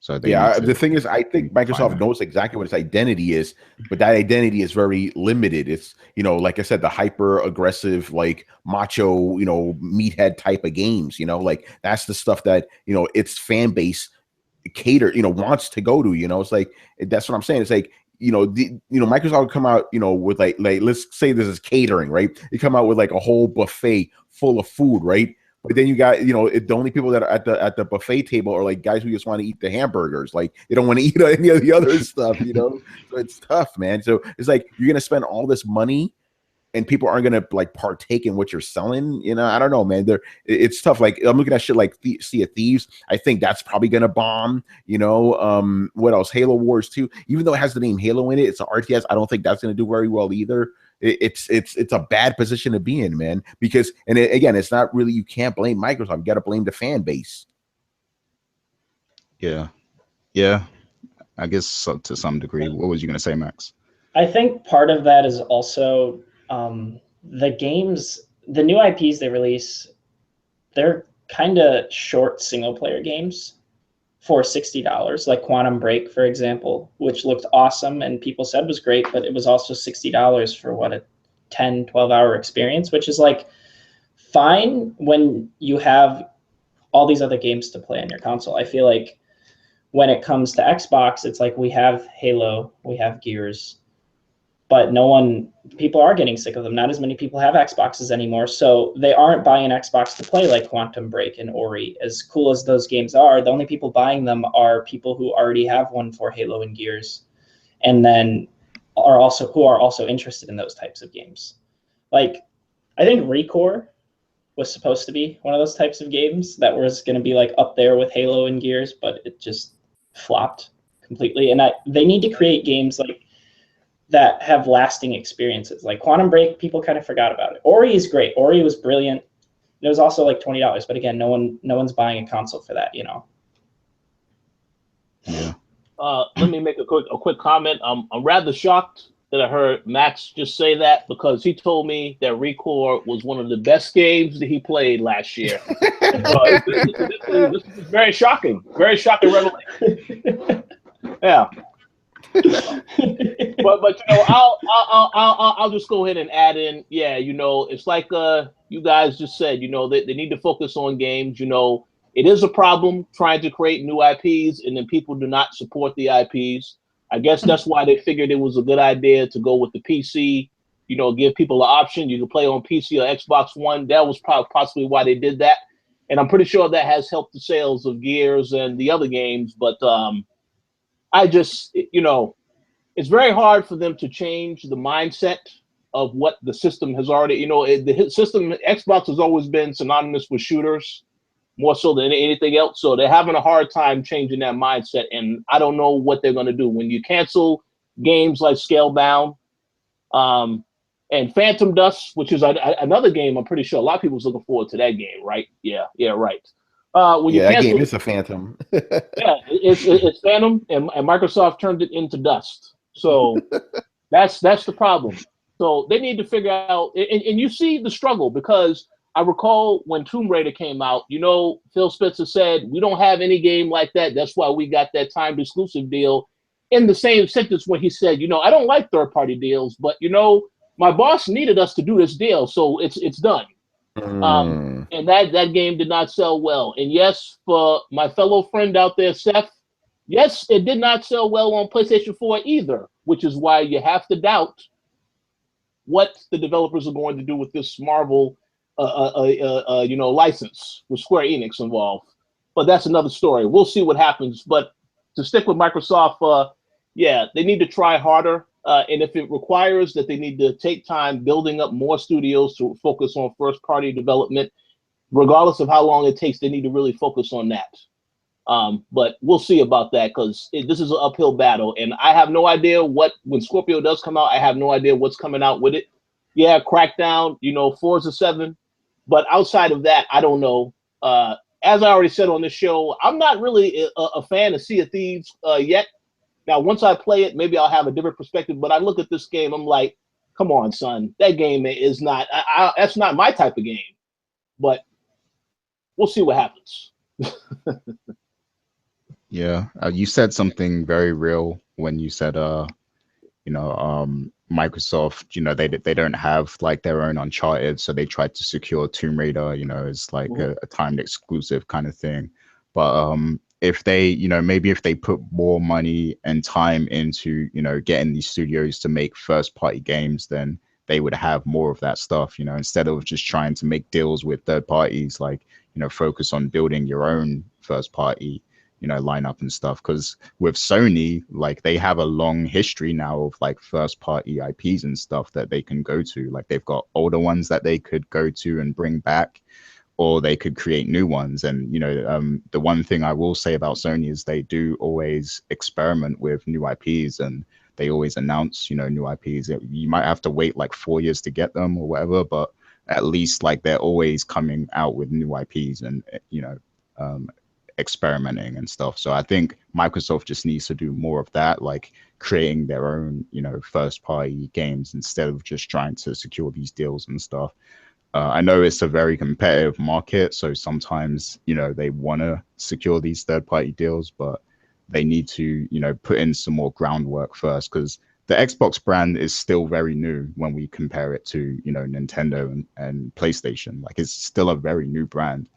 So the thing is, I think Microsoft knows exactly what its identity is, but that identity is very limited. It's, like I said, the hyper aggressive, like macho, meathead type of games, like that's the stuff that, its fan base wants to go to, it's like, that's what I'm saying. It's like, Microsoft would come out, with like, let's say this is catering, right? You come out with like a whole buffet full of food, right? But then you got, the only people that are at the buffet table are like guys who just want to eat the hamburgers. Like they don't want to eat any of the other stuff, So it's tough, man. So it's like you're gonna spend all this money, and people aren't gonna like partake in what you're selling. I don't know, man. It's tough. Like I'm looking at shit like Sea of Thieves. I think that's probably gonna bomb. What else? Halo Wars 2. Even though it has the name Halo in it, it's an RTS. I don't think that's gonna do very well either. It's a bad position to be in, man, because again, it's not really, you can't blame Microsoft. You got to blame the fan base. Yeah, I guess so, to some degree. What was you going to say, Max? I think part of that is also the games, the new IPs they release, they're kind of short single player games for $60, like Quantum Break, for example, which looked awesome and people said was great, but it was also $60 for what, a 10, 12-hour experience, which is like fine when you have all these other games to play on your console. I feel like when it comes to Xbox, it's like we have Halo, we have Gears, but people are getting sick of them. Not as many people have Xboxes anymore, so they aren't buying Xbox to play like Quantum Break and Ori. As cool as those games are, the only people buying them are people who already have one for Halo and Gears, and then who are also interested in those types of games. Like, I think Recore was supposed to be one of those types of games that was going to be like up there with Halo and Gears, but it just flopped completely. And they need to create games like that have lasting experiences. Like Quantum Break, people kind of forgot about it. Ori is great. Ori was brilliant. It was also like $20, but again, no one's buying a console for that, Yeah. Let me make a quick comment. I'm rather shocked that I heard Max just say that, because he told me that Recore was one of the best games that he played last year. This is very shocking revelation. Yeah. but I'll just go ahead and add in. Yeah, it's like you guys just said. They need to focus on games. It is a problem trying to create new IPs, and then people do not support the IPs. I guess that's why they figured it was a good idea to go with the PC. You know, give people an option. You can play on PC or Xbox One. That was possibly why they did that. And I'm pretty sure that has helped the sales of Gears and the other games. But I just, you know, it's very hard for them to change the mindset of what the system has already, you know, the system, Xbox has always been synonymous with shooters more so than anything else. So they're having a hard time changing that mindset. And I don't know what they're going to do. When you cancel games like Scalebound, and Phantom Dust, which is another game, I'm pretty sure a lot of people was looking forward to that game, right? Yeah, right. When that game is a Phantom. Yeah, it's Phantom, and Microsoft turned it into Dust. So that's the problem. So they need to figure out, and you see the struggle, because I recall when Tomb Raider came out, you know, Phil Spencer said, we don't have any game like that. That's why we got that timed exclusive deal. In the same sentence when he said, you know, I don't like third-party deals, but, you know, my boss needed us to do this deal, so it's done. And that game did not sell well. And yes, for my fellow friend out there, Seth, yes, it did not sell well on PlayStation 4 either, which is why you have to doubt what the developers are going to do with this Marvel, you know, license with Square Enix involved. But that's another story. We'll see what happens. But to stick with Microsoft, yeah, they need to try harder. And if it requires that they need to take time building up more studios to focus on first-party development, regardless of how long it takes, they need to really focus on that. But we'll see about that, because this is an uphill battle. And I have no idea when Scorpio does come out, I have no idea what's coming out with it. Yeah, Crackdown, you know, Forza 7. But outside of that, I don't know. As I already said on this show, I'm not really a fan of Sea of Thieves yet. Now, once I play it, maybe I'll have a different perspective. But I look at this game, I'm like, come on, son. That game is not, that's not my type of game. But we'll see what happens. Yeah, you said something very real when you said, you know, Microsoft, you know, they don't have like their own Uncharted, so they tried to secure Tomb Raider, you know, as like a timed exclusive kind of thing. But if they, you know, maybe if they put more money and time into, you know, getting these studios to make first party games, then they would have more of that stuff, you know, instead of just trying to make deals with third parties, like, you know, focus on building your own first party, you know, lineup and stuff. Because with Sony, like, they have a long history now of like first party IPs and stuff that they can go to. Like, they've got older ones that they could go to and bring back, or they could create new ones. And, you know, the one thing I will say about Sony is they do always experiment with new IPs, and they always announce, you know, new IPs. You might have to wait like 4 years to get them or whatever, but at least like they're always coming out with new IPs and, you know, experimenting and stuff. So I think Microsoft just needs to do more of that, like creating their own, you know, first party games instead of just trying to secure these deals and stuff. I know it's a very competitive market, so sometimes, you know, they want to secure these third-party deals, but they need to, you know, put in some more groundwork first, because the Xbox brand is still very new when we compare it to, you know, Nintendo and PlayStation. Like, it's still a very new brand,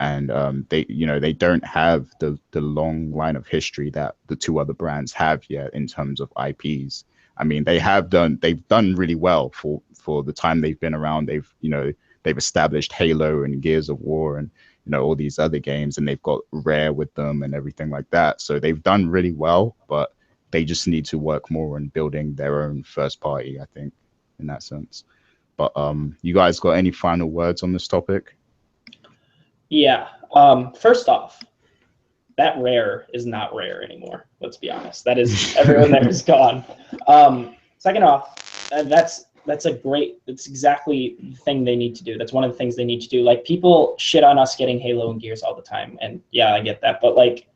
and they, you know, they don't have the long line of history that the two other brands have yet in terms of IPs. I mean, they've done really well for the time they've been around. They've, you know, they've established Halo and Gears of War and, you know, all these other games, and they've got Rare with them and everything like that. So they've done really well, but they just need to work more on building their own first party, I think, in that sense. But you guys got any final words on this topic? Yeah. First off, that Rare is not Rare anymore. Let's be honest. That is, everyone there is gone. Second off, that's exactly the thing they need to do. That's one of the things they need to do. Like, people shit on us getting Halo and Gears all the time, and yeah, I get that. But like,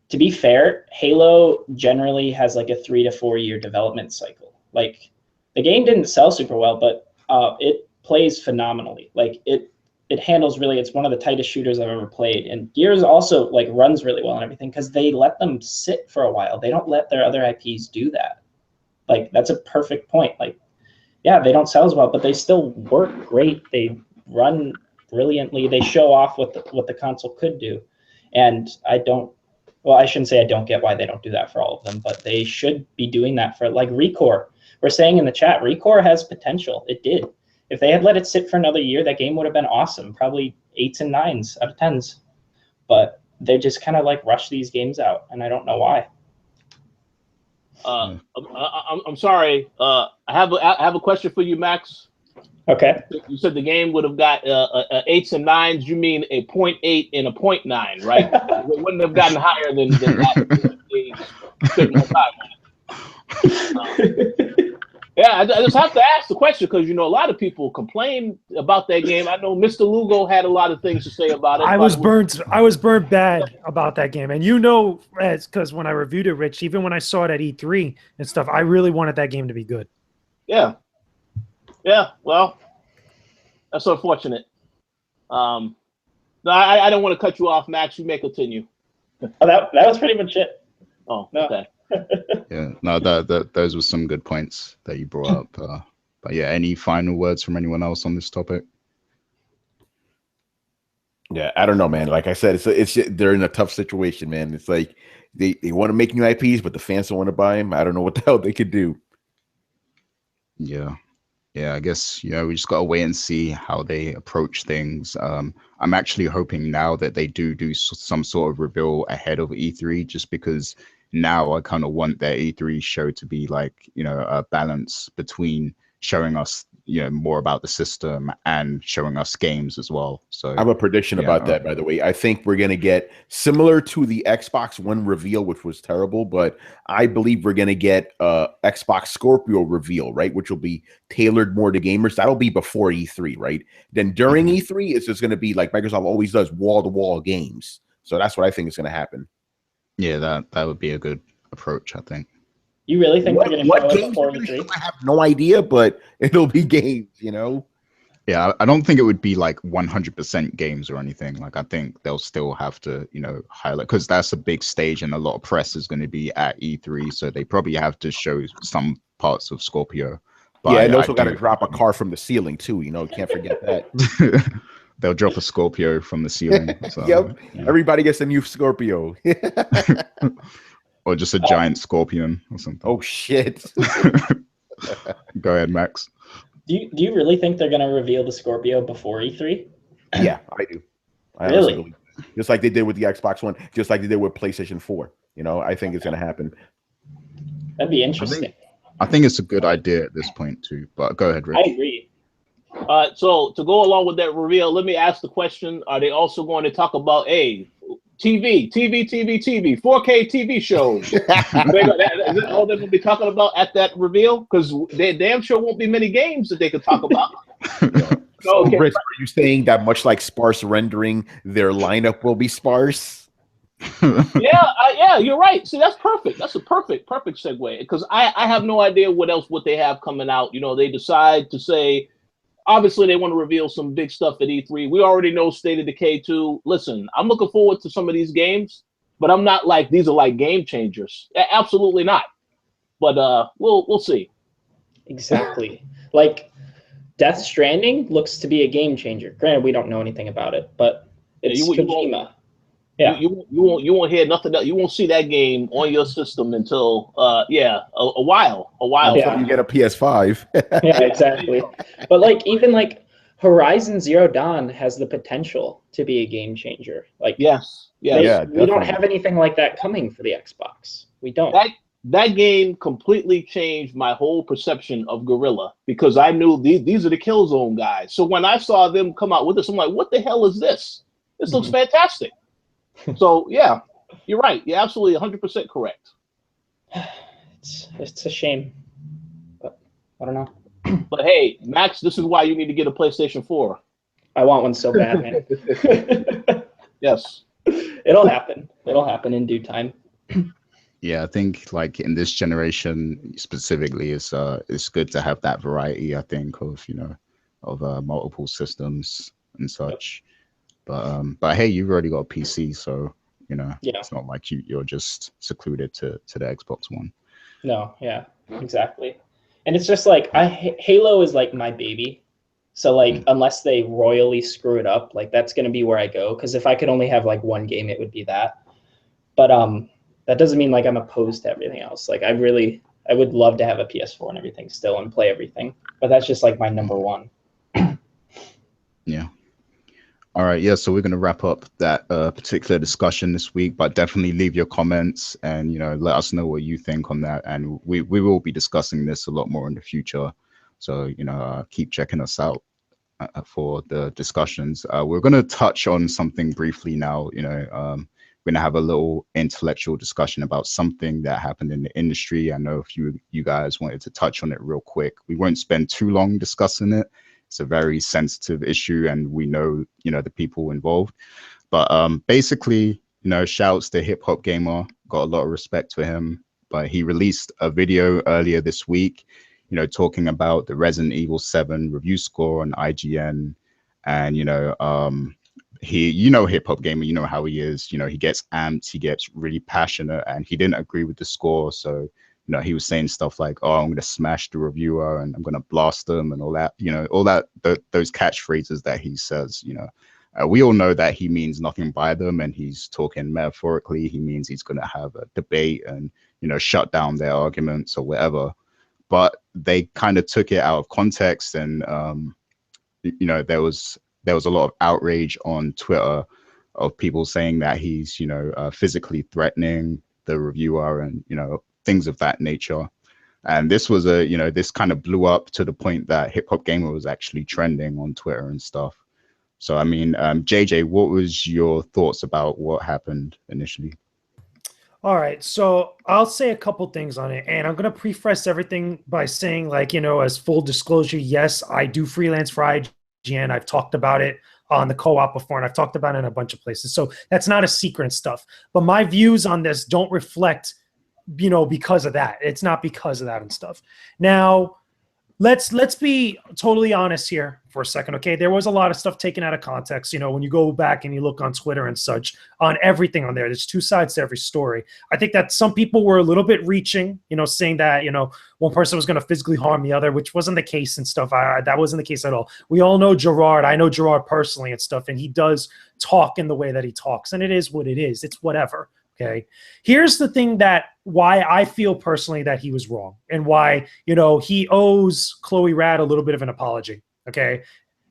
to be fair, Halo generally has like a 3 to 4 year development cycle. Like, the game didn't sell super well, but it plays phenomenally. Like, it handles really, it's one of the tightest shooters I've ever played. And Gears also like runs really well and everything, because they let them sit for a while. They don't let their other IPs do that. Like, that's a perfect point. Like, yeah, they don't sell as well, but they still work great. They run brilliantly. They show off what the console could do. And I don't well, I shouldn't say I don't get why they don't do that for all of them, but they should be doing that for like Recore. We're saying in the chat, Recore has potential. It did. If they had let it sit for another year, that game would have been awesome. Probably 8s and 9s out of 10s. But they just kind of like rush these games out, and I don't know why. I'm sorry. I have a question for you, Max. Okay. You said the game would have got 8s and 9s. You mean a 0.8 and a 0.9, right? It wouldn't have gotten higher than that. They spent more time on it. Yeah, I just have to ask the question because a lot of people complain about that game. I know Mr. Lugo had a lot of things to say about it. I was burnt bad about that game, and because when I reviewed it, Rich, even when I saw it at E3 and stuff, I really wanted that game to be good. Yeah. Well, that's unfortunate. No, I don't want to cut you off, Max. You may continue. Oh, that was pretty much it. Oh, no. Okay. Yeah, no, those were some good points that you brought up. But yeah, any final words from anyone else on this topic? Yeah, I don't know, man. Like I said, they're in a tough situation, man. It's like they want to make new IPs, but the fans don't want to buy them. I don't know what the hell they could do. Yeah, I guess we just gotta wait and see how they approach things. I'm actually hoping now that they do some sort of reveal ahead of E3, just because now I kind of want their E3 show to be like a balance between showing us more about the system and showing us games as well. So I have a prediction about that, by the way. I think we're going to get similar to the Xbox One reveal, which was terrible, but I believe we're going to get Xbox Scorpio reveal, right? Which will be tailored more to gamers. That'll be before E3, right? Then during E3, it's just going to be like Microsoft always does, wall-to-wall games. So that's what I think is going to happen. Yeah, that would be a good approach, I think. You really think they're going to show it before E3? I have no idea, but it'll be games, Yeah, I don't think it would be like 100% games or anything. Like, I think they'll still have to, highlight, because that's a big stage and a lot of press is going to be at E3. So they probably have to show some parts of Scorpio. But yeah, and also got to drop a car from the ceiling too. Can't forget that. They'll drop a Scorpio from the ceiling. So, yep. Yeah. Everybody gets a new Scorpio. Or just a giant scorpion or something. Oh, shit. Go ahead, Max. Do you really think they're going to reveal the Scorpio before E3? Yeah, I do. Really? Just like they did with the Xbox One, just like they did with PlayStation 4. I think it's going to happen. That'd be interesting. I think it's a good idea at this point, too. But go ahead, Rich. I agree. So to go along with that reveal, let me ask the question: are they also going to talk about TV, 4K TV shows? Is that all they're going to be talking about at that reveal? Because they damn sure won't be many games that they could talk about. So, Rich, are you saying that much like sparse rendering, their lineup will be sparse? Yeah, you're right. See, that's perfect. That's a perfect segue. Because I have no idea what they have coming out. They decide to say, obviously, they want to reveal some big stuff at E3. We already know State of Decay 2. Listen, I'm looking forward to some of these games, but I'm not like these are like game changers. Absolutely not. But we'll see. Exactly. Like Death Stranding looks to be a game changer. Granted, we don't know anything about it, but it's Kojima. Yeah, you won't hear nothing else. You won't see that game on your system until a while. Until you get a PS5. Yeah, exactly. But like even like Horizon Zero Dawn has the potential to be a game changer. Like yeah, we don't have anything like that coming for the Xbox. We don't. That game completely changed my whole perception of Guerrilla because I knew these are the Killzone guys. So when I saw them come out with this, I'm like, what the hell is this? This looks fantastic. So yeah, you're right. You're absolutely 100% correct. It's a shame, but I don't know. But hey, Max, this is why you need to get a PlayStation 4. I want one so bad, man. Yes, it'll happen. It'll happen in due time. Yeah, I think like in this generation specifically, it's good to have that variety. I think of multiple systems and such. But hey, you've already got a PC, so it's not like you're just secluded to the Xbox One. No, yeah, exactly. And it's just like Halo is like my baby. So like unless they royally screw it up, like that's gonna be where I go. Because if I could only have like one game, it would be that. But that doesn't mean like I'm opposed to everything else. Like I would love to have a PS4 and everything still and play everything, but that's just like my number one. Yeah. All right. Yeah. So we're going to wrap up that particular discussion this week, but definitely leave your comments and, let us know what you think on that. And we will be discussing this a lot more in the future. So, keep checking us out for the discussions. We're going to touch on something briefly now. We're going to have a little intellectual discussion about something that happened in the industry. I know a few of you guys wanted to touch on it real quick. We won't spend too long discussing it. It's a very sensitive issue, and we know, the people involved. But basically, shouts to Hip Hop Gamer. Got a lot of respect for him. But he released a video earlier this week, talking about the Resident Evil 7 review score on IGN. And, Hip Hop Gamer, you know how he is. He gets amped, he gets really passionate, and he didn't agree with the score. So, he was saying stuff like, "Oh, I'm going to smash the reviewer and I'm going to blast them," and all that, those catchphrases that he says. We all know that he means nothing by them, and he's talking metaphorically. He means he's going to have a debate and, shut down their arguments or whatever. But they kind of took it out of context, and there was a lot of outrage on Twitter of people saying that he's physically threatening the reviewer and things of that nature. And this was this kind of blew up to the point that Hip Hop Gamer was actually trending on Twitter and stuff. So I mean, JJ, what was your thoughts about what happened initially? All right, so I'll say a couple things on it, and I'm going to preface everything by saying, like, as full disclosure, yes, I do freelance for IGN. I've talked about it on the co-op before, and I've talked about it in a bunch of places. So that's not a secret and stuff. But my views on this don't reflect, because of that. It's not because of that and stuff. Now, let's be totally honest here for a second, okay? There was a lot of stuff taken out of context. When you go back and you look on Twitter and such, on everything on there, there's two sides to every story. I think that some people were a little bit reaching, saying that, one person was going to physically harm the other, which wasn't the case and stuff. That wasn't the case at all. We all know Gerard. I know Gerard personally and stuff, and he does talk in the way that he talks, and it is what it is. It's whatever. Okay. Here's the thing why I feel personally that he was wrong, and why, he owes Chloe Rad a little bit of an apology. Okay.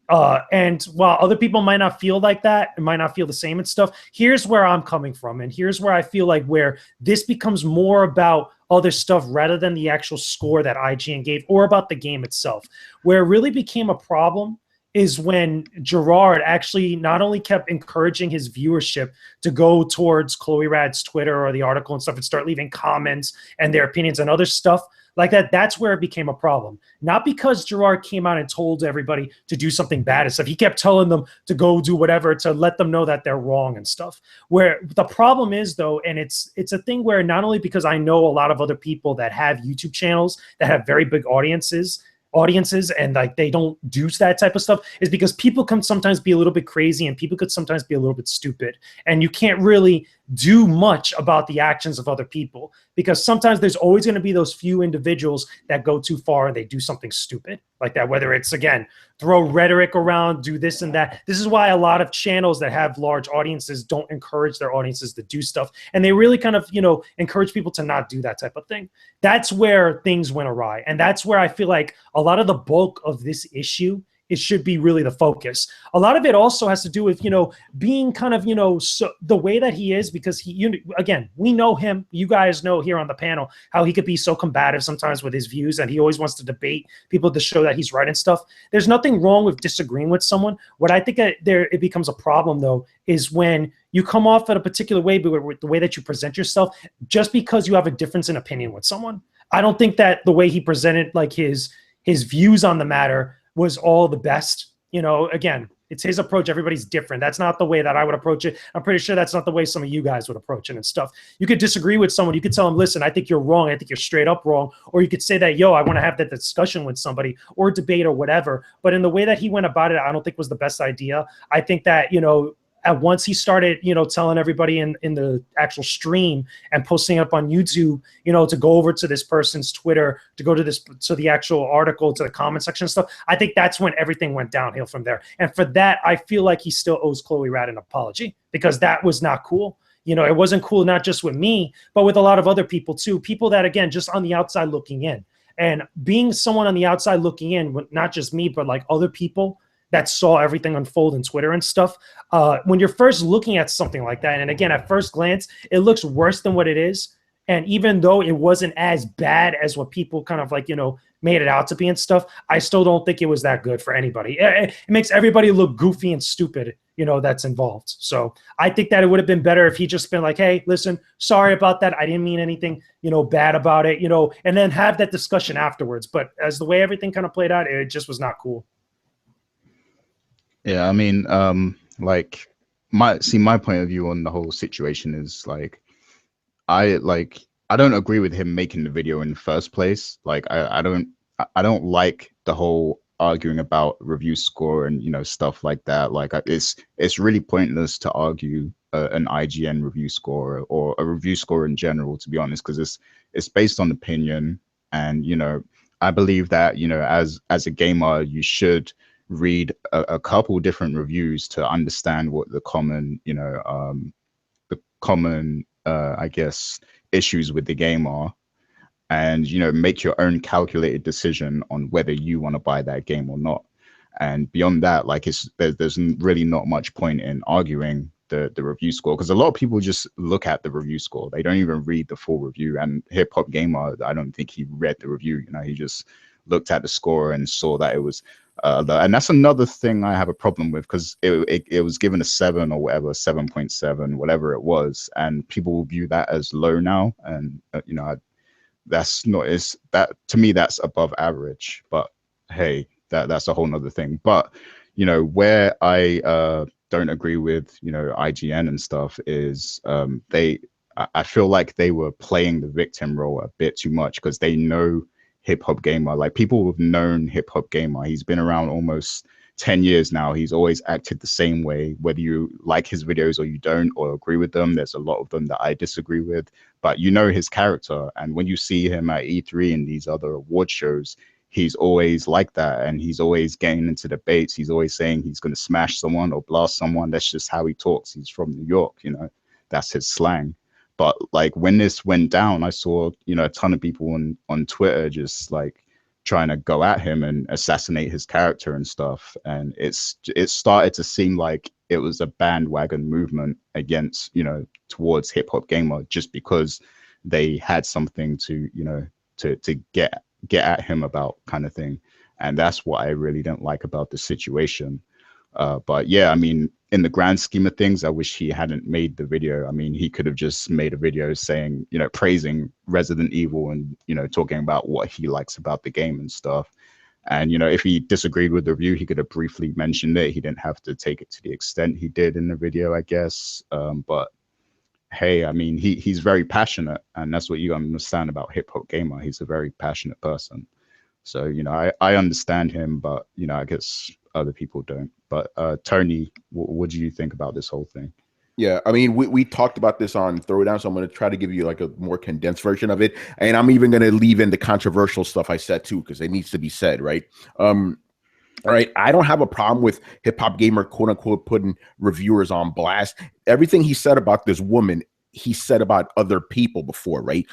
And while other people might not feel like that and might not feel the same and stuff, here's where I'm coming from. And here's where I feel like where this becomes more about other stuff rather than the actual score that IGN gave or about the game itself. Where it really became a problem is when Gerard actually not only kept encouraging his viewership to go towards Chloe Rad's Twitter or the article and stuff and start leaving comments and their opinions and other stuff like that. That's where it became a problem. Not because Gerard came out and told everybody to do something bad and stuff. He kept telling them to go do whatever to let them know that they're wrong and stuff. Where the problem is, though, and it's a thing where not only because I know a lot of other people that have YouTube channels that have very big audiences and like they don't do that type of stuff, is because people can sometimes be a little bit crazy and people could sometimes be a little bit stupid, and you can't really do much about the actions of other people, because sometimes there's always going to be those few individuals that go too far and they do something stupid like that, whether it's, again, throw rhetoric around, do this and that. This is why a lot of channels that have large audiences don't encourage their audiences to do stuff, and they really kind of encourage people to not do that type of thing. That's where things went awry, and that's where I feel like a lot of the bulk of this issue, it should be really the focus. A lot of it also has to do with, being kind of, so the way that he is, because he, again, we know him, you guys know here on the panel, how he could be so combative sometimes with his views, and he always wants to debate people to show that he's right and stuff. There's nothing wrong with disagreeing with someone. What I think it becomes a problem, though, is when you come off in a particular way, but with the way that you present yourself, just because you have a difference in opinion with someone. I don't think that the way he presented, like, his views on the matter was all the best. Again, it's his approach. Everybody's different. That's not the way that I would approach it. I'm pretty sure that's not the way some of you guys would approach it and stuff. You could disagree with someone. You could tell them, listen, I think you're wrong. I think you're straight up wrong. Or you could say that, yo, I want to have that discussion with somebody or debate or whatever. But in the way that he went about it, I don't think was the best idea. I think that, at once he started, telling everybody in the actual stream and posting up on YouTube, to go over to this person's Twitter, to go to the actual article, to the comment section and stuff. I think that's when everything went downhill from there. And for that, I feel like he still owes Chloe Rad an apology, because that was not cool. It wasn't cool, not just with me, but with a lot of other people too. People that, again, just on the outside looking in. And being someone on the outside looking in, not just me, but like other people that saw everything unfold in Twitter and stuff, when you're first looking at something like that, and again, at first glance, it looks worse than what it is. And even though it wasn't as bad as what people kind of like, made it out to be and stuff, I still don't think it was that good for anybody. It makes everybody look goofy and stupid, that's involved. So I think that it would have been better if he just been like, hey, listen, sorry about that. I didn't mean anything, bad about it, and then have that discussion afterwards. But as the way everything kind of played out, it just was not cool. Yeah, I mean, like my point of view on the whole situation is like, I don't agree with him making the video in the first place. Like, I don't like the whole arguing about review score and stuff like that. Like, it's really pointless to argue an IGN review score or a review score in general, to be honest, because it's based on opinion. And I believe that as a gamer, you should read a couple different reviews to understand what the common I guess issues with the game are, and make your own calculated decision on whether you want to buy that game or not. And beyond that, like, there's really not much point in arguing the review score, because a lot of people just look at the review score. They don't even read the full review. And Hip Hop Gamer, I don't think he read the review. He just looked at the score and saw that it was and that's another thing I have a problem with, because it was given a 7 or whatever, 7.7, whatever it was, and people will view that as low now. And that's not, that to me, that's above average. But hey, that's a whole nother thing. But where I don't agree with IGN and stuff is I feel like they were playing the victim role a bit too much, because they know Hip Hop Gamer. Like, people have known Hip Hop Gamer. He's been around almost 10 years now. He's always acted the same way, whether you like his videos or you don't, or agree with them. There's a lot of them that I disagree with, but his character. And when you see him at E3 and these other award shows, he's always like that. And he's always getting into debates. He's always saying he's going to smash someone or blast someone. That's just how he talks. He's from New York, that's his slang. But like, when this went down, I saw, a ton of people on Twitter just like trying to go at him and assassinate his character and stuff. And it started to seem like it was a bandwagon movement against, towards Hip Hop Gamer, just because they had something to get at him about, kind of thing. And that's what I really don't like about the situation. But yeah, I mean, in the grand scheme of things, I wish he hadn't made the video. I mean, he could have just made a video saying, praising Resident Evil and, talking about what he likes about the game and stuff. And, if he disagreed with the review, he could have briefly mentioned it. He didn't have to take it to the extent he did in the video, I guess. But hey, I mean, he's very passionate, and that's what you understand about Hip Hop Gamer. He's a very passionate person. So, I understand him, but, I guess other people don't. But Tony, what do you think about this whole thing? Yeah, I mean, we talked about this on Throwdown, so I'm going to try to give you like a more condensed version of it. And I'm even going to leave in the controversial stuff I said too, because it needs to be said, right? All right, I don't have a problem with Hip Hop Gamer, quote unquote, putting reviewers on blast. Everything he said about this woman, he said about other people before, right?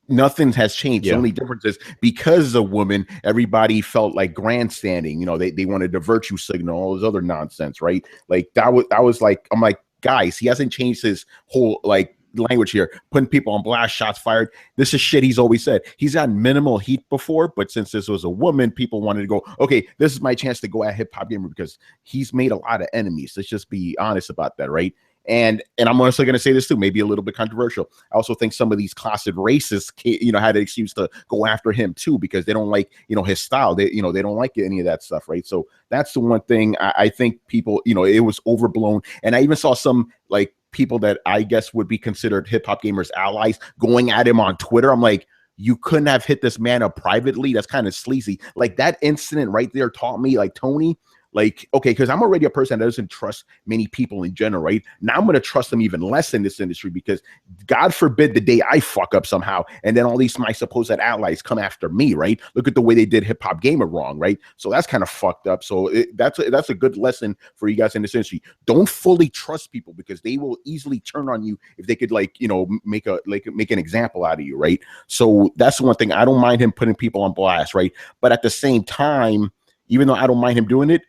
Nothing has changed. Yeah. The only difference is, because a woman, everybody felt like grandstanding. They wanted a virtue signal, all this other nonsense, right? Like that was like, I'm like, guys, he hasn't changed his whole like language here, putting people on blast, shots fired. This is shit he's always said. He's had minimal heat before, but since this was a woman, people wanted to go, okay, this is my chance to go at Hip Hop Gamer, because he's made a lot of enemies. Let's just be honest about that, right? And I'm also going to say this too, maybe a little bit controversial. I also think some of these closet racists, had an excuse to go after him too, because they don't like, his style. They don't like any of that stuff, right? So that's the one thing I think people, it was overblown. And I even saw some like people that I guess would be considered Hip Hop Gamers allies going at him on Twitter. I'm like, you couldn't have hit this man up privately. That's kind of sleazy. Like, that incident right there taught me, like, Tony, Like, okay, because I'm already a person that doesn't trust many people in general, right? Now I'm going to trust them even less in this industry because God forbid the day I fuck up somehow and then all these my supposed allies come after me, right? Look at the way they did Hip Hop Gamer wrong, right? So that's kind of fucked up. So that's a good lesson for you guys in this industry. Don't fully trust people because they will easily turn on you if they could, like, you know, make an example out of you, right? So that's one thing. I don't mind him putting people on blast, right? But at the same time, even though I don't mind him doing it,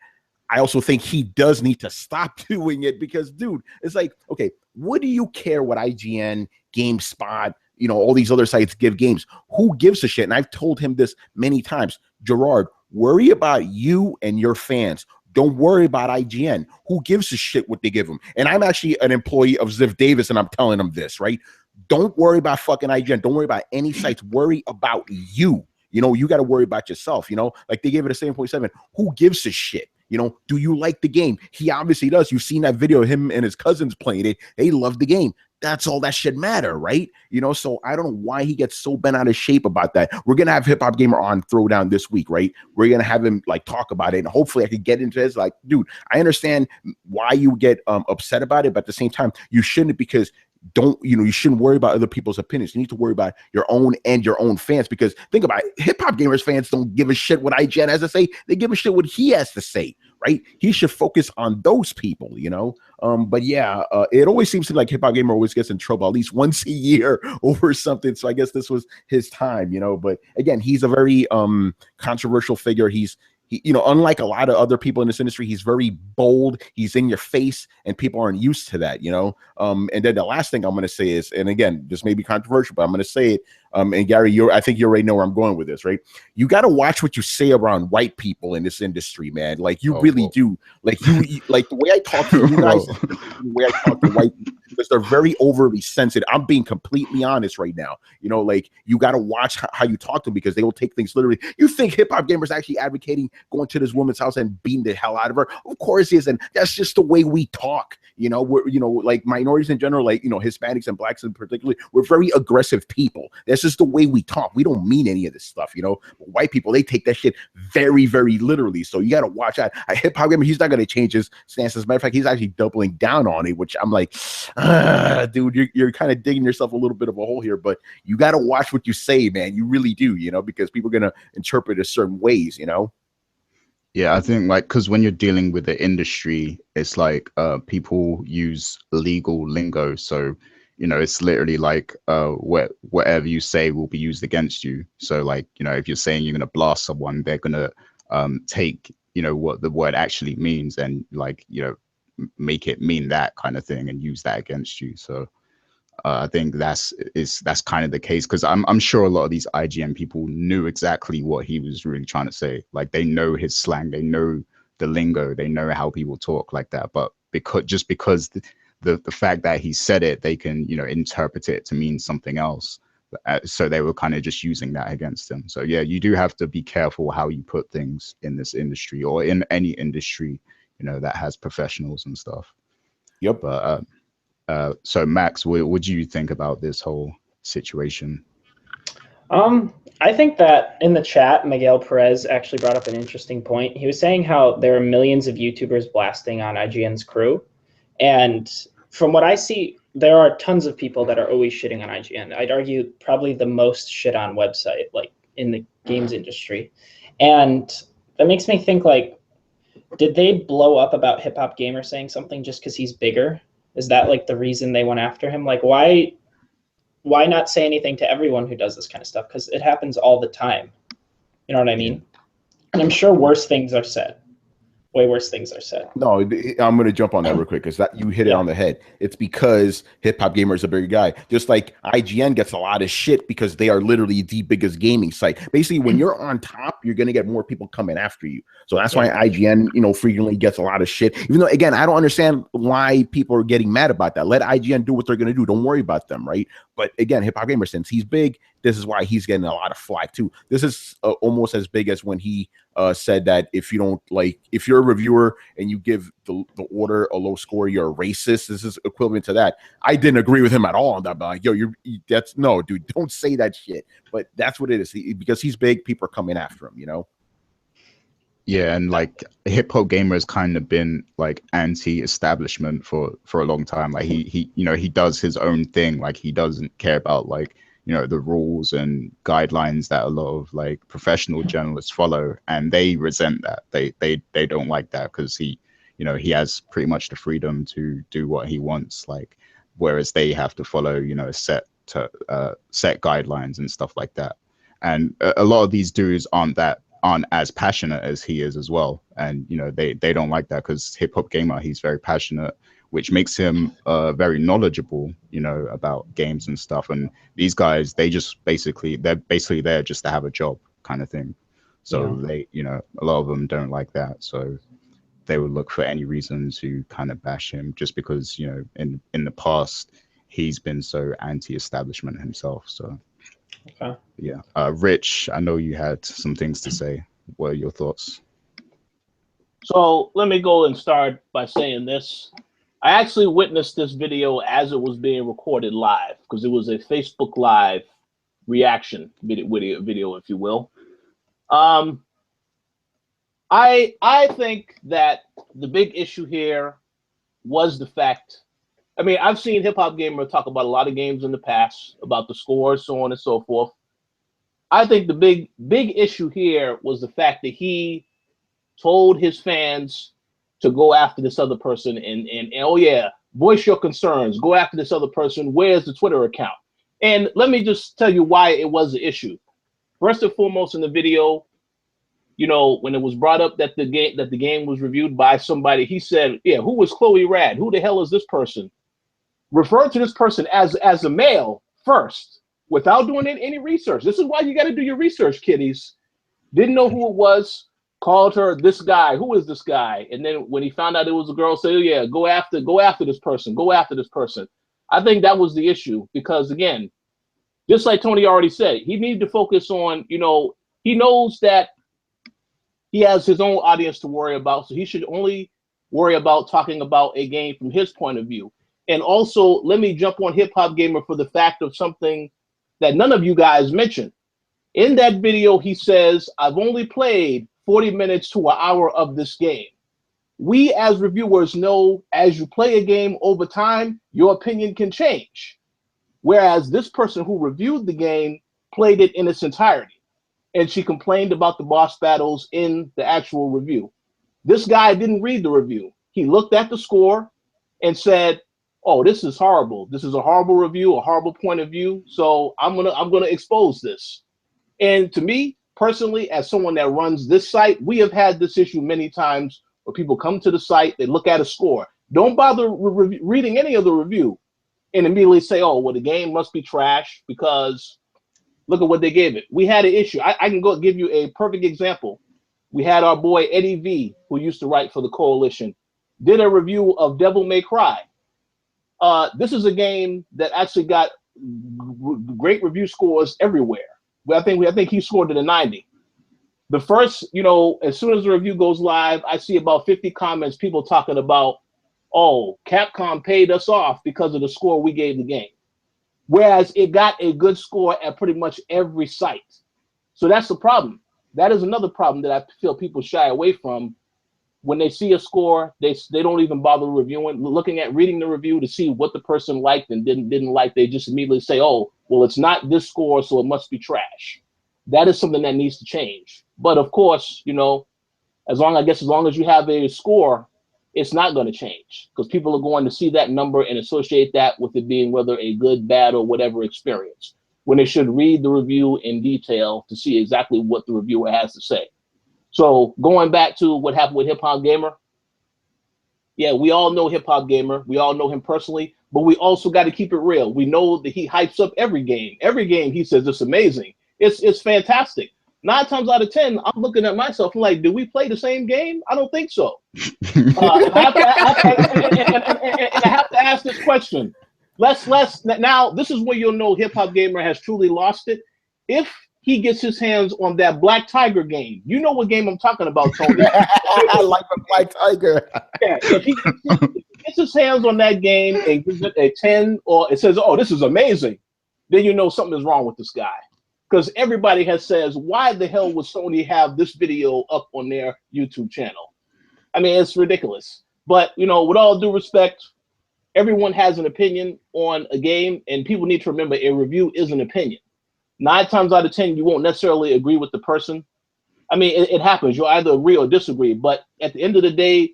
I also think he does need to stop doing it because, dude, it's like, okay, what do you care what IGN, GameSpot, you know, all these other sites give games? Who gives a shit? And I've told him this many times. Gerard, worry about you and your fans. Don't worry about IGN. Who gives a shit what they give them? And I'm actually an employee of Ziff Davis, and I'm telling them this, right? Don't worry about fucking IGN. Don't worry about any sites. Worry about you. You know, you got to worry about yourself, you know? Like, they gave it a 7.7. Who gives a shit? You know, do you like the game? He obviously does. You've seen that video of him and his cousins playing it. They love the game. That's all that should matter, right? You know, so I don't know why he gets so bent out of shape about that. We're going to have Hip Hop Gamer on Throwdown this week, right? We're going to have him, like, talk about it. And hopefully I could get into this. Like, dude, I understand why you get upset about it. But at the same time, you shouldn't, because you shouldn't worry about other people's opinions. You need to worry about your own and your own fans, because think about it, Hip Hop Gamers fans don't give a shit what IGN has to say. They give a shit what he has to say, right? He should focus on those people, you know? But yeah, it always seems to like Hip Hop Gamer always gets in trouble at least once a year over something. So I guess this was his time, you know? But again, he's a very controversial figure. He, you know, unlike a lot of other people in this industry, he's very bold. He's in your face, and people aren't used to that, you know? And then the last thing I'm going to say is, and again, this may be controversial, but I'm going to say it. And Gary, I think you already know where I'm going with this, right? You got to watch what you say around white people in this industry, man. Like, you really do. Like, like the way I talk to you guys, the way I talk to white people, because they're very overly sensitive. I'm being completely honest right now. You know, like, you got to watch how you talk to them, because they will take things literally. You think Hip Hop Gamer is actually advocating going to this woman's house and beating the hell out of her? Of course he is, and that's just the way we talk. You know, we're, you know, like minorities in general, like, you know, Hispanics and blacks in particular, we're very aggressive people. That's just the way we talk. We don't mean any of this stuff, you know. But white people, they take that shit very, very literally. So you got to watch out. Hip Hop Gamer, he's not going to change his stance. As a matter of fact, he's actually doubling down on it, which I'm like, dude, you're kind of digging yourself a little bit of a hole here. But you got to watch what you say, man. You really do, you know, because people are going to interpret it certain ways, you know. Yeah, I think, like, because when you're dealing with the industry, it's like people use legal lingo. So, you know, it's literally like whatever you say will be used against you. So, like, you know, if you're saying you're going to blast someone, they're going to take, you know, what the word actually means and, like, you know, make it mean that kind of thing and use that against you. So I think that's kind of the case, because I'm sure a lot of these IGN people knew exactly what he was really trying to say. Like, they know his slang, they know the lingo, they know how people talk like that. But because the fact that he said it, they can, you know, interpret it to mean something else. So they were kind of just using that against him. So yeah, you do have to be careful how you put things in this industry, or in any industry, you know, that has professionals and stuff. Yep. But so Max, what do you think about this whole situation? I think that in the chat, Miguel Perez actually brought up an interesting point. He was saying how there are millions of YouTubers blasting on IGN's crew. And from what I see, there are tons of people that are always shitting on IGN. I'd argue probably the most shit on website, like, in the games industry. And that makes me think, like, did they blow up about Hip Hop Gamer saying something just because he's bigger? Is that, like, the reason they went after him? Like, why not say anything to everyone who does this kind of stuff? Because it happens all the time. You know what I mean? And I'm sure worse things are said. Way worse things are said. No, I'm going to jump on that real quick, because that you hit it on the head. It's because Hip Hop Gamer is a bigger guy. Just like IGN gets a lot of shit because they are literally the biggest gaming site. Basically, when you're on top, you're going to get more people coming after you. So that's why IGN, you know, frequently gets a lot of shit. Even though, again, I don't understand why people are getting mad about that. Let IGN do what they're going to do. Don't worry about them, right? But again, Hip Hop Gamer, since he's big, this is why he's getting a lot of flack too. This is almost as big as when he said that if you're a reviewer and you give the order a low score, you're a racist. This is equivalent to that. I didn't agree with him at all on that. But like, yo, no, dude, don't say that shit. But that's what it is. Because he's big, people are coming after him, you know? Yeah, and like hip hop gamer has kind of been like anti-establishment for a long time. Like he you know he does his own thing. Like he doesn't care about like the rules and guidelines that a lot of like professional journalists follow, and they resent that. They don't like that because he has pretty much the freedom to do what he wants. Like whereas they have to follow set guidelines and stuff like that. And a lot of these dudes aren't as passionate as he is as well, and they don't like that because hip hop gamer, he's very passionate, which makes him very knowledgeable about games and stuff. And these guys, they're basically there just to have a job kind of thing. So they a lot of them don't like that, so they would look for any reason to kind of bash him just because in the past he's been so anti-establishment himself. So Okay. yeah. Rich, I know you had some things to say. What are your thoughts? So let me go and start by saying this. I actually witnessed this video as it was being recorded live because it was a Facebook Live reaction video, if you will. I think that the big issue here was the fact. I mean, I've seen Hip Hop Gamer talk about a lot of games in the past, about the scores, so on and so forth. I think the big issue here was the fact that he told his fans to go after this other person and oh yeah, voice your concerns, go after this other person. Where's the Twitter account? And let me just tell you why it was an issue. First and foremost, in the video, when it was brought up that the game was reviewed by somebody, he said, yeah, who was Chloe Rad? Who the hell is this person? Refer to this person as a male first, without doing any research. This is why you got to do your research, kiddies. Didn't know who it was, called her this guy. Who is this guy? And then when he found out it was a girl, said, oh, yeah, go after this person. Go after this person. I think that was the issue because, again, just like Tony already said, he needed to focus on, he knows that he has his own audience to worry about, so he should only worry about talking about a game from his point of view. And also, let me jump on Hip Hop Gamer for the fact of something that none of you guys mentioned. In that video, he says, I've only played 40 minutes to an hour of this game. We as reviewers know as you play a game over time, your opinion can change. Whereas this person who reviewed the game played it in its entirety. And she complained about the boss battles in the actual review. This guy didn't read the review. He looked at the score and said, oh, this is horrible. This is a horrible review, a horrible point of view. So I'm gonna expose this. And to me, personally, as someone that runs this site, we have had this issue many times where people come to the site, they look at a score, don't bother reading any of the review, and immediately say, oh, well, the game must be trash because look at what they gave it. We had an issue. I can go give you a perfect example. We had our boy Eddie V, who used to write for the Koalition, did a review of Devil May Cry. This is a game that actually got great review scores everywhere. I think he scored it a 90. The first, as soon as the review goes live, I see about 50 comments, people talking about, oh, Capcom paid us off because of the score we gave the game. Whereas it got a good score at pretty much every site. So that's the problem. That is another problem that I feel people shy away from. When they see a score, they don't even bother reviewing, reading the review to see what the person liked and didn't like. They just immediately say, oh, well, it's not this score, so it must be trash. That is something that needs to change. But of course, as long as you have a score, it's not going to change because people are going to see that number and associate that with it being whether a good, bad, or whatever experience, when they should read the review in detail to see exactly what the reviewer has to say. So going back to what happened with Hip Hop Gamer, yeah, we all know Hip Hop Gamer. We all know him personally, but we also got to keep it real. We know that he hypes up every game. Every game he says it's amazing. It's fantastic. 9 times out of 10, I'm looking at myself. I'm like, did we play the same game? I don't think so. And I have to ask this question. Now, this is where you'll know Hip Hop Gamer has truly lost it. If he gets his hands on that Black Tiger game, you know what game I'm talking about, Tony. I like the Black Tiger. Yeah, if he gets his hands on that game and gives it a 10, or it says, oh, this is amazing, then you know something is wrong with this guy. because everybody has says, why the hell would Sony have this video up on their YouTube channel? I mean, it's ridiculous. But, you know, with all due respect, everyone has an opinion on a game, and people need to remember a review is an opinion. 9 times out of 10, you won't necessarily agree with the person. I mean, it happens. You'll either agree or disagree. But at the end of the day,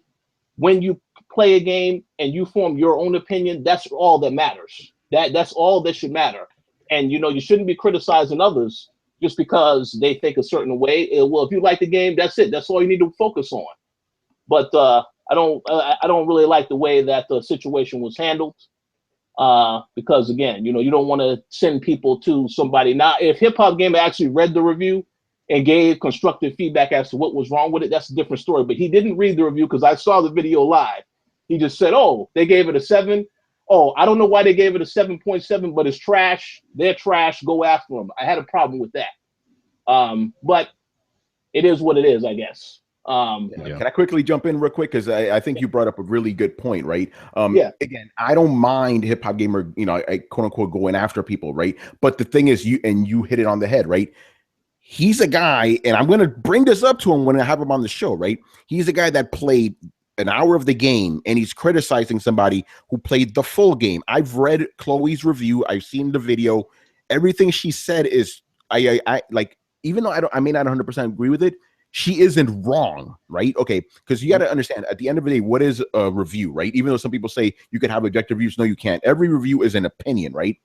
when you play a game and you form your own opinion, that's all that matters. That's all that should matter. And, you know, you shouldn't be criticizing others just because they think a certain way. Well, if you like the game, that's it. That's all you need to focus on. But I don't really like the way that the situation was handled. Because, again, you know, you don't want to send people to somebody. Now, if Hip Hop Gamer actually read the review and gave constructive feedback as to what was wrong with it, that's a different story. But he didn't read the review because I saw the video live. He just said, oh, they gave it a 7. Oh, I don't know why they gave it a 7.7, but it's trash. They're trash. Go after them. I had a problem with that. But it is what it is, I guess. Can I quickly jump in real quick? Because I think you brought up a really good point, right? Again, I don't mind Hip Hop Gamer, you know, I quote unquote going after people, right? But the thing is, you hit it on the head, right? He's a guy, and I'm going to bring this up to him when I have him on the show, right? He's a guy that played an hour of the game, and he's criticizing somebody who played the full game. I've read Chloe's review. I've seen the video. Everything she said is, I like, even though I may not 100% agree with it, she isn't wrong, right? Okay, because you got to understand, at the end of the day, what is a review, right? Even though some people say you can have objective reviews, no, you can't. Every review is an opinion, right?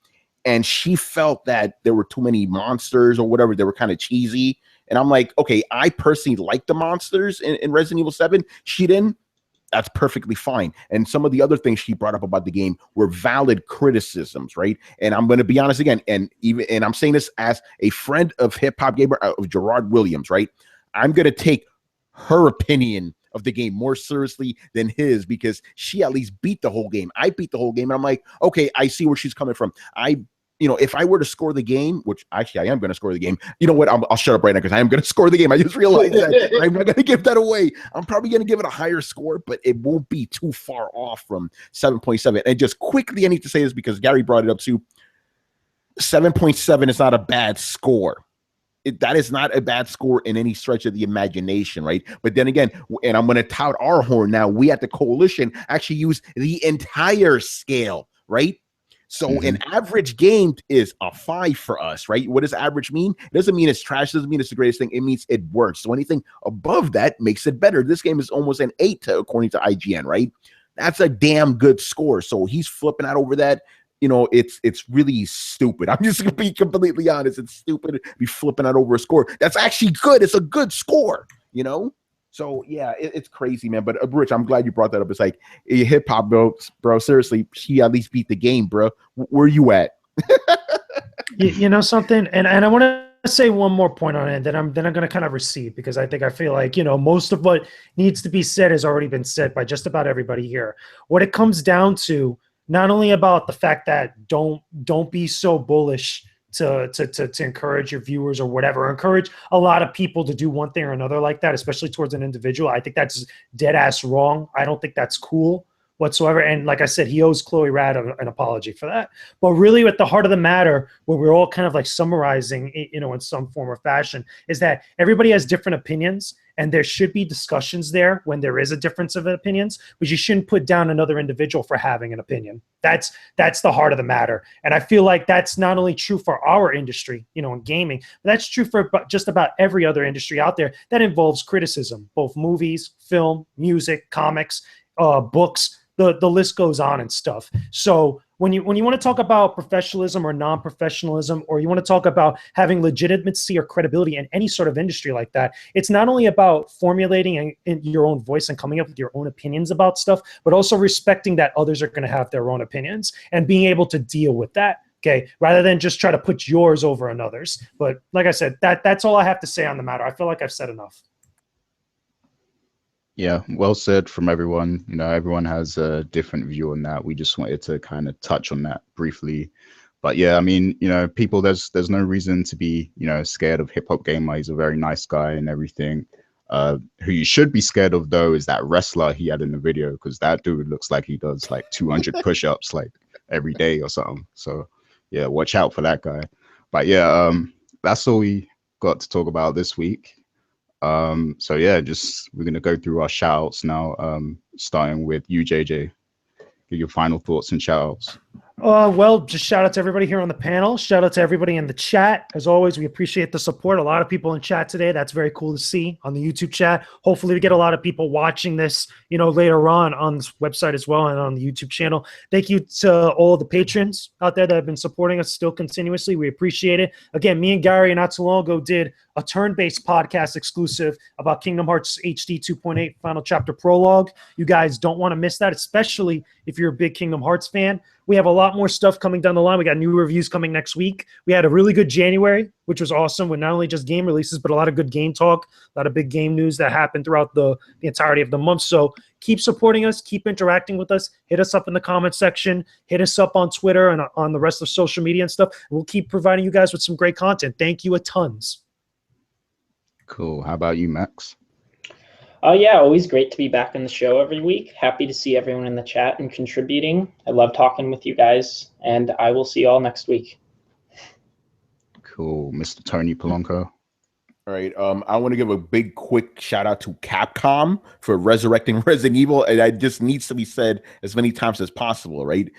And she felt that there were too many monsters or whatever. They were kind of cheesy. And I'm like, okay, I personally like the monsters in Resident Evil 7. She didn't. That's perfectly fine. And some of the other things she brought up about the game were valid criticisms, right? And I'm going to be honest again, and I'm saying this as a friend of Hip Hop Gamer, of Gerard Williams, right? I'm going to take her opinion of the game more seriously than his, because she at least beat the whole game. I beat the whole game, and I'm like, okay, I see where she's coming from. You know, if I were to score the game, which actually I am going to score the game, you know what? I'll shut up right now because I am going to score the game. I just realized that I'm not going to give that away. I'm probably going to give it a higher score, but it won't be too far off from 7.7. And just quickly, I need to say this because Gary brought it up too. 7.7 is not a bad score. That is not a bad score in any stretch of the imagination, right? But then again, and I'm going to tout our horn now, we at the Koalition actually use the entire scale, right? So an average game is a 5 for us, right? What does average mean? It doesn't mean it's trash. It doesn't mean it's the greatest thing. It means it works. So anything above that makes it better. This game is almost an 8 according to IGN, right? That's a damn good score. So he's flipping out over that. You know, it's really stupid. I'm just going to be completely honest. It's stupid to be flipping out over a score. That's actually good. It's a good score, you know? So, yeah, it's crazy, man. But, Rich, I'm glad you brought that up. It's like, hip hop, bro, seriously, she at least beat the game, bro. Where you at? you know something? And I want to say one more point on it, then I'm going to kind of recede, because I feel like, you know, most of what needs to be said has already been said by just about everybody here. What it comes down to, not only about the fact that don't be so bullish to encourage your viewers or whatever, encourage a lot of people to do one thing or another like that, especially towards an individual. I think that's dead ass wrong. I don't think that's cool whatsoever. And like I said, he owes Chloe Rad an apology for that. But really, at the heart of the matter, what we're all kind of like summarizing, you know, in some form or fashion, is that everybody has different opinions, and there should be discussions there when there is a difference of opinions, but you shouldn't put down another individual for having an opinion. That's the heart of the matter. And I feel like that's not only true for our industry, you know, in gaming, but that's true for just about every other industry out there that involves criticism, both movies, film, music, comics, books. The list goes on and stuff. So when you want to talk about professionalism or non-professionalism, or you want to talk about having legitimacy or credibility in any sort of industry like that, it's not only about formulating your own voice and coming up with your own opinions about stuff, but also respecting that others are going to have their own opinions and being able to deal with that. Okay, rather than just try to put yours over another's. But like I said, that's all I have to say on the matter. I feel like I've said enough. Yeah, well said from everyone. You know, everyone has a different view on that. We just wanted to kind of touch on that briefly. But yeah, I mean, you know, people, there's no reason to be, you know, scared of Hip Hop Gamer. He's a very nice guy and everything. Who you should be scared of, though, is that wrestler he had in the video, because that dude looks like he does like 200 push-ups like every day or something. So yeah, watch out for that guy. But yeah, that's all we got to talk about this week. So yeah, we're gonna go through our shout outs now. Starting with you, JJ. Give your final thoughts and shout outs. Well, just shout out to everybody here on the panel. Shout out to everybody in the chat. As always, we appreciate the support. A lot of people in chat today. That's very cool to see on the YouTube chat. Hopefully we get a lot of people watching this, later on this website as well and on the YouTube channel. Thank you to all the patrons out there that have been supporting us still continuously. We appreciate it. Again, me and Gary not too long ago did a turn-based podcast exclusive about Kingdom Hearts HD 2.8 Final Chapter Prologue. You guys don't want to miss that, especially if you're a big Kingdom Hearts fan. We have a lot more stuff coming down the line. We got new reviews coming next week. We had a really good January, which was awesome, with not only just game releases, but a lot of good game talk, a lot of big game news that happened throughout the entirety of the month. So keep supporting us, keep interacting with us. Hit us up in the comment section. Hit us up on Twitter and on the rest of social media and stuff. We'll keep providing you guys with some great content. Thank you a tons. Cool. How about you, Max? Yeah, always great to be back on the show every week. Happy to see everyone in the chat and contributing. I love talking with you guys, and I will see you all next week. Cool. Mr. Tony Polanco. All right. I want to give a big, quick shout out to Capcom for resurrecting Resident Evil, and it just needs to be said as many times as possible. Right?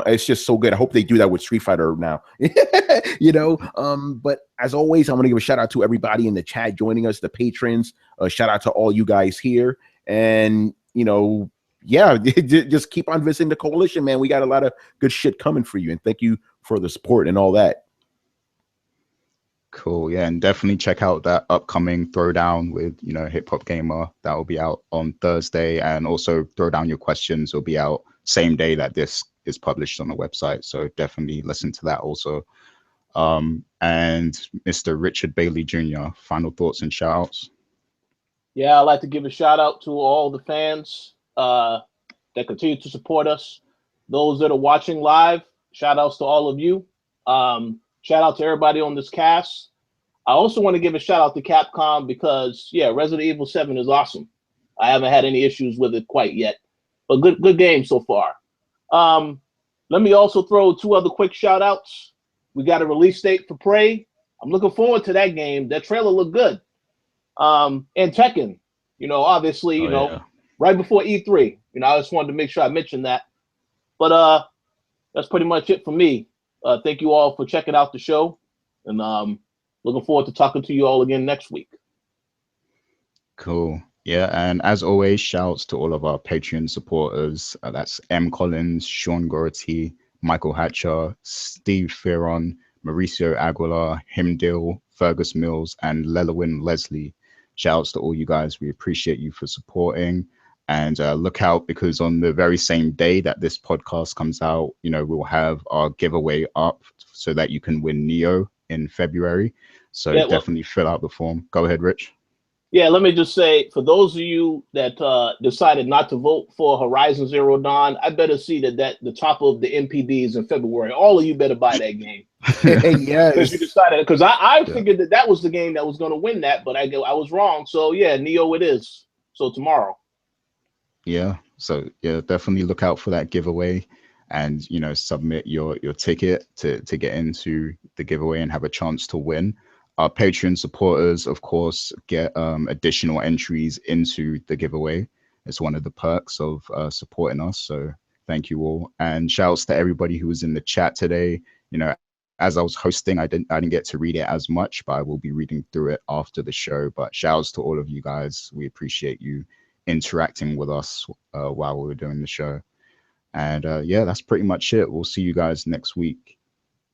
It's just so good. I hope they do that with Street Fighter now. But as always, I want to give a shout out to everybody in the chat joining us, the patrons. Shout out to all you guys here, and just keep on visiting the Koalition, man. We got a lot of good shit coming for you, and thank you for the support and all that. Cool. Yeah, and definitely check out that upcoming Throwdown with Hip Hop Gamer. That will be out on Thursday, and also Throwdown Your Questions will be out same day that this is published on the website. So definitely listen to that also. And Mr. Richard Bailey Jr., final thoughts and shout outs. Yeah, I'd like to give a shout out to all the fans that continue to support us. Those that are watching live, shout outs to all of you. Shout out to everybody on this cast. I also want to give a shout out to Capcom because, Resident Evil 7 is awesome. I haven't had any issues with it quite yet, but good game so far. Let me also throw two other quick shout outs. We got a release date for Prey. I'm looking forward to that game. That trailer looked good. And Tekken, obviously, right before E3. I just wanted to make sure I mentioned that. But that's pretty much it for me. Thank you all for checking out the show, and looking forward to talking to you all again next week. Cool. Yeah, and as always, shouts to all of our Patreon supporters. That's M. Collins, Sean Gority, Michael Hatcher, Steve Fearon, Mauricio Aguilar, Himdil, Fergus Mills, and Lelawin Leslie. Shouts to all you guys. We appreciate you for supporting. And look out, because on the very same day that this podcast comes out, we'll have our giveaway up so that you can win Neo in February. So definitely fill out the form. Go ahead, Rich. Yeah, let me just say, for those of you that decided not to vote for Horizon Zero Dawn, I better see that the top of the MPDs in February. All of you better buy that game. Yes. Because you decided, because I figured that was the game that was going to win that, but I was wrong. So Neo it is. So tomorrow. Yeah, so definitely look out for that giveaway, and submit your ticket to get into the giveaway and have a chance to win. Our Patreon supporters, of course, get additional entries into the giveaway. It's one of the perks of supporting us. So thank you all, and shouts to everybody who was in the chat today. As I was hosting, I didn't get to read it as much, but I will be reading through it after the show. But shouts to all of you guys. We appreciate you interacting with us while we were doing the show. And that's pretty much it. We'll see you guys next week.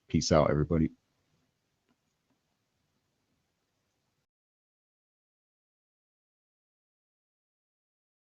Peace out, everybody.